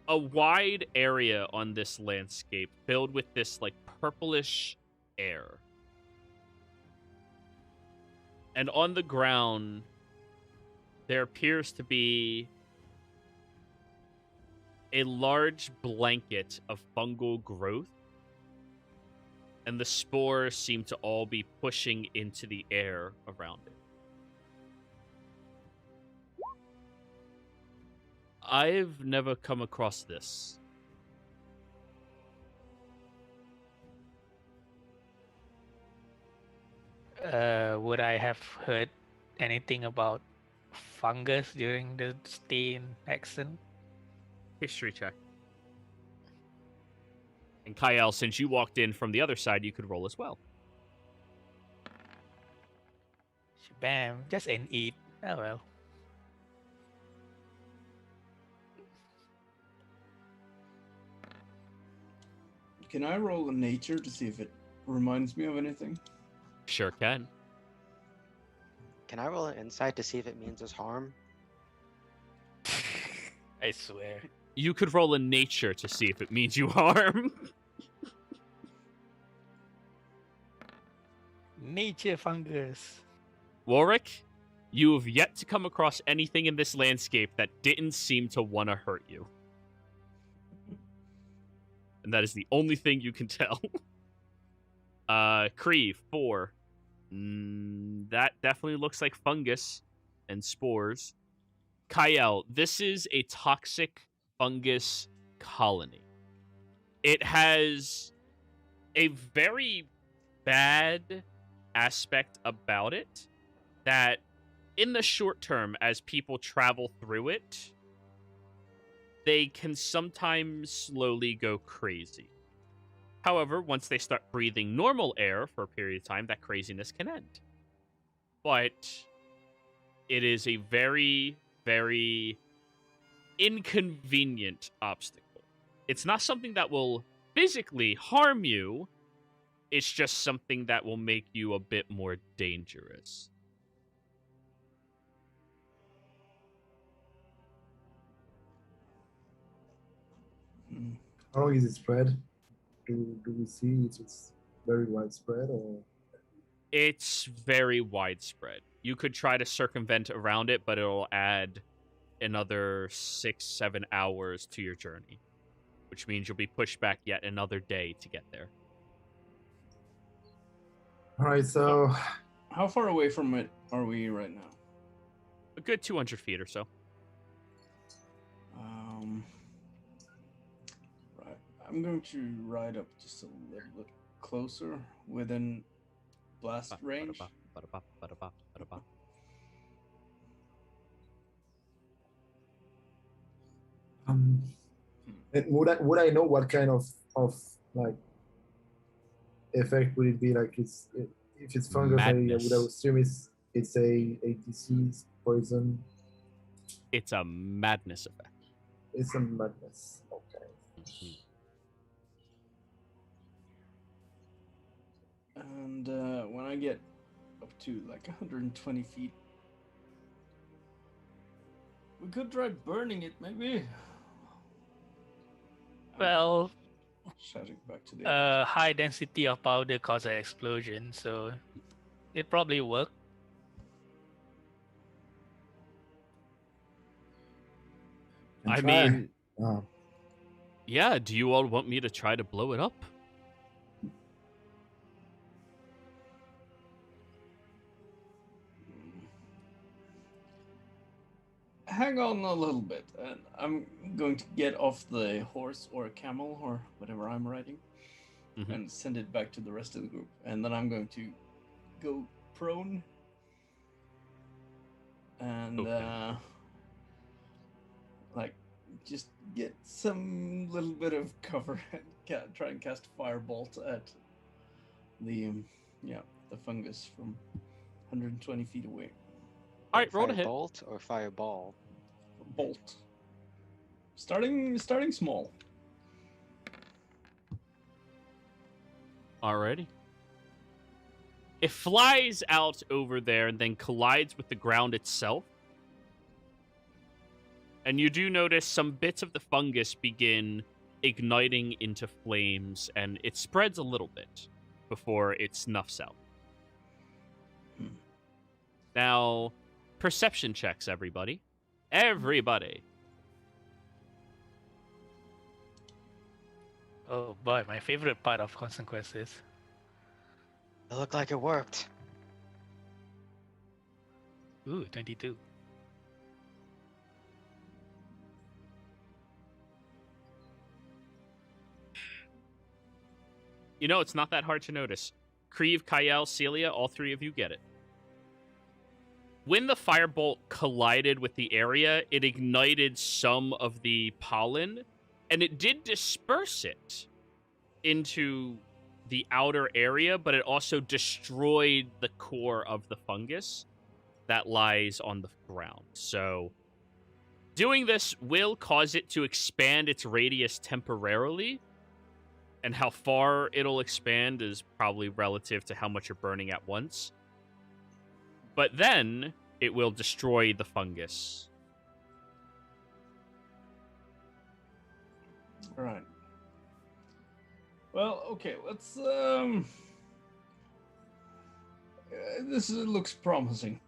a wide area on this landscape filled with this like purplish air. And on the ground, there appears to be a large blanket of fungal growth, and the spores seem to all be pushing into the air around it. I've never come across this. Would I have heard anything about fungus during the stay in Exon? History check. And Kyle, since you walked in from the other side, you could roll as well. Bam, just an 8. Oh well. Can I roll a nature to see if it reminds me of anything? Sure can. Can I roll an insight to see if it means us harm? I swear. You could roll a nature to see if it means you harm. Nature fungus. Warwick, you have yet to come across anything in this landscape that didn't seem to want to hurt you. And that is the only thing you can tell. Kree, 4. That definitely looks like fungus and spores. Kyle, this is a toxic fungus colony. It has a very bad aspect about it that in the short term, as people travel through it, they can sometimes slowly go crazy. However, once they start breathing normal air for a period of time, that craziness can end. But it is a very, very inconvenient obstacle. It's not something that will physically harm you. It's just something that will make you a bit more dangerous. How long is it spread? Do we see it's very widespread or? It's very widespread. You could try to circumvent around it, but it'll add another 6-7 hours to your journey, which means you'll be pushed back yet another day to get there. All right, so How far away from it are we right now? A good 200 feet or so. Right. I'm going to ride up just a little bit closer within blast range. and would I know what kind of like effect would it be? Like if it's fungus, I would assume it's a disease, poison. It's a madness effect. It's a madness. Okay. And when I get up to like 120 feet, we could try burning it, maybe. Well, Shouting back to the high density of powder causes an explosion, so it probably worked. And I try. mean, yeah, do you all want me to try to blow it up? Hang on a little bit, and I'm going to get off the horse or camel or whatever I'm riding, and send it back to the rest of the group. And then I'm going to go prone and like just get some little bit of cover and try and cast a firebolt at the the fungus from 120 feet away. All right, roll to hit. Bolt or fireball? Bolt. Starting small. Alrighty. It flies out over there and then collides with the ground itself. And you do notice some bits of the fungus begin igniting into flames, and it spreads a little bit before it snuffs out. Now, perception checks, everybody. Everybody. Oh boy, my favorite part of consequences. It looked like it worked. Ooh, 22. You know, it's not that hard to notice. Krieve, Kyle, Celia, all three of you get it. When the firebolt collided with the area, it ignited some of the pollen, and it did disperse it into the outer area, but it also destroyed the core of the fungus that lies on the ground. So doing this will cause it to expand its radius temporarily, and how far it'll expand is probably relative to how much you're burning at once. But then it will destroy the fungus. All right. Well, okay, let's this looks promising.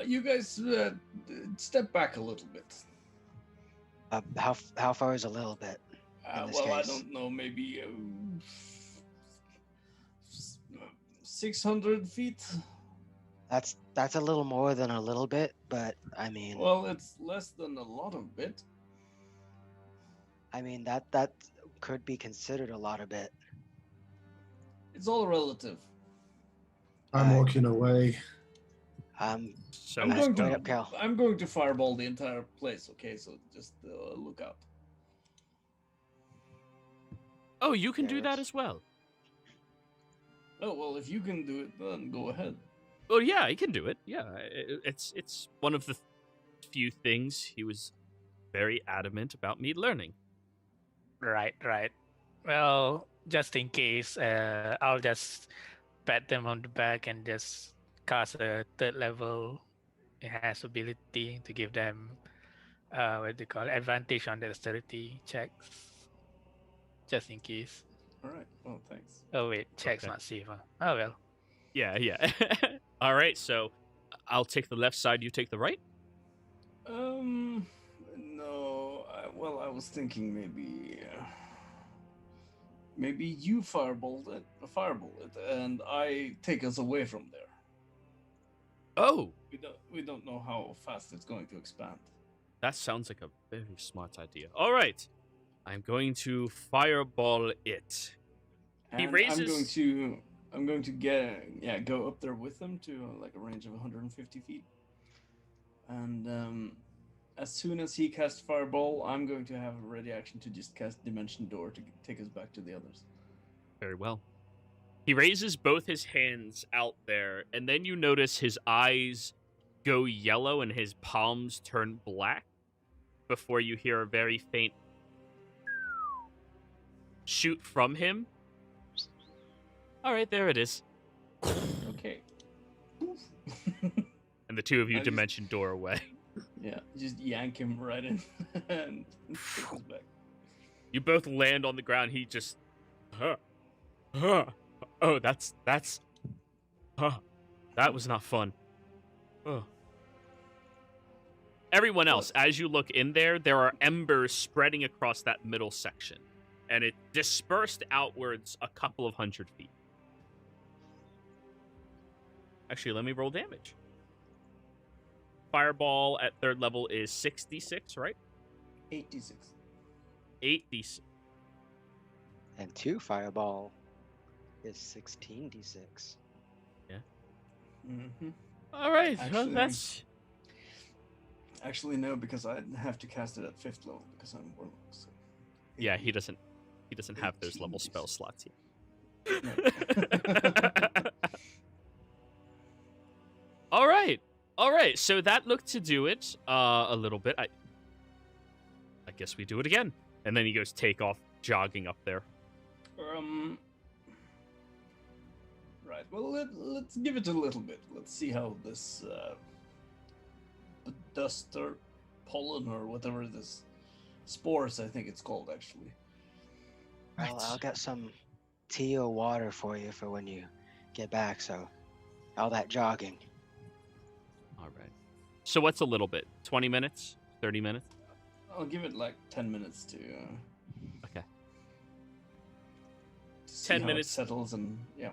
You guys step back a little bit. How far is a little bit? In this Well, I case? don't know, maybe 600 feet. That's a little more than a little bit, but I mean, Well, it's less than a lot of bit. I mean that could be considered a lot of bit. It's all relative. I'm walking away. So I'm Nice. going Right to up, Cal. I'm going to fireball the entire place. Okay, so just look out. oh, you can do that Yes. as well. Oh well, if you can do it, then go ahead. Oh yeah, he can do it. Yeah, it's one of the few things he was very adamant about me learning. Right. Well, just in case, I'll just pat them on the back and just cast a third level enhanced ability to give them what they call advantage on the dexterity checks. Just in case. All right. Well, thanks. Oh wait, check's Okay. not safe, huh? Oh well. Yeah. All right, so I'll take the left side, you take the right. No. I was thinking maybe you fireball it, and I take us away from there. Oh, We don't know how fast it's going to expand. that sounds like a very smart idea. All right, I'm going to fireball it. He And raises- I'm going to go up there with them to like a range of 150 feet. And as soon as he casts fireball, I'm going to have a ready action to just cast Dimension Door to take us back to the others. Very well. He raises both his hands out there, and then you notice his eyes go yellow and his palms turn black before you hear a very faint shoot from him. All right, there it is. Okay. And the two of you I just- dimension door away. Yeah, just yank him right in and take us back. You both land on the ground. He just, oh, that's, that was not fun. Oh. Everyone else, as you look in there, there are embers spreading across that middle section, and it dispersed outwards a couple of 100 feet. Actually, let me roll damage. Fireball at third level is 6d6, right? 86. 8d6. And 2 fireball is 16d6. Mm-hmm. All right, well, Actually- that's... Actually, no, because I have to cast it at 5th level because I'm Warlock. So. Yeah, he doesn't have those level 18d6. spell slots yet. All right. So that looked to do it a little bit. I guess we do it again. And then he goes take off jogging up there. Well, let's give it a little bit. Let's see how this dust or pollen or whatever this spores, I think it's called actually. I'll get some tea or water for you for when you get back. So, all that jogging. All right. So what's a little bit? 20 minutes? 30 minutes? I'll give it like 10 minutes to. Okay. See 10 how minutes. it settles and yeah.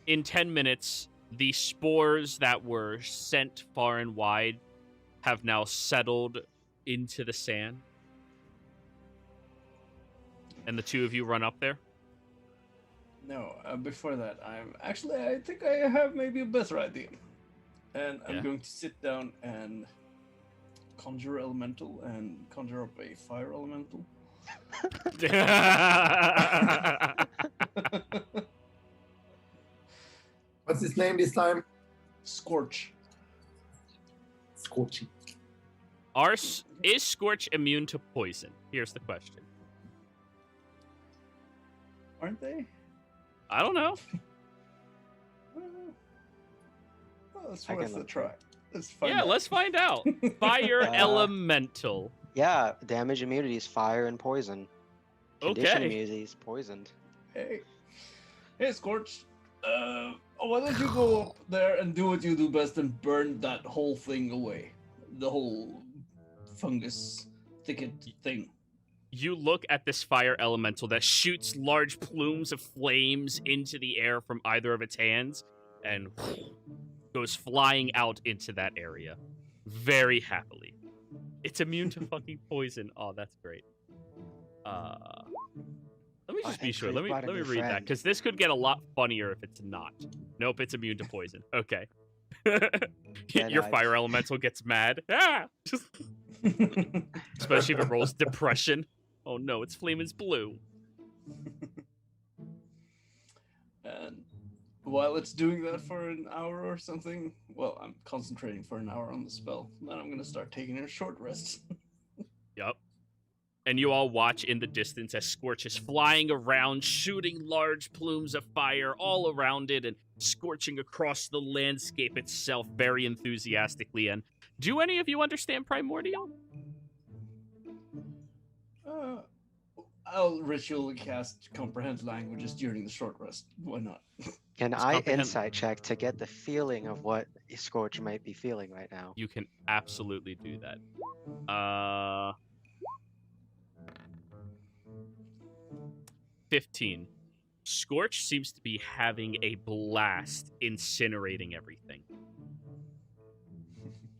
In 10 minutes, the spores that were sent far and wide have now settled into the sand. And the two of you run up there? No, before that, I think I have maybe a better idea. And I'm Yeah? going to sit down and conjure elemental and conjure up a fire elemental. What's his name this time? Scorch. Scorchy. Is Scorch immune to poison? Here's the question. Aren't they? I don't know. Well, it's I worth can a look. try. Let's find Yeah, out. let's find out. Fire elemental. Yeah, damage immunity is fire and poison. Condition Okay. immunity is poisoned. Hey, Scorch. Why don't you go up there and do what you do best and burn that whole thing away? The whole fungus thicket thing. You look at this fire elemental that shoots large plumes of flames into the air from either of its hands and goes flying out into that area very happily. It's immune to fucking poison. Oh, that's great. Let me I just be think sure. we've Let me got a new read that friend. because this could get a lot funnier if it's not. Nope, it's immune to poison. Okay. Your I- fire elemental gets mad. Ah! Especially if it rolls depression. Oh no, its flame is blue. And while it's doing that for an hour or something, well, I'm concentrating for an hour on the spell. Then I'm gonna start taking a short rest. Yup. And you all watch in the distance as Scorch is flying around, shooting large plumes of fire all around it and scorching across the landscape itself very enthusiastically. And do any of you understand Primordial? I'll ritually cast comprehend languages during the short rest. Why not? Can It's I comprehend- insight check to get the feeling of what Scorch might be feeling right now? You can absolutely do that. 15. Scorch seems to be having a blast incinerating everything.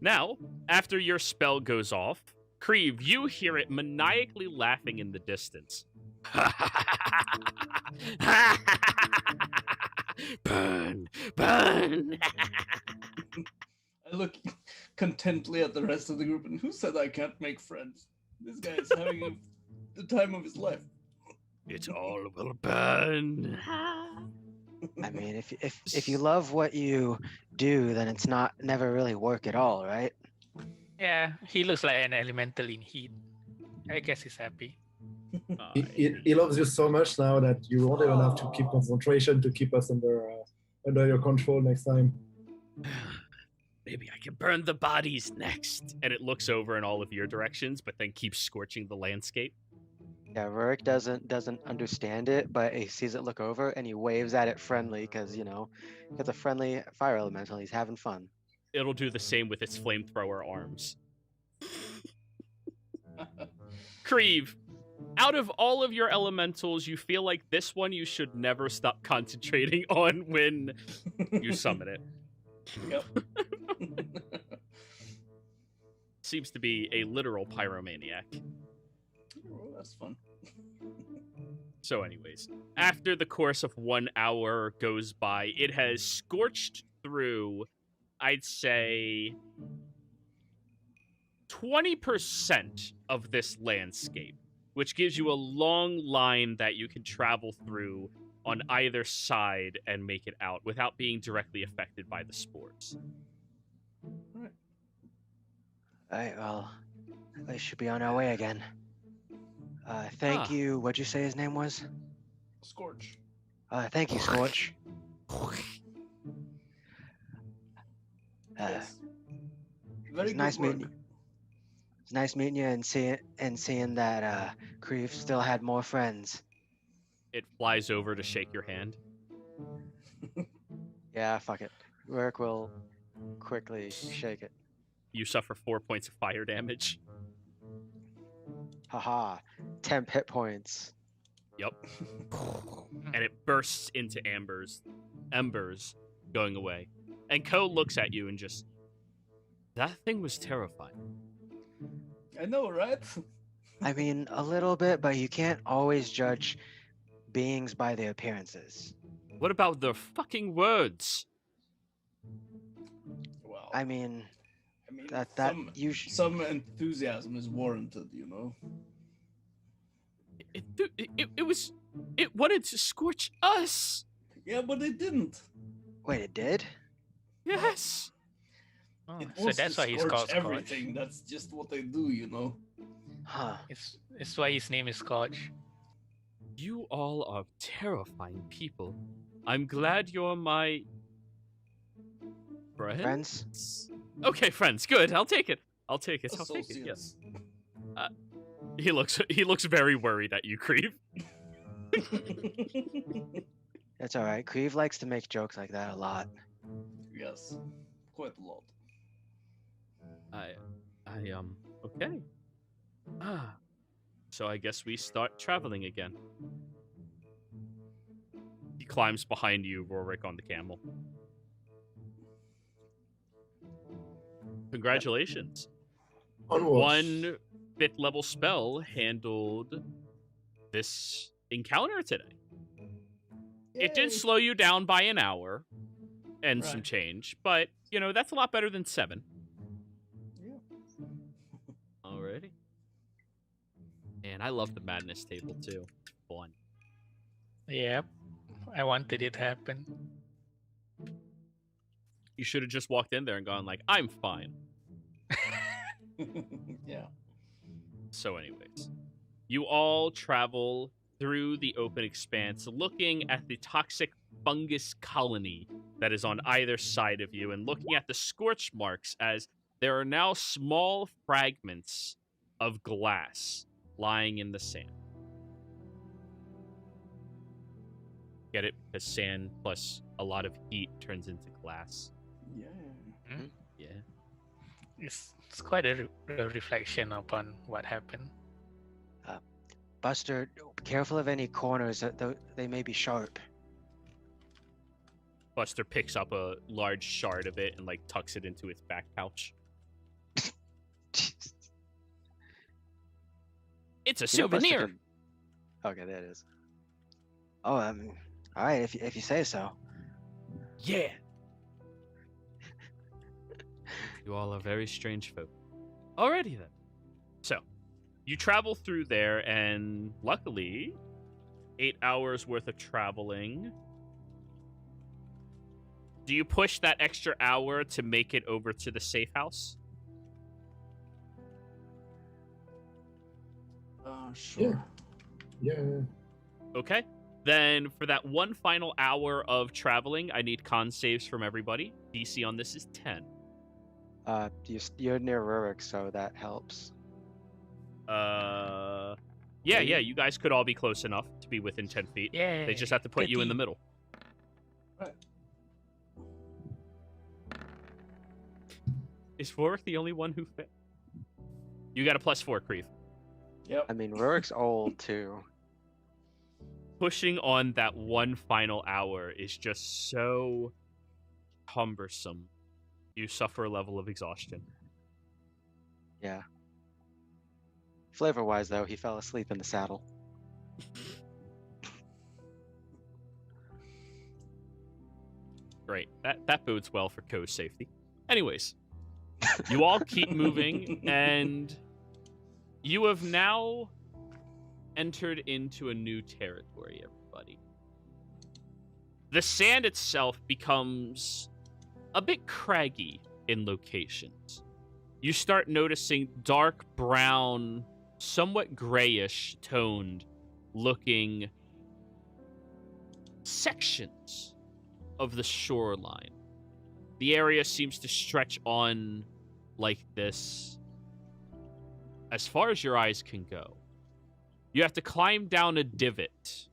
Now, after your spell goes off, Creve, you hear it maniacally laughing in the distance. Burn! Burn! I look contently at the rest of the group, and who said I can't make friends? This guy is having the time of his life. It all will burn. I mean, if you love what you do, then it's never really work at all, right? Yeah, he looks like an elemental in heat. I guess he's happy. He loves you so much now that you won't even have to keep concentration to keep us under your control next time. Maybe I can burn the bodies next. And it looks over in all of your directions, but then keeps scorching the landscape. Yeah, Rurik doesn't understand it, but he sees it look over and he waves at it friendly because it's a friendly fire elemental. He's having fun. It'll do the same with its flamethrower arms. Creve, out of all of your elementals, you feel like this one you should never stop concentrating on when you summon it. Yep. Seems to be a literal pyromaniac. Oh, that's fun. So anyways, after the course of 1 hour goes by, it has scorched through, I'd say, 20% of this landscape, which gives you a long line that you can travel through on either side and make it out without being directly affected by the spores. All right, well, we should be on our way again. Thank you. What'd you say his name was? Scorch. Thank you, Scorch. Yes. Very it's good nice work. meeting you. It's nice meeting you and seeing that Creve still had more friends. It flies over to shake your hand. Yeah, fuck it. Rorik will quickly shake it. You suffer 4 points of fire damage. Haha. 10 hit points. Yep. And it bursts into embers going away. And Ko looks at you and just, that thing was terrifying. I know, right? I mean, a little bit, but you can't always judge beings by their appearances. What about the fucking words? Well, I mean, that some, you some enthusiasm is warranted, you know. It wanted to scorch us. Yeah, but it didn't. Wait, it did? Yes. Oh, It so wants that's to why he's scorch called Scorch. everything. That's just what they do, you know. Huh. It's why his name is Scorch. You all are terrifying people. I'm glad you're my Friends? Okay, friends. Good. I'll take it. I'll take it. Yes. He looks very worried at you, Creve. It's alright. Creve likes to make jokes like that a lot. Yes, quite a lot. Okay. So I guess we start traveling again. He climbs behind you, Rorik, on the camel. Congratulations. Onwards. One 5th level spell handled this encounter today. It did slow you down by an hour and some Right. change, but, you know, that's a lot better than 7. Yeah. Alrighty. And I love the madness table, too. It's fun. Yep. I wanted it to happen. You should have just walked in there and gone like, I'm fine. Yeah. So anyways, you all travel through the open expanse, looking at the toxic fungus colony that is on either side of you, and looking at the scorch marks as there are now small fragments of glass lying in the sand. Get it? Because sand plus a lot of heat turns into glass. Yeah. Yeah. It's quite a reflection upon what happened. Buster, be careful of any corners. They may be sharp. Buster picks up a large shard of it and like tucks it into its back pouch. It's a You know, Buster souvenir. can- Okay, there it is. Oh, all right. If you say so. Yeah. You all are very strange folk. Alrighty then. So, you travel through there, and luckily, 8 hours worth of traveling. Do you push that extra hour to make it over to the safe house? Sure. Yeah. Okay. Then for that one final hour of traveling, I need con saves from everybody. DC on this is 10. You're near Rurik, so that helps. Yeah, Maybe. you guys could all be close enough to be within 10 feet. Yeah. They just have to put you in the middle. Right. Is Rorik the only one who fit? You got a +4, Creve. Yep. I mean, Rurik's old too. Pushing on that one final hour is just so cumbersome. You suffer a level of exhaustion. Yeah. Flavor-wise, though, he fell asleep in the saddle. Great. That bodes well for Ko's safety. Anyways, you all keep moving, and you have now entered into a new territory, everybody. The sand itself becomes a bit craggy in locations. You start noticing dark brown, somewhat grayish toned looking sections of the shoreline. The area seems to stretch on like this as far as your eyes can go. You have to climb down a divot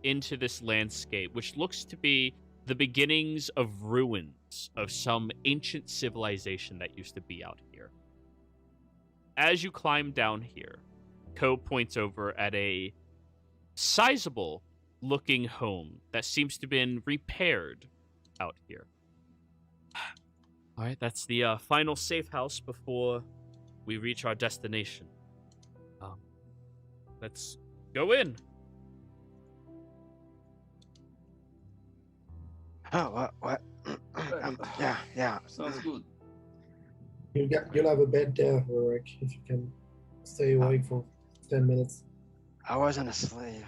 into this landscape, which looks to be the beginnings of ruins of some ancient civilization that used to be out here. As you climb down here, Ko points over at a sizable looking home that seems to have been repaired out here. All right, that's the final safe house before we reach our destination. Let's go in. Oh, what? Yeah. Sounds good. You'll have a bed there, Rorik, if you can stay awake for 10 minutes. I wasn't a slave.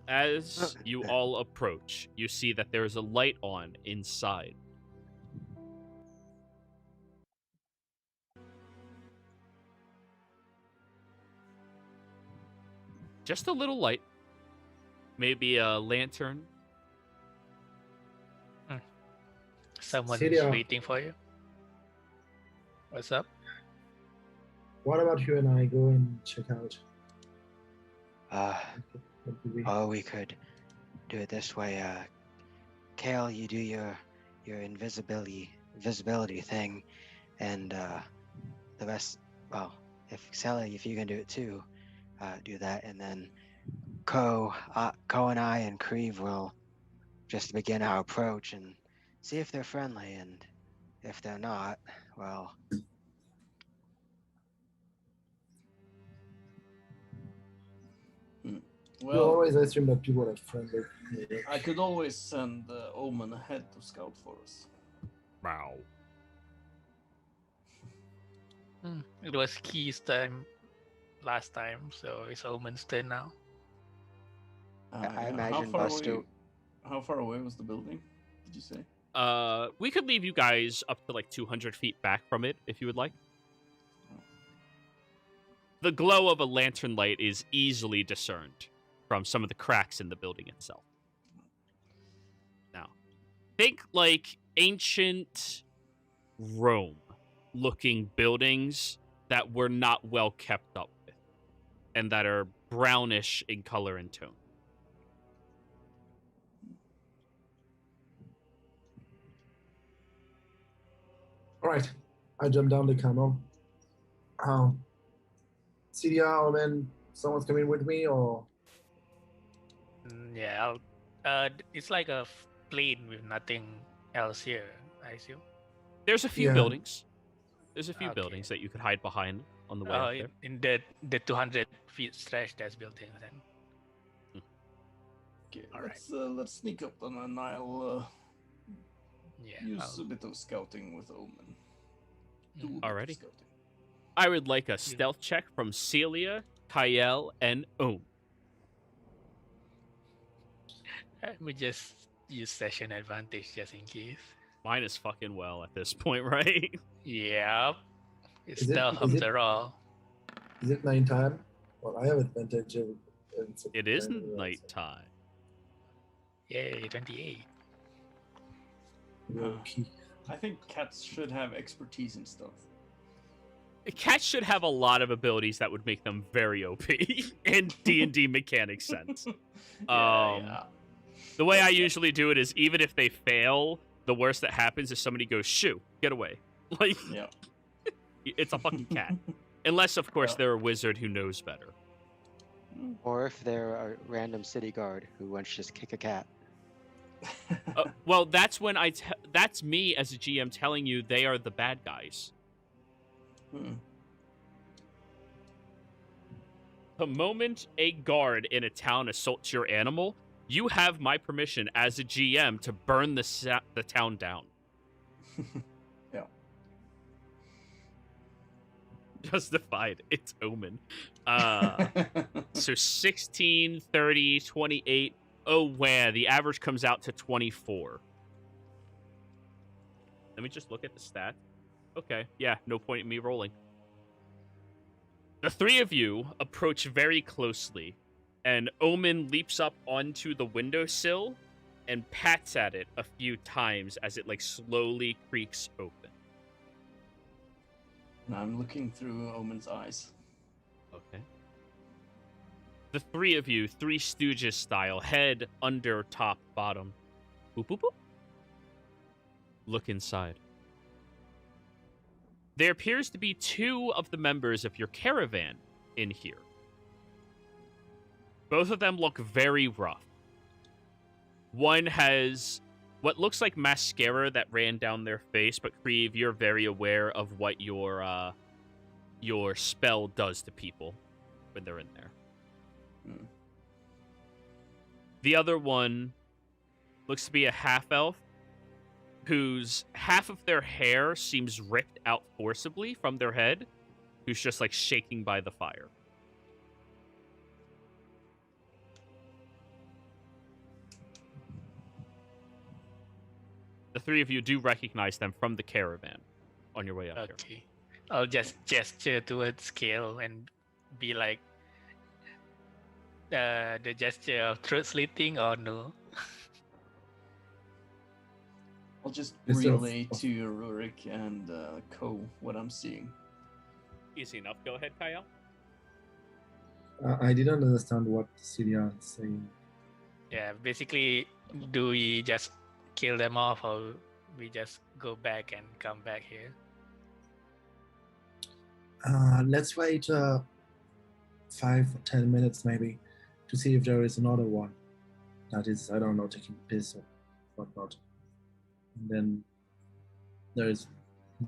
As you all approach, you see that there is a light on inside. Just a little light. Maybe a lantern. Someone Celia. is waiting for you. What's up? What about you and I go and check out? What do we- We could do it this way. Kale, you do your invisibility thing, and the rest. Well, if Sally, if you can do it too, do that, and then Ko and I and Creve will just begin our approach and see if they're friendly, and if they're not, well. You Well, always assume that people are friendly. I could always send Omen ahead to scout for us. Wow. It was Key's time last time, so it's Omen's turn now. I imagine Buster. How far away was the building? Did you say? We could leave you guys up to like 200 feet back from it if you would like. The glow of a lantern light is easily discerned from some of the cracks in the building itself. Now, think like ancient Rome looking buildings that were not well kept up with and that are brownish in color and tone. All right, I jump down the camel. Celia, or then someone's coming with me, or Yeah, it's like a plain with nothing else here, I assume. There's a few Yeah. buildings. There's a few Okay. buildings that you could hide behind on the way up there. In the 200 feet stretch that's buildings then. Okay, All let's sneak up on and I'll Yeah. use a bit of scouting with Omen. Do a bit of Alrighty. scouting. I would like a stealth check from Celia, Kyle, and Ohm. We just use session advantage just in case. Mine is fucking well at this point, right? Yeah. It's Is it- stealth is after it- all. is it nighttime? Well, I have advantage. It is nighttime. Yay, 28. Okay. I think cats should have expertise in stuff. Cats should have a lot of abilities that would make them very OP in D&D mechanic sense. Yeah. The way I usually do it is even if they fail, the worst that happens is somebody goes, shoo, get away. Like, Yeah. it's a fucking cat. Unless, of course, Yeah. they're a wizard who knows better. Or if they're a random city guard who wants to just kick a cat. Well, that's when that's me as a GM telling you they are the bad guys. The moment a guard in a town assaults your animal, you have my permission as a GM to burn the town down. Yeah. Justified. It's Omen. So 16, 30, 28. Oh, wow. The average comes out to 24. Let me just look at the stat. Okay. Yeah, no point in me rolling. The three of you approach very closely, and Omen leaps up onto the windowsill and pats at it a few times as it like slowly creaks open. And I'm looking through Omen's eyes. Okay. The three of you, Three Stooges style, head under, top, bottom. Boop, boop, boop. Look inside. There appears to be two of the members of your caravan in here. Both of them look very rough. One has what looks like mascara that ran down their face, but Krieve, you're very aware of what your spell does to people when they're in there. Hmm. The other one looks to be a half-elf whose half of their hair seems ripped out forcibly from their head, who's just like shaking by the fire. The three of you do recognize them from the caravan on your way up here. Okay. I'll just gesture towards Kale and be like, the gesture of throat slitting or no? I'll just Yes, sir. relay to Rurik and Ko what I'm seeing. Easy enough. Go ahead, Kyle. I didn't understand what Celia is saying. Yeah, basically, do we just kill them off or we just go back and come back here? Let's wait 5 or 10 minutes maybe to see if there is another one that is, I don't know, taking piss or whatnot. And then there is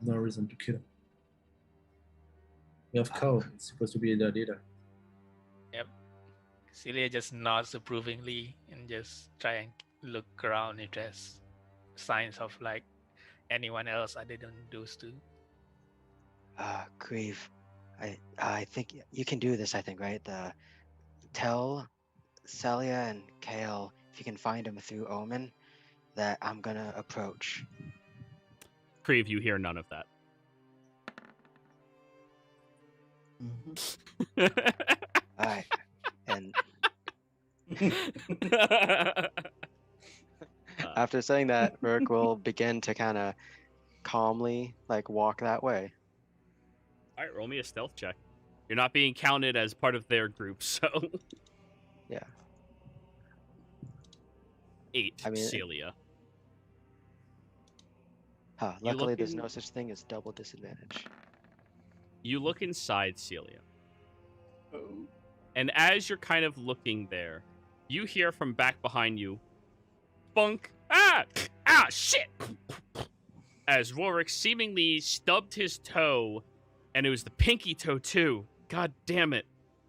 no reason to kill him. We have Cole, it's supposed to be the leader. Yep. Celia just nods approvingly and just try and look around if there's signs of like anyone else other than those two. Grieve, I think you can do this, I think, right? Tell Celia and Kale, if you can find them through Omen, that I'm gonna approach. Krieve, you hear none of that. Alright. And after saying that, Merc will begin to kind of calmly like walk that way. All right, roll me a stealth check. You're not being counted as part of their group, so Yeah. 8, I mean, Celia. Huh, You luckily, look there's in- no such thing as double disadvantage. You look inside Celia, Oh. and as you're kind of looking there, you hear from back behind you, "Bunk! Ah! Ah! Shit!" As Rorik seemingly stubbed his toe, and it was the pinky toe too. God damn it!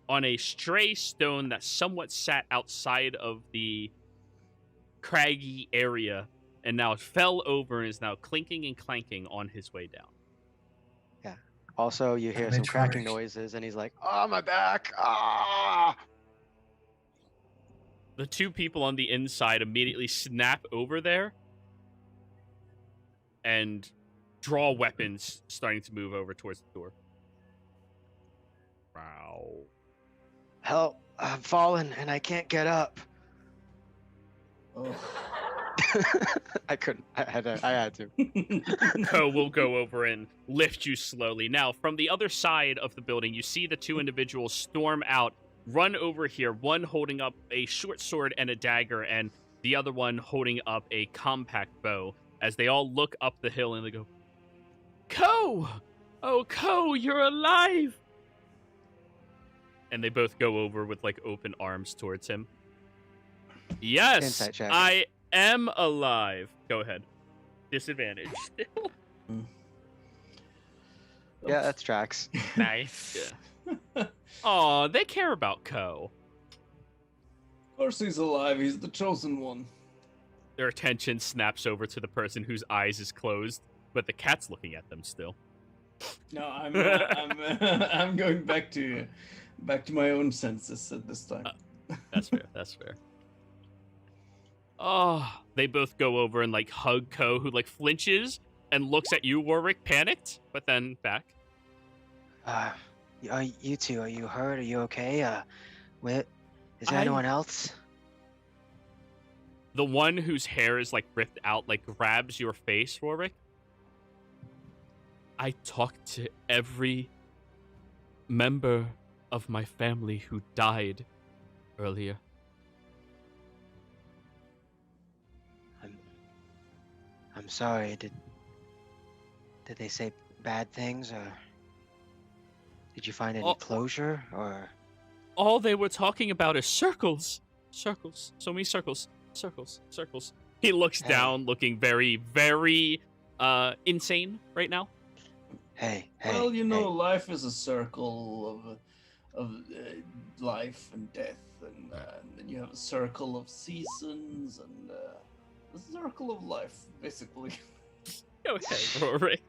On a stray stone that somewhat sat outside of the craggy area, and now fell over and is now clinking and clanking on his way down. Also, you hear some cracking noises, and he's like, "Oh, my back! Ah!" The two people on the inside immediately snap over there and draw weapons, starting to move over towards the door. Wow. Help! I'm falling, and I can't get up. Oh. I couldn't. I had to. Ko will go over and lift you slowly. Now, from the other side of the building, you see the two individuals storm out, run over here, one holding up a short sword and a dagger, and the other one holding up a compact bow, as they all look up the hill and they go, "Ko! Oh, Ko, you're alive!" And they both go over with, like, open arms towards him. Yes, Insight check. I am alive. Go ahead. Disadvantage. Yeah, that's tracks. Nice. Yeah. Aw, they care about Ko. Of course he's alive. He's the chosen one. Their attention snaps over to the person whose eyes is closed, but the cat's looking at them still. No, I'm going back to my own senses at this time. That's fair. That's fair. Oh, they both go over and like hug Ko, who like flinches and looks at you, Warwick, panicked, but then back. You two, are you hurt? Are you okay? Is there I- anyone else? The one whose hair is like ripped out, like grabs your face, Rorik. I talked to every member of my family who died earlier. I'm sorry. Did they say bad things, or did you find any closure, or? All they were talking about is circles. Circles. So many circles. Circles. Circles. He looks down, looking very, very insane right now. Hey. Well, you know, life is a circle of life and death, and then you have a circle of seasons and a circle of life, basically. Go ahead, Rory.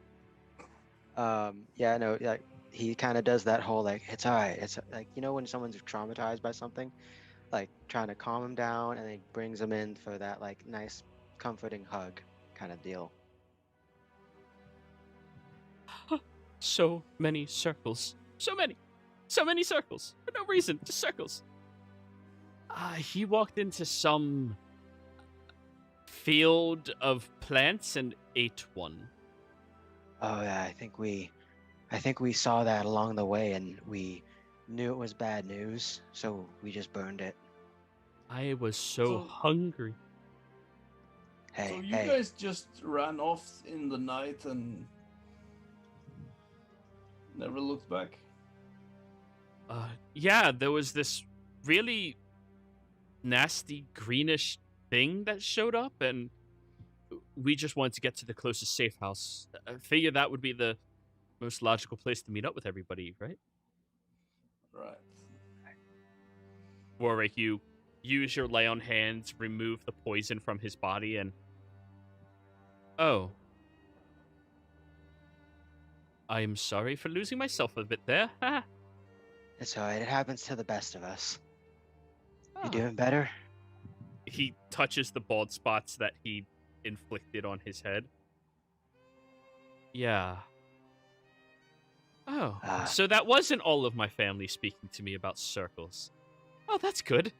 Yeah, no, yeah. He kind of does that whole like, it's all right. It's like, you know, when someone's traumatized by something, like trying to calm him down, and then brings him in for that like nice, comforting hug kind of deal. So many circles. So many circles. For no reason, just circles. He walked into some field of plants and ate one. Oh yeah, I think we saw that along the way, and we knew it was bad news, so we just burned it. I was so hungry. So you guys just ran off in the night and never looked back? Yeah, there was this really nasty greenish thing that showed up, and we just wanted to get to the closest safe house. I figured that would be the most logical place to meet up with everybody, right? Right. Warwick, you use your lay on hands, remove the poison from his body, and... Oh. I am sorry for losing myself a bit there. It's alright, it happens to the best of us. You doing better? He touches the bald spots that he inflicted on his head. Yeah. Oh, so that wasn't all of my family speaking to me about circles. Oh, that's good.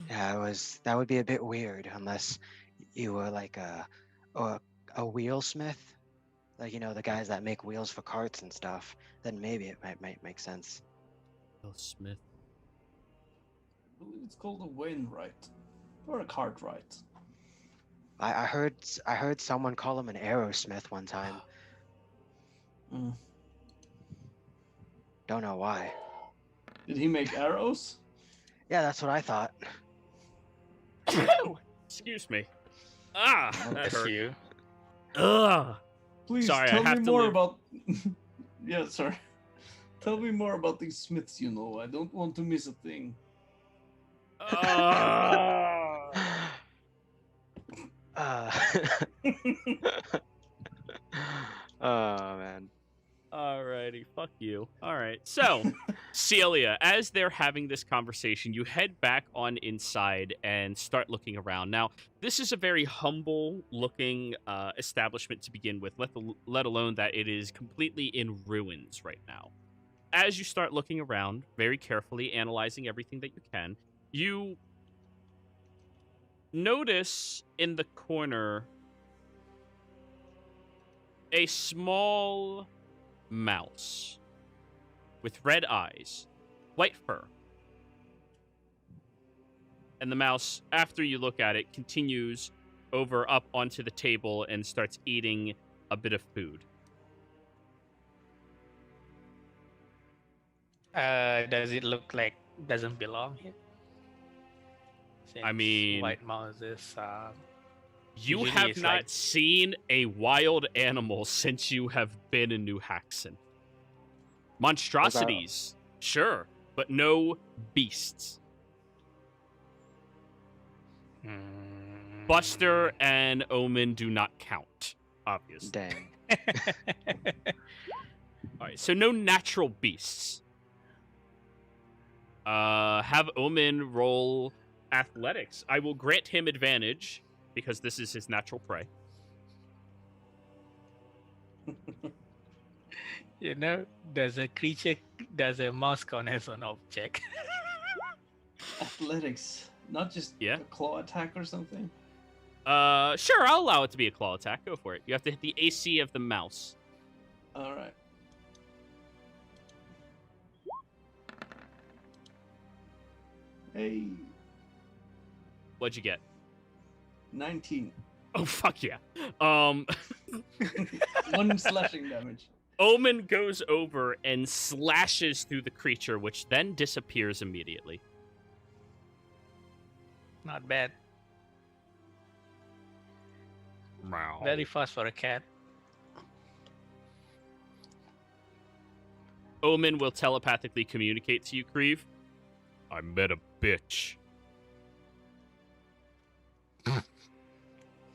Yeah, that would be a bit weird unless you were like a wheelsmith. Like, you know, the guys that make wheels for carts and stuff. Then maybe it might make sense. Smith. I believe it's called a wainwright. Or a cartwright. I heard someone call him an Aerosmith one time. Don't know why. Did he make arrows? Yeah, that's what I thought. Excuse me. That hurt. You. Ugh. Please sorry, tell I have me to more live. about... Yeah, sorry. Tell me more about these smiths you know. I don't want to miss a thing. Oh, man. Alrighty, fuck you. Alright, so, Celia, as they're having this conversation, you head back on inside and start looking around. Now, this is a very humble-looking establishment to begin with, let alone that it is completely in ruins right now. As you start looking around, very carefully analyzing everything that you can, you notice in the corner a small mouse with red eyes, white fur. And the mouse, after you look at it, continues over up onto the table and starts eating a bit of food. Does it look like doesn't belong here? I mean, white mouse is you usually have it's not like- seen a wild animal since you have been in New Haxon. Monstrosities, sure, but no beasts. Buster and Omen do not count, obviously. Dang. All right, so no natural beasts. Have Omen roll athletics. I will grant him advantage because this is his natural prey. You know, does a mouse count as an object? Athletics, not just Yeah. a claw attack or something. Sure, I'll allow it to be a claw attack. Go for it. You have to hit the AC of the mouse. All right. Hey, What'd you get? 19. Oh, fuck yeah. One slashing damage. Omen goes over and slashes through the creature, which then disappears immediately. Not bad. Meow. Very fast for a cat. Omen will telepathically communicate to you, Creve. I met a bitch.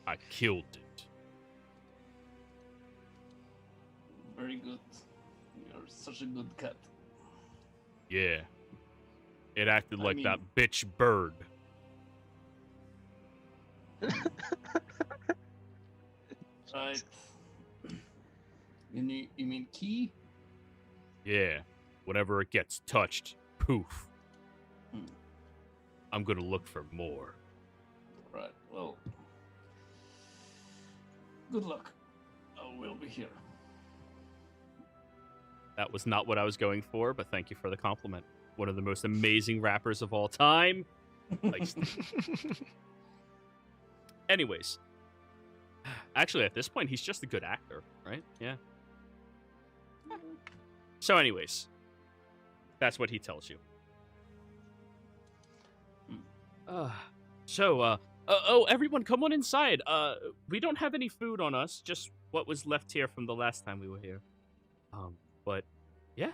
I killed it. Very good. You're such a good cat. Yeah. It acted I like mean- that bitch bird. Right. You mean key? Yeah. Whenever it gets touched, poof. Hmm. I'm gonna look for more. Right. Well. Good luck. I will be here. That was not what I was going for, but thank you for the compliment. One of the most amazing rappers of all time. Like, anyways. Actually, at this point, he's just a good actor, right? Yeah. So, anyways. That's what he tells you. Oh, everyone, come on inside. We don't have any food on us, just what was left here from the last time we were here. But, yeah.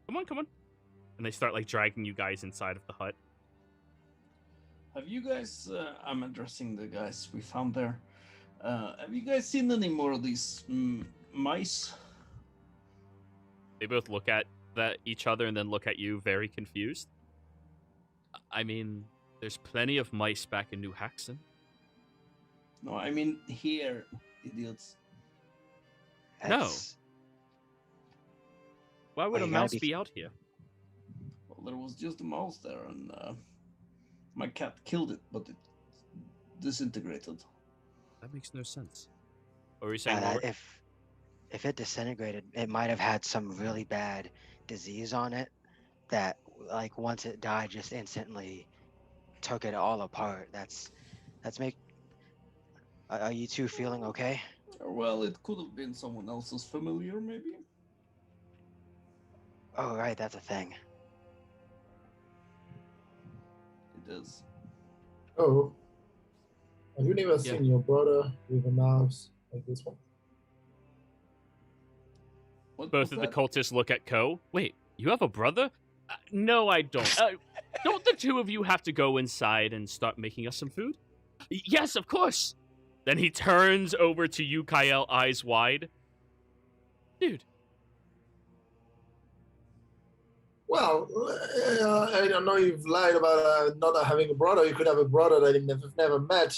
Come on. And they start, like, dragging you guys inside of the hut. Have you guys? I'm addressing the guys we found there. Have you guys seen any more of these mice? They both look at each other and then look at you very confused. I mean, there's plenty of mice back in New Haxon. No, I mean here, idiots. No. That's- Why would Well, a you gotta mouse be- be out here? Well, there was just a mouse there, and my cat killed it, but it disintegrated. That makes no sense. What were you saying, that Robert? if it disintegrated, it might have had some really bad disease on it that, like, once it died, just instantly took it all apart. That's make. Are you two feeling okay? Well, it could have been someone else's familiar, maybe. Oh, right, that's a thing. It is. Oh. Have you never seen your brother with a mouse like this one? What Both was of the that? cultists look at Ko. Wait, you have a brother? No, I don't. Don't the two of you have to go inside and start making us some food? Yes, of course. Then he turns over to you, Kyle, eyes wide. Dude, Well, I don't know. You've lied about not having a brother. You could have a brother that you've never met.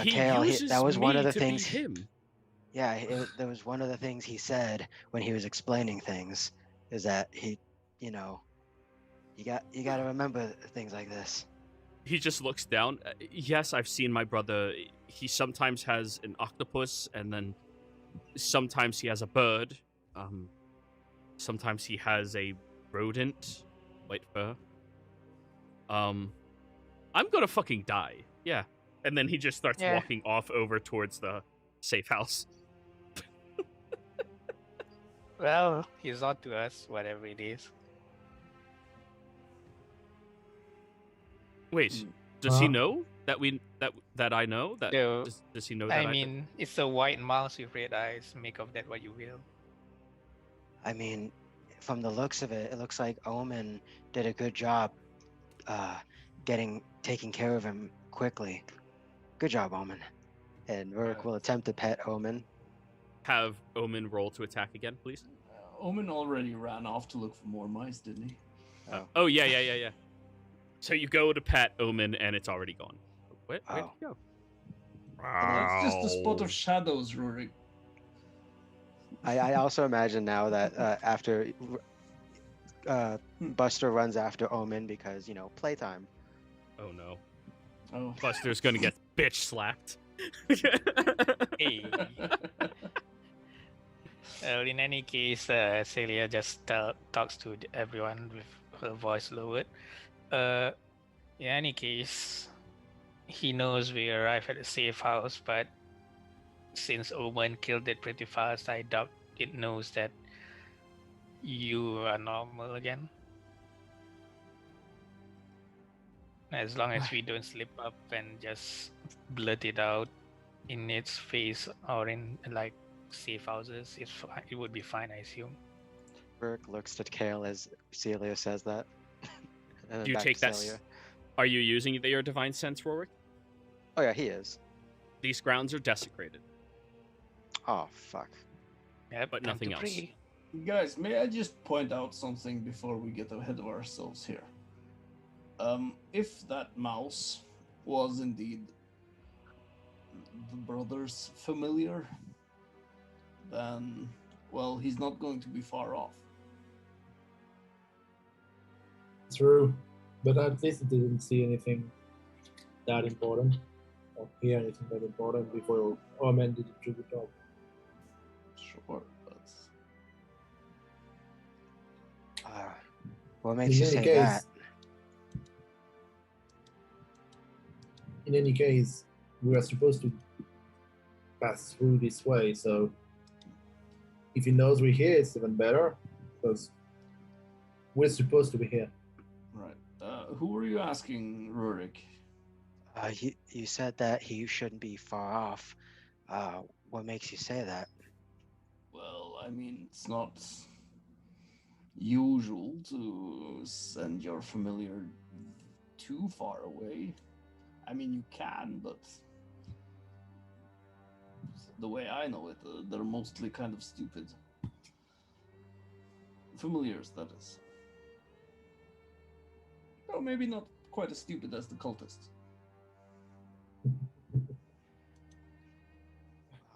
he Kale, uses that was one me of the to things. be him. Yeah, that was one of the things he said when he was explaining things. Is that he, you got to remember things like this. He just looks down. Yes, I've seen my brother. He sometimes has an octopus, and then sometimes he has a bird. Sometimes he has a rodent, white fur. I'm gonna fucking die. Yeah. And then he just starts Yeah. walking off over towards the safe house. Well, he's on to us, whatever it is. Wait, Hmm. does he Huh? know that that I know that? So, Does he know that? I mean, it's a white mouse with red eyes. Make of that what you will. I mean, from the looks of it, it looks like Omen did a good job, taking care of him quickly. Good job, Omen. And Rurik will attempt to pet Omen. Have Omen roll to attack again, please. Omen already ran off to look for more mice, didn't he? Oh yeah. So you go to pat Omen and it's already gone. Where'd Oh. it go? It's just a spot of shadows, Rurik. I also imagine now that after Buster runs after Omen because, playtime. Oh no. Oh. Buster's gonna get bitch slapped. Hey. Well, in any case, Celia just talks to everyone with her voice lowered. In any case, he knows we arrive at a safe house, but since Omen killed it pretty fast, I doubt it knows that you are normal again. As long as we don't slip up and just blurt it out in its face or in like safe houses, it would be fine, I assume. Burke looks to Kale as Celia says that. Do you Back take to that? Celia. Are you using your divine sense, Rorik? Oh yeah, he is. These grounds are desecrated, Oh fuck. Yep, but time nothing to else. pray. Guys, may I just point out something before we get ahead of ourselves here? If that mouse was indeed the brother's familiar, then, well, he's not going to be far off. True, but at least it didn't see anything that important or hear anything that important before Omen did it to the top. Sure, but What makes you In any say that? case, in any case, we are supposed to pass through this way, so if he knows we're here, it's even better, because we're supposed to be here. right. Who were you asking, Rurik? You said that he shouldn't be far off. What makes you say that? Well, I mean, it's not usual to send your familiar too far away. I mean, you can, but the way I know it, they're mostly kind of stupid. Familiars, that is. Or maybe not quite as stupid as the cultists.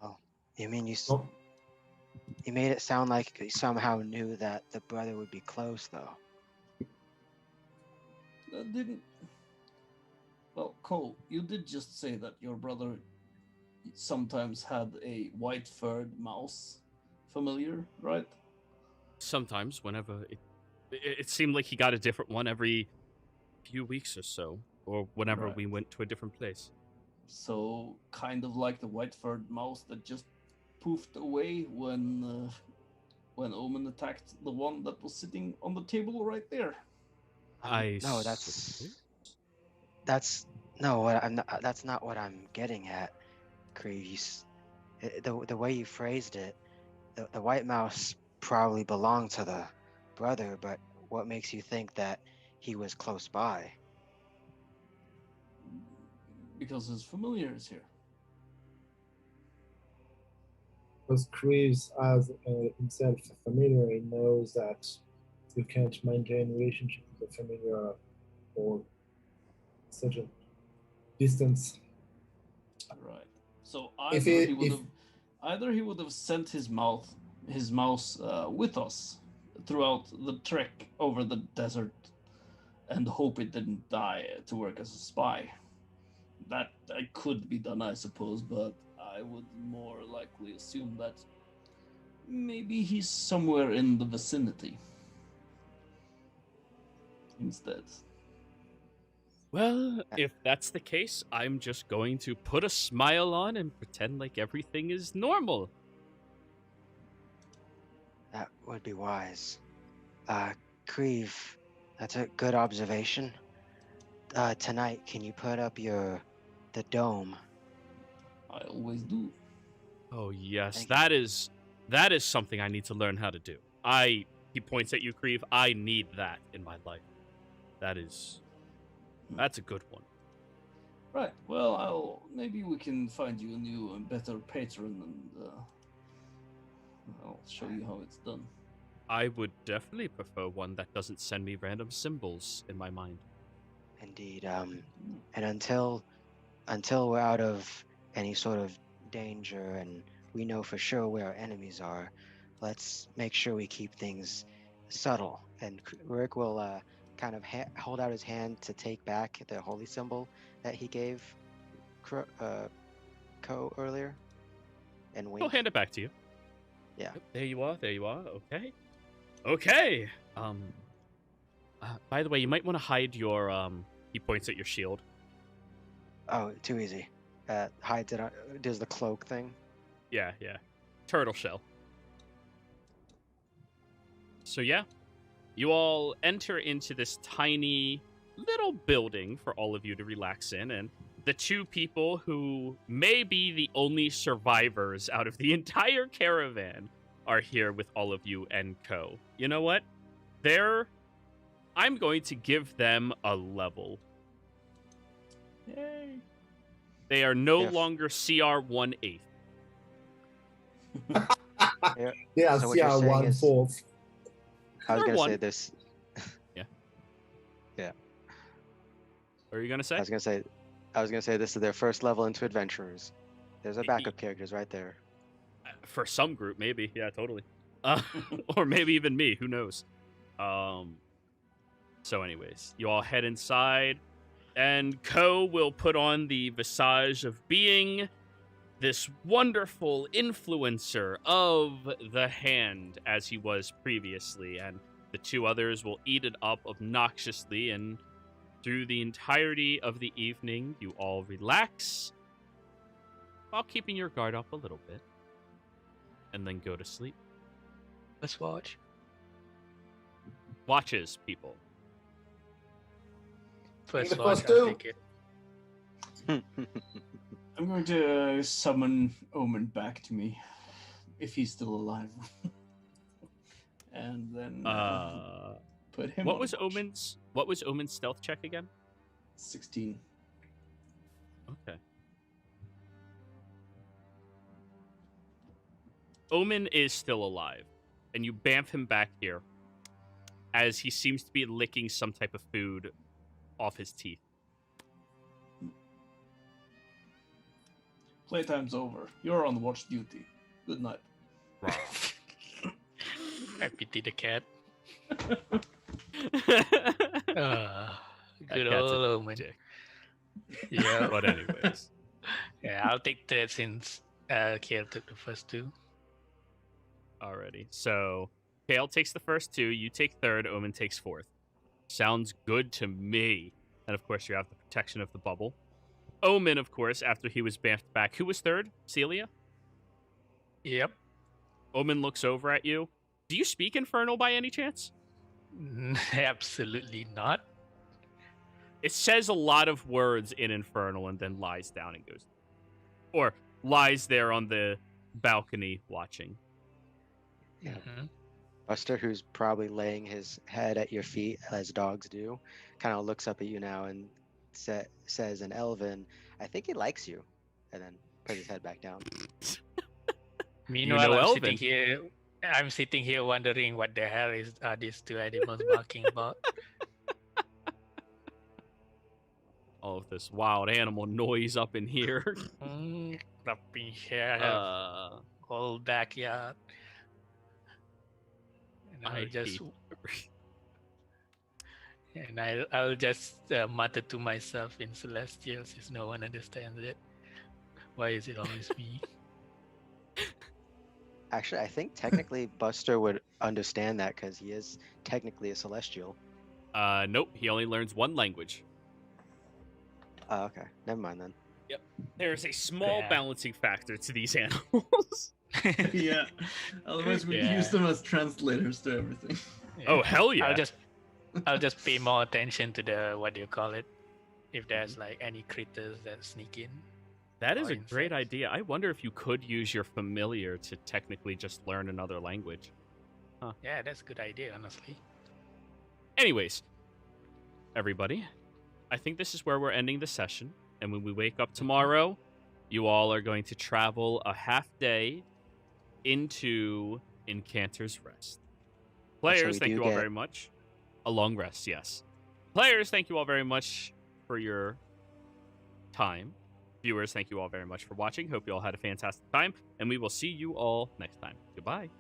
Oh, you mean Oh, you made it sound like you somehow knew that the brother would be close, though. Didn't. Well, Cole, you did just say that your brother sometimes had a white-furred mouse familiar, right? Sometimes, whenever it seemed like he got a different one every few weeks or so, or whenever Right. we went to a different place. So, kind of like the white-furred mouse that just poofed away when Omen attacked the one that was sitting on the table right there. No, suppose. that's no. What I'm not, that's not what I'm getting at, Crease. The way you phrased it, the white mouse probably belonged to the brother, but what makes you think that he was close by? Because his familiar is here. because Chris, as himself a familiar, he knows that you can't maintain relationship with a familiar for such a distance. Right. So If either he would have sent his mouse with us throughout the trek over the desert and hope it didn't die to work as a spy. That could be done, I suppose, but I would more likely assume that maybe he's somewhere in the vicinity instead. Well, if that's the case, I'm just going to put a smile on and pretend like everything is normal. That would be wise. Creve, that's a good observation. Tonight, can you put up the dome? I always do. Oh yes, Thank you. that is something I need to learn how to do. He points at you, Creve. I need that in my life. That's a good one. Right. Well, maybe we can find you a new and better patron, and I'll show you how it's done. I would definitely prefer one that doesn't send me random symbols in my mind. Indeed. And until we're out of any sort of danger and we know for sure where our enemies are, let's make sure we keep things subtle and Rick will kind of hold out his hand to take back the holy symbol that he gave Ko earlier, and wink. He'll hand it back to you. Yeah. Yep, there you are. There you are. Okay. Okay. By the way, you might want to hide your He points at your shield. Oh, too easy. Hides it. Does the cloak thing. Yeah. Turtle shell. So yeah, you all enter into this tiny little building for all of you to relax in, and the two people who may be the only survivors out of the entire caravan are here with all of you and Co. You know what? I'm going to give them a level. Yay. They are no longer CR 1/8. Yeah, So what CR you're saying is- 1/4. I was Or gonna one. say this. What are you gonna say? I was gonna say this is their first level into adventurers. There's our backup characters right there. For some group, maybe. Yeah, totally. Or maybe even me. Who knows? So anyways, you all head inside, and Ko will put on the visage of being this wonderful influencer of the hand as he was previously, and the two others will eat it up obnoxiously, and through the entirety of the evening, you all relax while keeping your guard up a little bit, and then go to sleep. Let's watch. Watches, people. First the watch, first I'll two. take it. I'm going to summon Omen back to me, if he's still alive, and then put him. What on was watch. Omen's stealth check again? 16. Okay. Omen is still alive, and you bamf him back here as he seems to be licking some type of food off his teeth. Playtime's over. You're on watch duty. Good night. I pity the cat. That Good cat's old a Omen. dick. Yeah. But anyways. Yeah, I'll take that since Kale took the first two. Alrighty. So, Kale takes the first two, you take third, Omen takes fourth. Sounds good to me. And of course, you have the protection of the bubble. Omen, of course, after he was bamfed back. Who was third? Celia? Yep. Omen looks over at you. Do you speak Infernal by any chance? Absolutely not. It says a lot of words in Infernal and then lies down and goes. Or lies there on the balcony watching. Yeah. Mm-hmm. Buster, who's probably laying his head at your feet as dogs do, kind of looks up at you now and says in Elven, "I think he likes you," and then puts his head back down. Meanwhile, know I'm Elven. sitting here wondering what the hell are these two animals barking about. All of this wild animal noise up in here. Up in here, whole backyard. And I'll just mutter to myself in Celestial since no one understands it. Why is it always me? Actually, I think technically Buster would understand that because he is technically a Celestial. Nope, he only learns one language. Oh, okay. Never mind then. Yep. There is a small Yeah. balancing factor to these animals. Yeah. Otherwise, we Yeah. use them as translators to everything. Oh, hell yeah. I'll just pay more attention to the what do you call it? If there's like any critters that sneak in. That is or a great insects. idea. I wonder if you could use your familiar to technically just learn another language. Yeah, that's a good idea, honestly. Anyways, everybody, I think this is where we're ending the session. And when we wake up tomorrow, you all are going to travel a half day into Incanter's Rest. Players, we thank do you all get- very much. A long rest, yes. Players, thank you all very much for your time. Viewers, thank you all very much for watching. Hope you all had a fantastic time, and we will see you all next time. Goodbye.